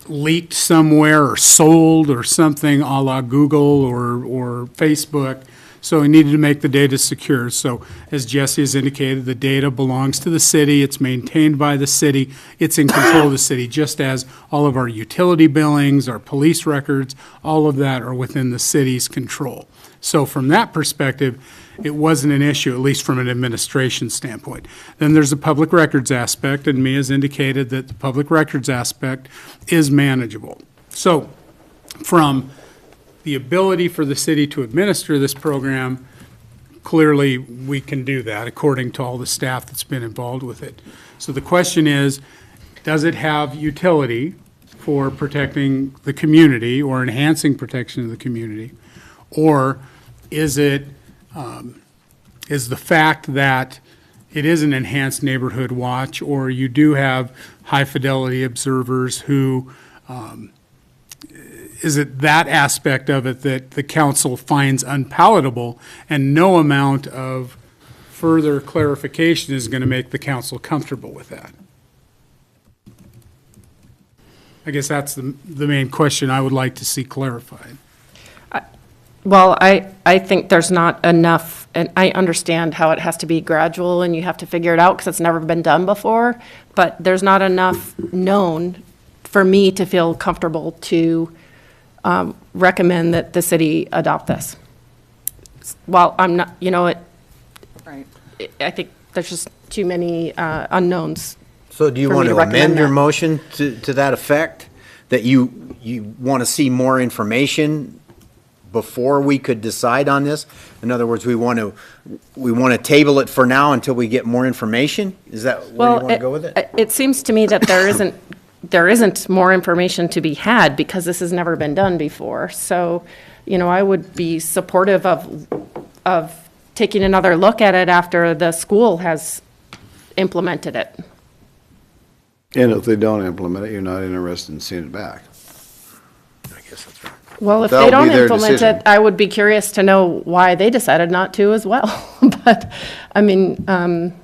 leaked somewhere or sold or something a la Google or Facebook? So we needed to make the data secure. So as Jesse has indicated, the data belongs to the city. It's maintained by the city. It's in control of the city, just as all of our utility billings, our police records, all of that are within the city's control. So from that perspective, it wasn't an issue, at least from an administration standpoint. Then there's a public records aspect, and Mia has indicated that the public records aspect is manageable. So from the ability for the city to administer this program, clearly we can do that according to all the staff that's been involved with it. So the question is, does it have utility for protecting the community or enhancing protection of the community? Or is it, is the fact that it is an enhanced neighborhood watch, or you do have high fidelity observers who, is it that aspect of it that the council finds unpalatable, and no amount of further clarification is going to make the council comfortable with that? I guess that's the main question I would like to see clarified. Well, I think there's not enough, and I understand how it has to be gradual and you have to figure it out because it's never been done before, but there's not enough known for me to feel comfortable to recommend that the city adopt this. Well, I'm not, you know, Right. I think there's just too many unknowns. So do you for me want to to recommend amend your that. motion to that effect? That you want to see more information before we could decide on this? In other words, we want to table it for now until we get more information? Is that where you want to go with it? It seems to me that there isn't more information to be had because this has never been done before. So, you know, I would be supportive of taking another look at it after the school has implemented it. And if they don't implement it, you're not interested in seeing it back. I guess that's right. Well, if That'll they be don't their implement decision. it, I would be curious to know why they decided not to as well. But, I mean, I'm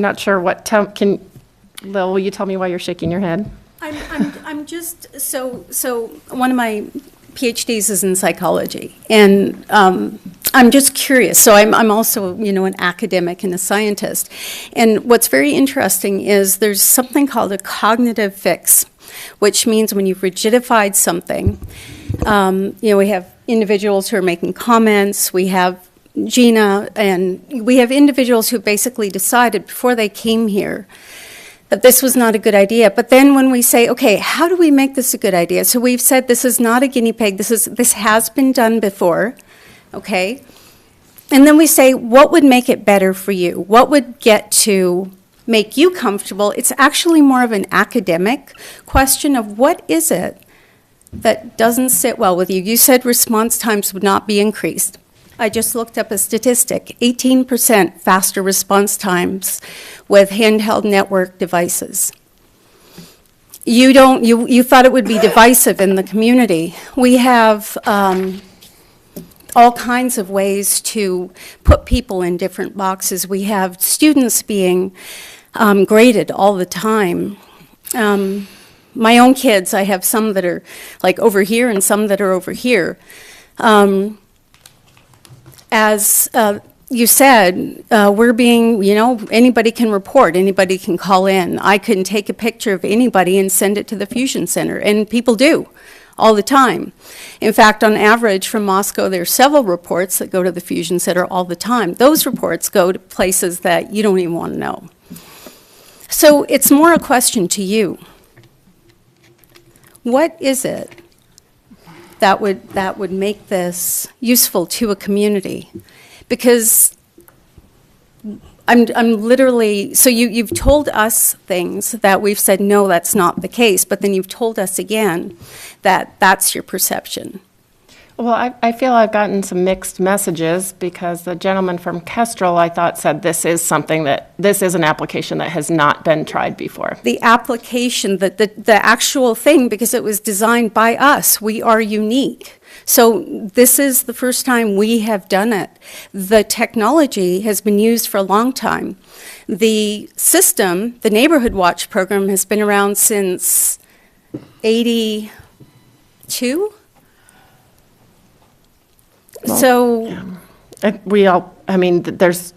not sure Lil, will you tell me why you're shaking your head? I'm just, so one of my PhDs is in psychology, and I'm just curious. So I'm also, you know, an academic and a scientist. And what's very interesting is there's something called a cognitive fix, which means when you've rigidified something, you know, we have individuals who are making comments, we have Gina, and we have individuals who basically decided before they came here that this was not a good idea. But then when we say, okay, how do we make this a good idea? So we've said this is not a guinea pig, this has been done before, okay? And then we say, what would make it better for you? What would get to make you comfortable? It's actually more of an academic question of what is it that doesn't sit well with you? You said response times would not be increased. I just looked up a statistic, 18% faster response times with handheld network devices. You thought it would be divisive in the community. We have all kinds of ways to put people in different boxes. We have students being graded all the time. my own kids, I have some that are like over here and some that are over here. As you said, we're being, anybody can report, anybody can call in. I can take a picture of anybody and send it to the Fusion Center, and people do all the time. In fact, on average from Moscow, there are several reports that go to the Fusion Center all the time. Those reports go to places that you don't even want to know. So it's more a question to you. What is it that would make this useful to a community? Because I'm literally, so you've told us things that we've said, no, that's not the case, but then you've told us again that that's your perception. Well, I feel I've gotten some mixed messages because the gentleman from Kestrel, I thought, said this is an application that has not been tried before. The application, the actual thing, because it was designed by us, we are unique. So this is the first time we have done it. The technology has been used for a long time. The system, the Neighborhood Watch program, has been around since 82. So there's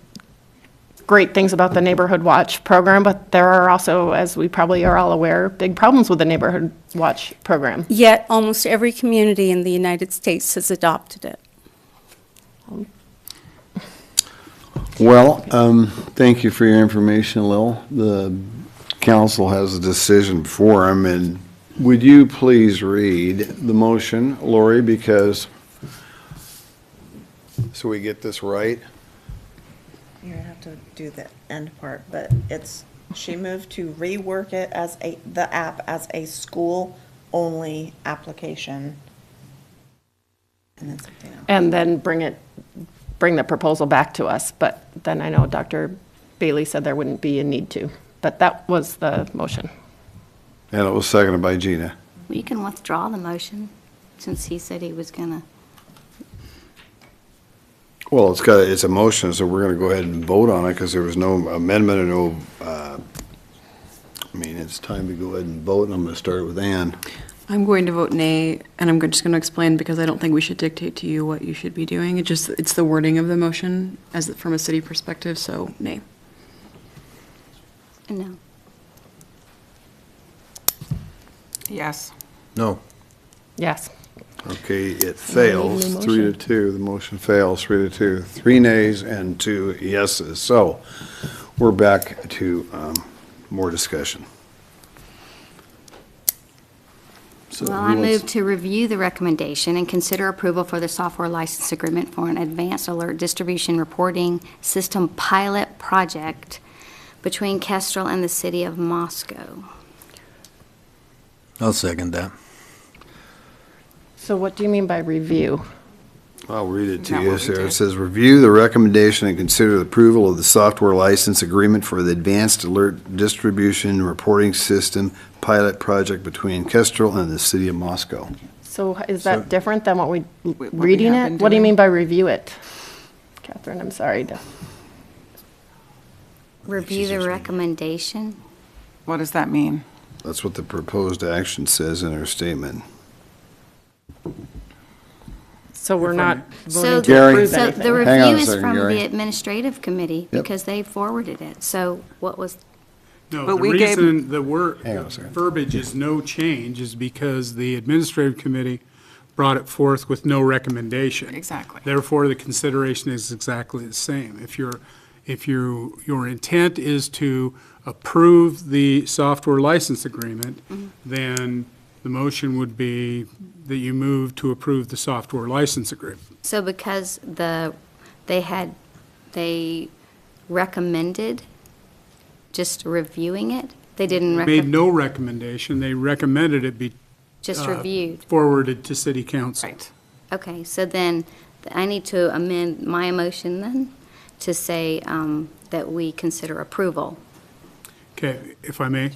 great things about the Neighborhood Watch program, but there are also, as we probably are all aware, big problems with the Neighborhood Watch program. Yet almost every community in the United States has adopted it. Well, thank you for your information, Lil. The council has a decision before them, and would you please read the motion, Lori, because, so we get this right? You're gonna have to do the end part, but she moved to rework it as the app as a school-only application. And then something else. And then bring the proposal back to us, but then I know Dr. Bailey said there wouldn't be a need to, but that was the motion. And it was seconded by Gina. Well, you can withdraw the motion, since he said he was gonna. Well, it's a motion, so we're gonna go ahead and vote on it, because there was no amendment or no, it's time to go ahead and vote, and I'm gonna start with Ann. I'm going to vote nay, and I'm just going to explain because I don't think we should dictate to you what you should be doing. It's the wording of the motion from a city perspective, so nay. No. Yes. No. Yes. Okay, it fails, 3-2. The motion fails, 3-2. 3 nays and 2 yeses. So we're back to more discussion. So Well, who I wants- move to review the recommendation and consider approval for the software license agreement for an advanced alert distribution reporting system pilot project between Kestrel and the city of Moscow. I'll second that. So what do you mean by review? I'll read it to Not you, what we sir. did. It says, review the recommendation and consider the approval of the software license agreement for the Advanced Alert Distribution Reporting System pilot project between Kestrel and the city of Moscow. So is that different than what we we reading have it? been What do you doing? mean by review it? Catherine, I'm sorry. Review the recommendation. What does that mean? That's what the proposed action says in our statement. So we're not So voting to Gary. approve So anything. the Hang on review a is second, from Gary. the administrative committee Yep. because they forwarded it. So what was, No, But the we gave- reason the word, Hang on a second. verbiage is no change is because the administrative committee brought it forth with no recommendation. Exactly. Therefore, the consideration is exactly the same. If your intent is to approve the software license agreement, then the motion would be that you move to approve the software license agreement. so because they recommended just reviewing it? They didn't Made no recommendation, they recommended it be just reviewed? forwarded to city council. Right. Okay, so then I need to amend my motion then to say that we consider approval. Okay, if I may.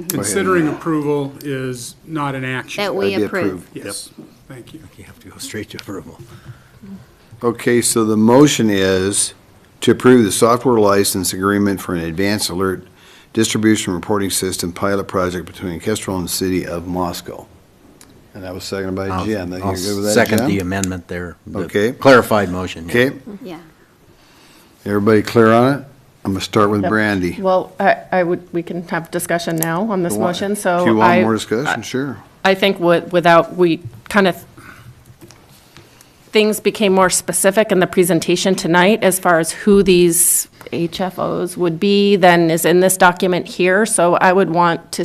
Considering approval is not an action. That we That'd be approve. approved. Yes, thank you. You have to go straight to approval. Okay, so the motion is to approve the software license agreement for an advanced alert Distribution Reporting System Pilot Project between Kestrel and the City of Moscow. And that was seconded by Jim. You're I'll good with that, second Jim? the amendment there. the Okay. Clarified motion. yeah. Okay, Yeah. everybody clear on it? I'm gonna start with Yep. Brandy. Well, we can have discussion now on this motion, so If you want I- more discussion, sure. I think we kind of, things became more specific in the presentation tonight as far as who these HFOs would be than is in this document here. So I would want to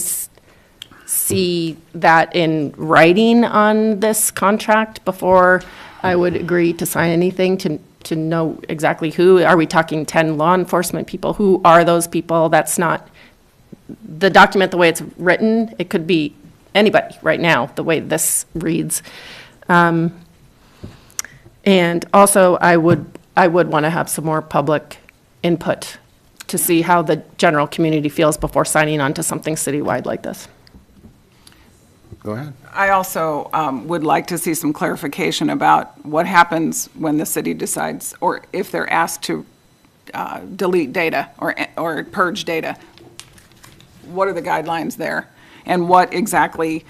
see that in writing on this contract before I would agree to sign anything to know exactly who. Are we talking 10 law enforcement people? Who are those people? That's not, the document, the way it's written, it could be anybody right now, the way this reads. And also, I would want to have some more public input to see how the general community feels before signing on to something citywide like this. Go ahead. I also would like to see some clarification about what happens when the city decides, or if they're asked to delete data or purge data. What are the guidelines there? And what exactly,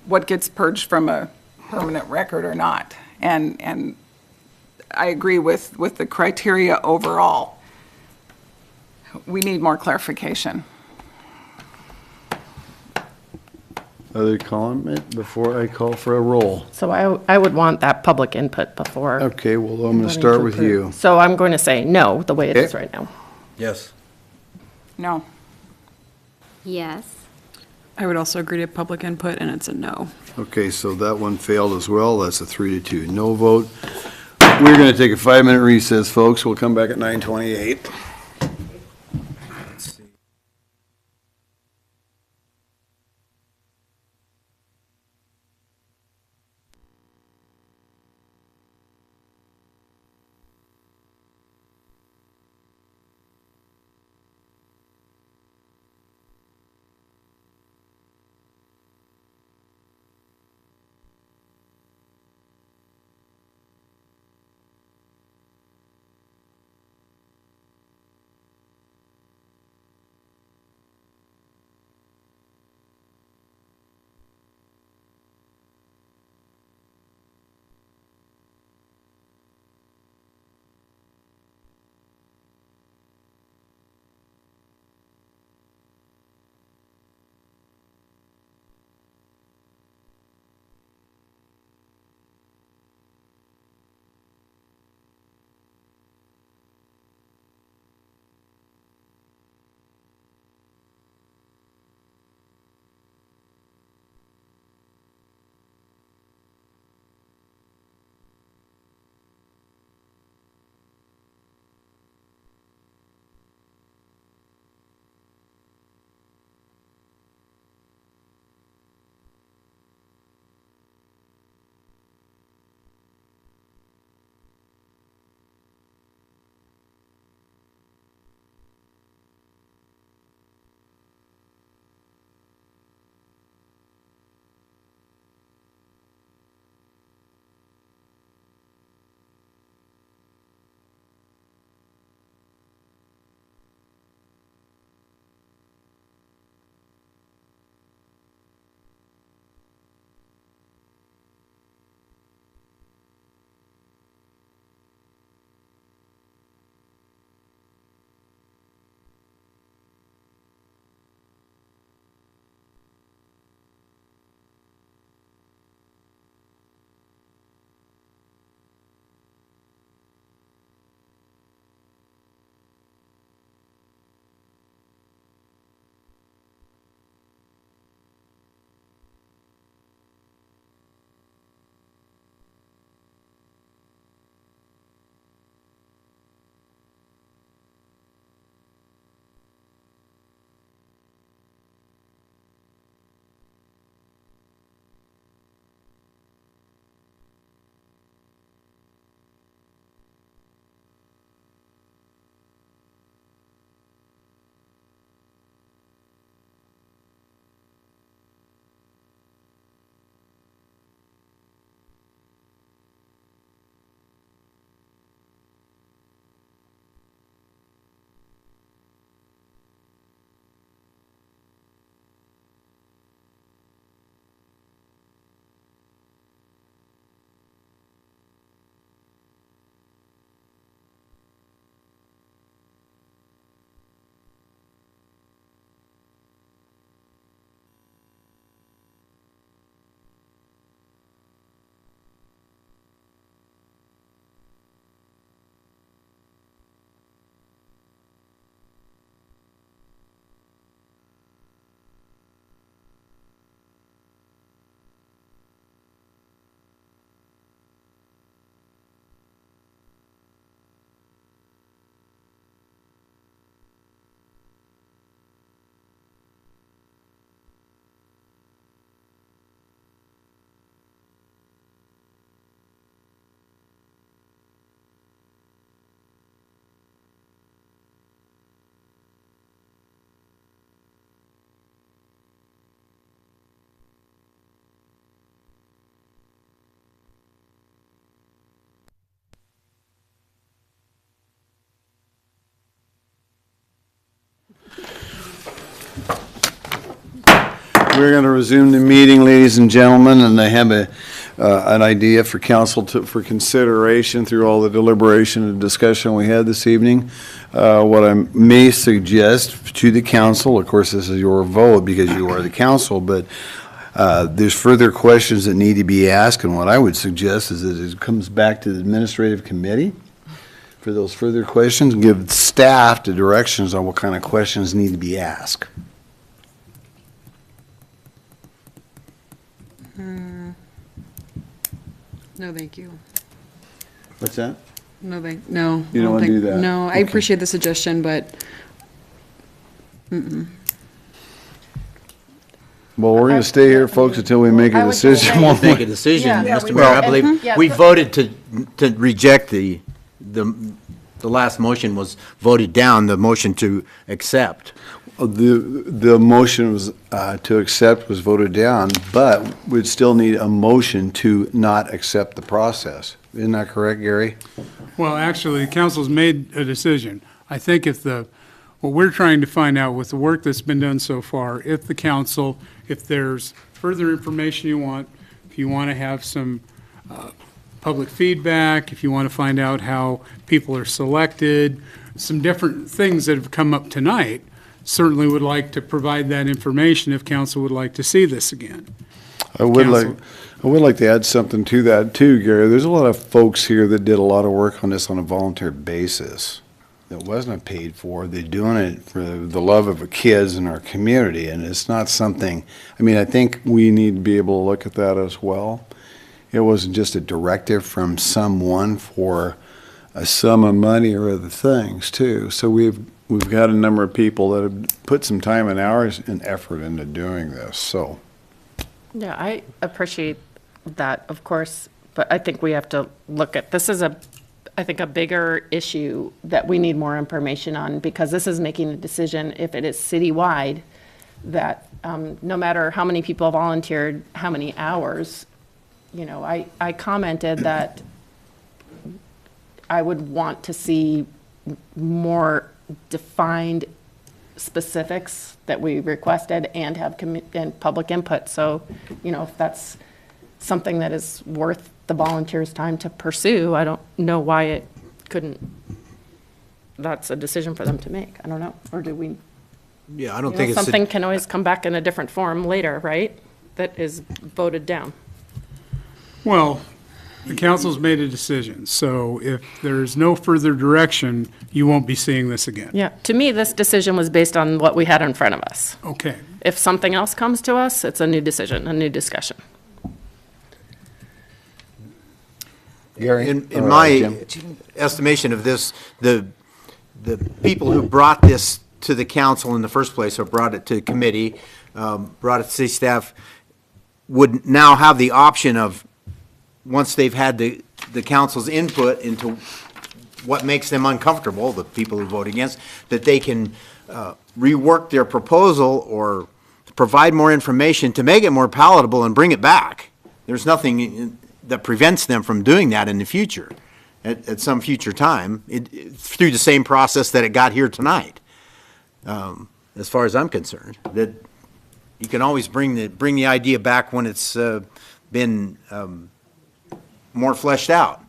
what gets purged from a permanent record or not? And I agree with the criteria overall. We need more clarification. Other comment before I call for a roll? So I would want that public input before. Okay, well, I'm gonna voting start to with approve. you. So I'm going to say no, the way it Okay. is right now. Yes. No. Yes. I would also agree to public input, and it's a no. Okay, so that one failed as well. That's a 3-2 no vote. We're gonna take a 5-minute recess, folks. We'll come back at 9:28. We're going to resume the meeting, ladies and gentlemen, and I have an idea for council for consideration through all the deliberation and discussion we had this evening. What I may suggest to the council, of course, this is your vote because you are the council, but there's further questions that need to be asked, and what I would suggest is that it comes back to the administrative committee for those further questions, and give staff the directions on what kind of questions need to be asked. No, thank you. What's that? No. You don't wanna do that? No, I Okay. appreciate the suggestion, but, Well, we're going to stay here, folks, until we make a decision. Make a decision, Yeah, Mr. Mayor. I believe Yeah, we but- voted to reject the last motion was voted down, the motion to accept. The motion was, to accept was voted down, but we'd still need a motion to not accept the process. Isn't that correct, Gary? Well, actually, the council's made a decision. I think what we're trying to find out with the work that's been done so far, if the council, if there's further information you want, if you want to have some public feedback, if you want to find out how people are selected, some different things that have come up tonight, certainly would like to provide that information if council would like to see this again. I would like to add something to that too, Gary. There's a lot of folks here that did a lot of work on this on a volunteer basis. That wasn't paid for. They're doing it for the love of the kids in our community, and it's not something, I mean, I think we need to be able to look at that as well. It wasn't just a directive from someone for a sum of money or other things too. So we've got a number of people that have put some time and hours and effort into doing this, so. Yeah, I appreciate that, of course, but I think we have to look at, this is I think a bigger issue that we need more information on, because this is making a decision, if it is citywide, that no matter how many people volunteered, how many hours, I commented that I would want to see more defined specifics that we requested and have and public input. So, if that's something that is worth the volunteers' time to pursue, I don't know why it couldn't, that's a decision for them to make. I don't know. Or do we? Yeah, I don't think it's. Something can always come back in a different form later, right? That is voted down. Well, the council's made a decision, so if there's no further direction, you won't be seeing this again. Yeah, to me, this decision was based on what we had in front of us. Okay. If something else comes to us, it's a new decision, a new discussion. Gary? In my estimation of this, the people who brought this to the council in the first place, or brought it to committee, brought it to city staff, would now have the option of, once they've had the council's input into what makes them uncomfortable, the people who vote against, that they can rework their proposal or provide more information to make it more palatable and bring it back. There's nothing that prevents them from doing that in the future, at some future time, through the same process that it got here tonight. As far as I'm concerned, that you can always bring the idea back when it's been more fleshed out.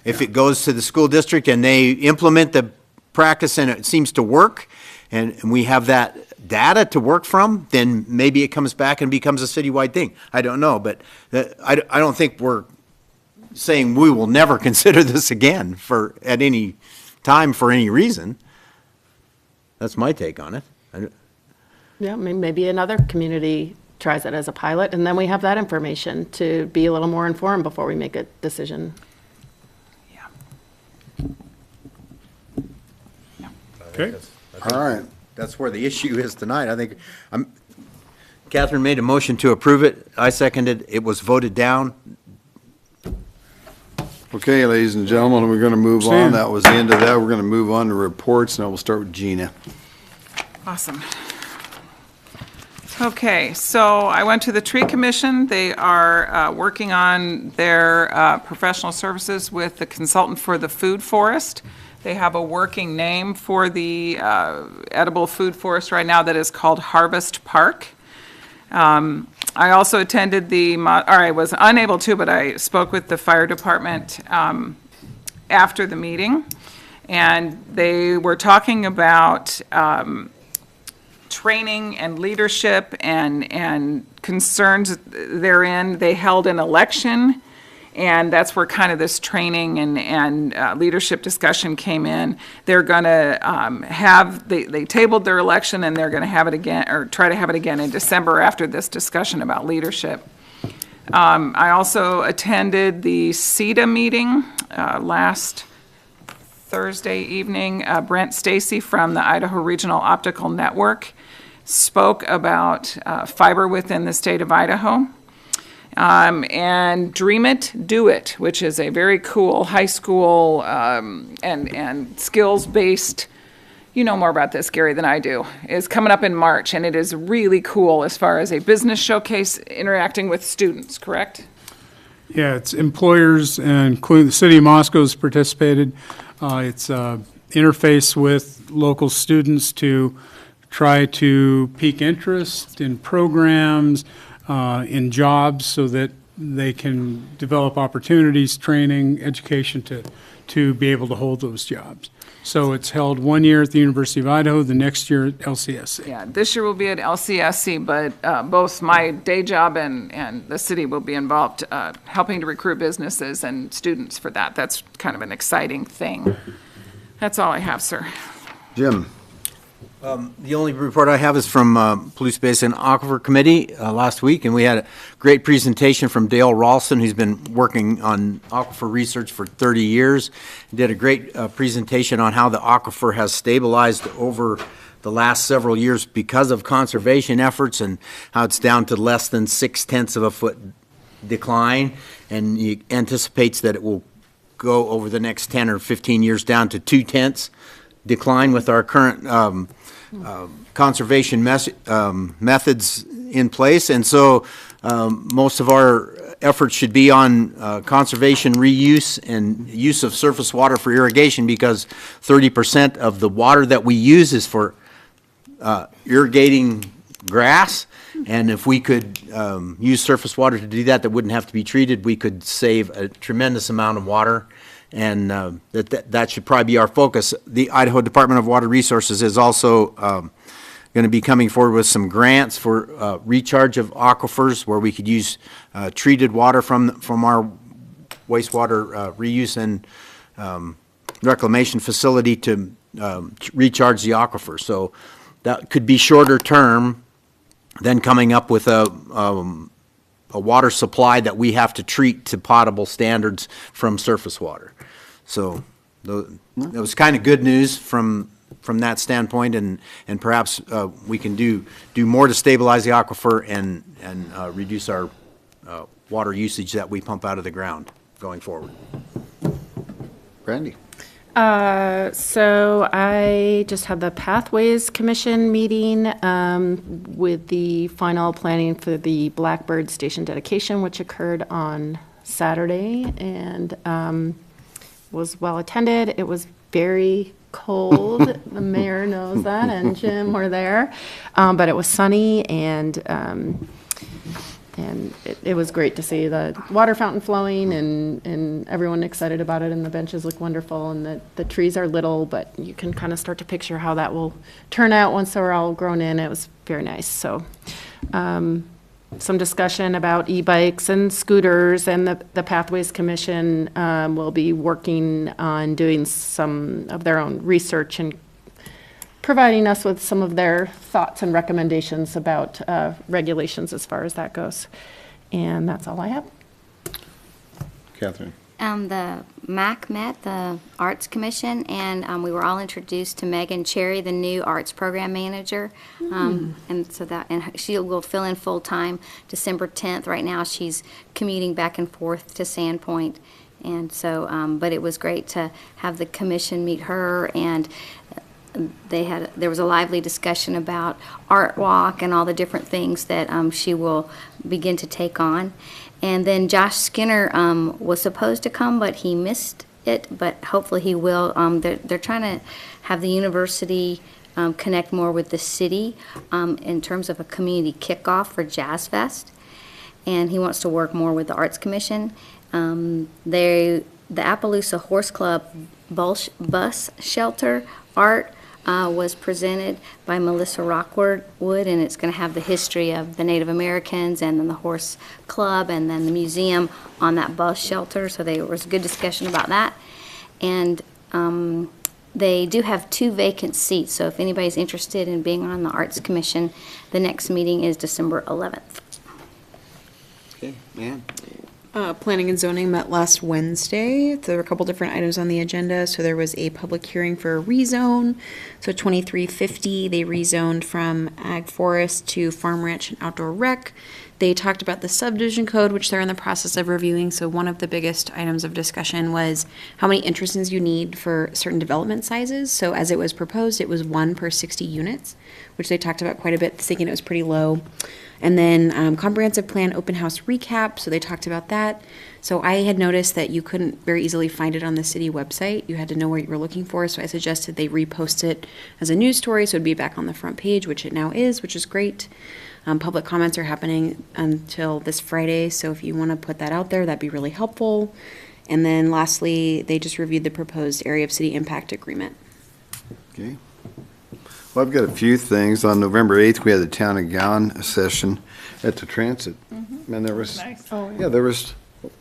If it goes to the school district and they implement the practice and it seems to work, and we have that data to work from, then maybe it comes back and becomes a citywide thing. I don't know, but I don't think we're saying we will never consider this again at any time for any reason. That's my take on it. Yeah, I mean, maybe another community tries it as a pilot, and then we have that information to be a little more informed before we make a decision. Okay. All right. That's where the issue is tonight. I think, Catherine made a motion to approve it. I seconded. It was voted down. Okay, ladies and gentlemen, we're going to move on. Sam. That was the end of that. We're going to move on to reports, and we'll start with Gina. Awesome. Okay, so I went to the Tree Commission. They are working on their professional services with the consultant for the food forest. They have a working name for the edible food forest right now that is called Harvest Park. I also attended or I was unable to, but I spoke with the fire department after the meeting, and they were talking about training and leadership and concerns therein. They held an election, and that's where kind of this training and leadership discussion came in. They're going to they tabled their election, and they're going to have it again, or try to have it again in December after this discussion about leadership. I also attended the CETA meeting last Thursday evening. Brent Stacy from the Idaho Regional Optical Network spoke about fiber within the state of Idaho. And Dream It, Do It, which is a very cool high school and skills-based, you know more about this, Gary, than I do, is coming up in March, and it is really cool as far as a business showcase interacting with students, correct? Yeah, it's employers, and including the city of Moscow has participated. It's interface with local students to try to pique interest in programs, in jobs, so that they can develop opportunities, training, education to be able to hold those jobs. So it's held 1 year at the University of Idaho, the next year at LCSC. Yeah, this year will be at LCSC, but both my day job and the city will be involved helping to recruit businesses and students for that. That's kind of an exciting thing. That's all I have, sir. Jim? The only report I have is from Police Basin Aquifer Committee last week, and we had a great presentation from Dale Ralston, who's been working on aquifer research for 30 years. He did a great presentation on how the aquifer has stabilized over the last several years because of conservation efforts, and how it's down to less than 0.6 of a foot decline, and he anticipates that it will go over the next 10 or 15 years down to 0.2 decline with our current conservation methods in place. And so most of our efforts should be on conservation, reuse, and use of surface water for irrigation, because 30% of the water that we use is for irrigating grass. And if we could use surface water to do that, that wouldn't have to be treated, we could save a tremendous amount of water. And that should probably be our focus. The Idaho Department of Water Resources is also going to be coming forward with some grants for recharge of aquifers, where we could use treated water from our wastewater reuse and reclamation facility to recharge the aquifer. So that could be shorter term than coming up with a water supply that we have to treat to potable standards from surface water. So that was kind of good news from that standpoint, and perhaps we can do more to stabilize the aquifer and reduce our water usage that we pump out of the ground going forward. Brandy? So I just had the Pathways Commission meeting with the final planning for the Blackbird Station dedication, which occurred on Saturday, and was well attended. It was very cold. The mayor knows that, and Jim were there, but it was sunny, and it was great to see the water fountain flowing and everyone excited about it, and the benches look wonderful, and the trees are little, but you can kind of start to picture how that will turn out once they're all grown in. It was very nice. So some discussion about e-bikes and scooters, and the Pathways Commission will be working on doing some of their own research and providing us with some of their thoughts and recommendations about regulations as far as that goes. And that's all I have. Catherine? The MAC met, the Arts Commission, and we were all introduced to Megan Cherry, the new Arts Program Manager. And so she will fill in full-time December 10th. Right now, she's commuting back and forth to Sandpoint. And so, but it was great to have the commission meet her, and there was a lively discussion about Art Walk and all the different things that she will begin to take on. And then Josh Skinner was supposed to come, but he missed it, but hopefully he will. They're trying to have the university connect more with the city in terms of a community kickoff for Jazz Fest. And he wants to work more with the Arts Commission. The Appaloosa Horse Club bus shelter art was presented by Melissa Rockwood, and it's going to have the history of the Native Americans and then the horse club and then the museum on that bus shelter. So there was a good discussion about that. And they do have 2 vacant seats, so if anybody's interested in being on the Arts Commission, the next meeting is December 11th. Okay, man. Planning and zoning met last Wednesday. There were a couple different items on the agenda. So there was a public hearing for a rezone. So 2350, they rezoned from ag forest to farm ranch and outdoor rec. They talked about the subdivision code, which they're in the process of reviewing. So one of the biggest items of discussion was how many entrances you need for certain development sizes. So as it was proposed, it was 1 per 60 units, which they talked about quite a bit, thinking it was pretty low. And then comprehensive plan open house recap, so they talked about that. So I had noticed that you couldn't very easily find it on the city website. You had to know what you were looking for, so I suggested they repost it as a news story, so it'd be back on the front page, which it now is, which is great. Public comments are happening until this Friday, so if you want to put that out there, that'd be really helpful. And then lastly, they just reviewed the proposed area of city impact agreement. Okay. Well, I've got a few things. On November 8th, we had the Town of Gowan session at the Transit. And there was, yeah, there was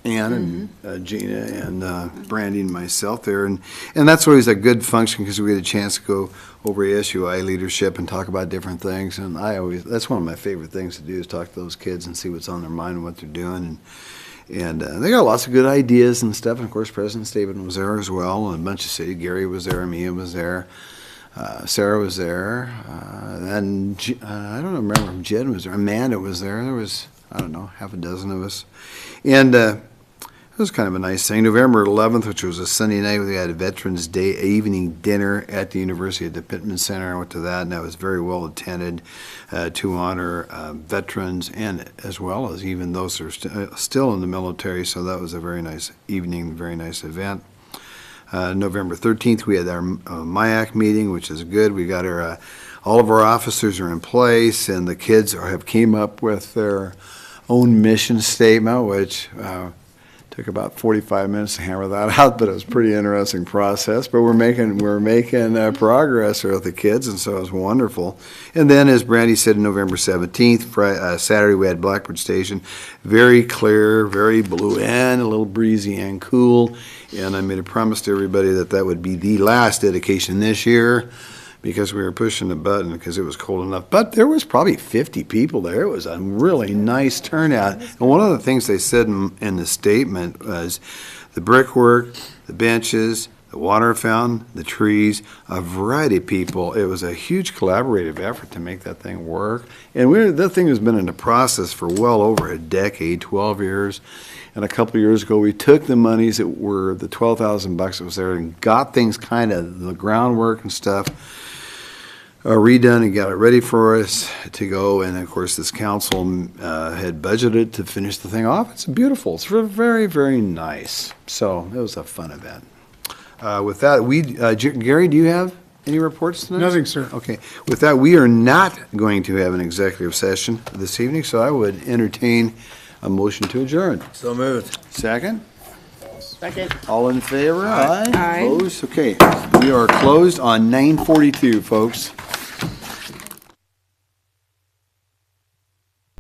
Ann and Gina and Brandy and myself there. And that's always a good function because we had a chance to go over SUI leadership and talk about different things. And that's one of my favorite things to do is talk to those kids and see what's on their mind and what they're doing. And they got lots of good ideas and stuff. And of course, President Staben was there as well. And a bunch of city. Gary was there. Mia was there. Sarah was there, and I don't remember if Jed was there. Amanda was there. There was, I don't know, half a dozen of us. And it was kind of a nice thing. November 11th, which was a Sunday night, we had a Veterans Day evening dinner at the University at the Pittman Center. I went to that, and that was very well attended to honor veterans and as well as even those that are still in the military. So that was a very nice evening, very nice event. November 13th, we had our MIAC meeting, which is good. We got our, all of our officers are in place, and the kids have came up with their own mission statement, which took about 45 minutes to hammer that out, but it was a pretty interesting process. But we're making progress with the kids, and so it was wonderful. And then, as Brandy said, November 17th, Saturday, we had Blackbird Station. Very clear, very blue, and a little breezy and cool. And I made a promise to everybody that that would be the last dedication this year because we were pushing the button because it was cold enough. But there was probably 50 people there. It was a really nice turnout. And one of the things they said in the statement was the brickwork, the benches, the water fountain, the trees, a variety of people. It was a huge collaborative effort to make that thing work. And that thing has been in the process for well over a decade, 12 years. And a couple of years ago, we took the monies that were the $12,000 that was there and got things kind of, the groundwork and stuff redone and got it ready for us to go. And of course, this council had budgeted to finish the thing off. It's beautiful. It's very, very nice. So it was a fun event. With that, Gary, do you have any reports tonight? Nothing, sir. Okay. With that, we are not going to have an executive session this evening, so I would entertain a motion to adjourn. So moved. Second? Second. All in favor? Aye. Opposed? Okay. We are closed on 9:42, folks.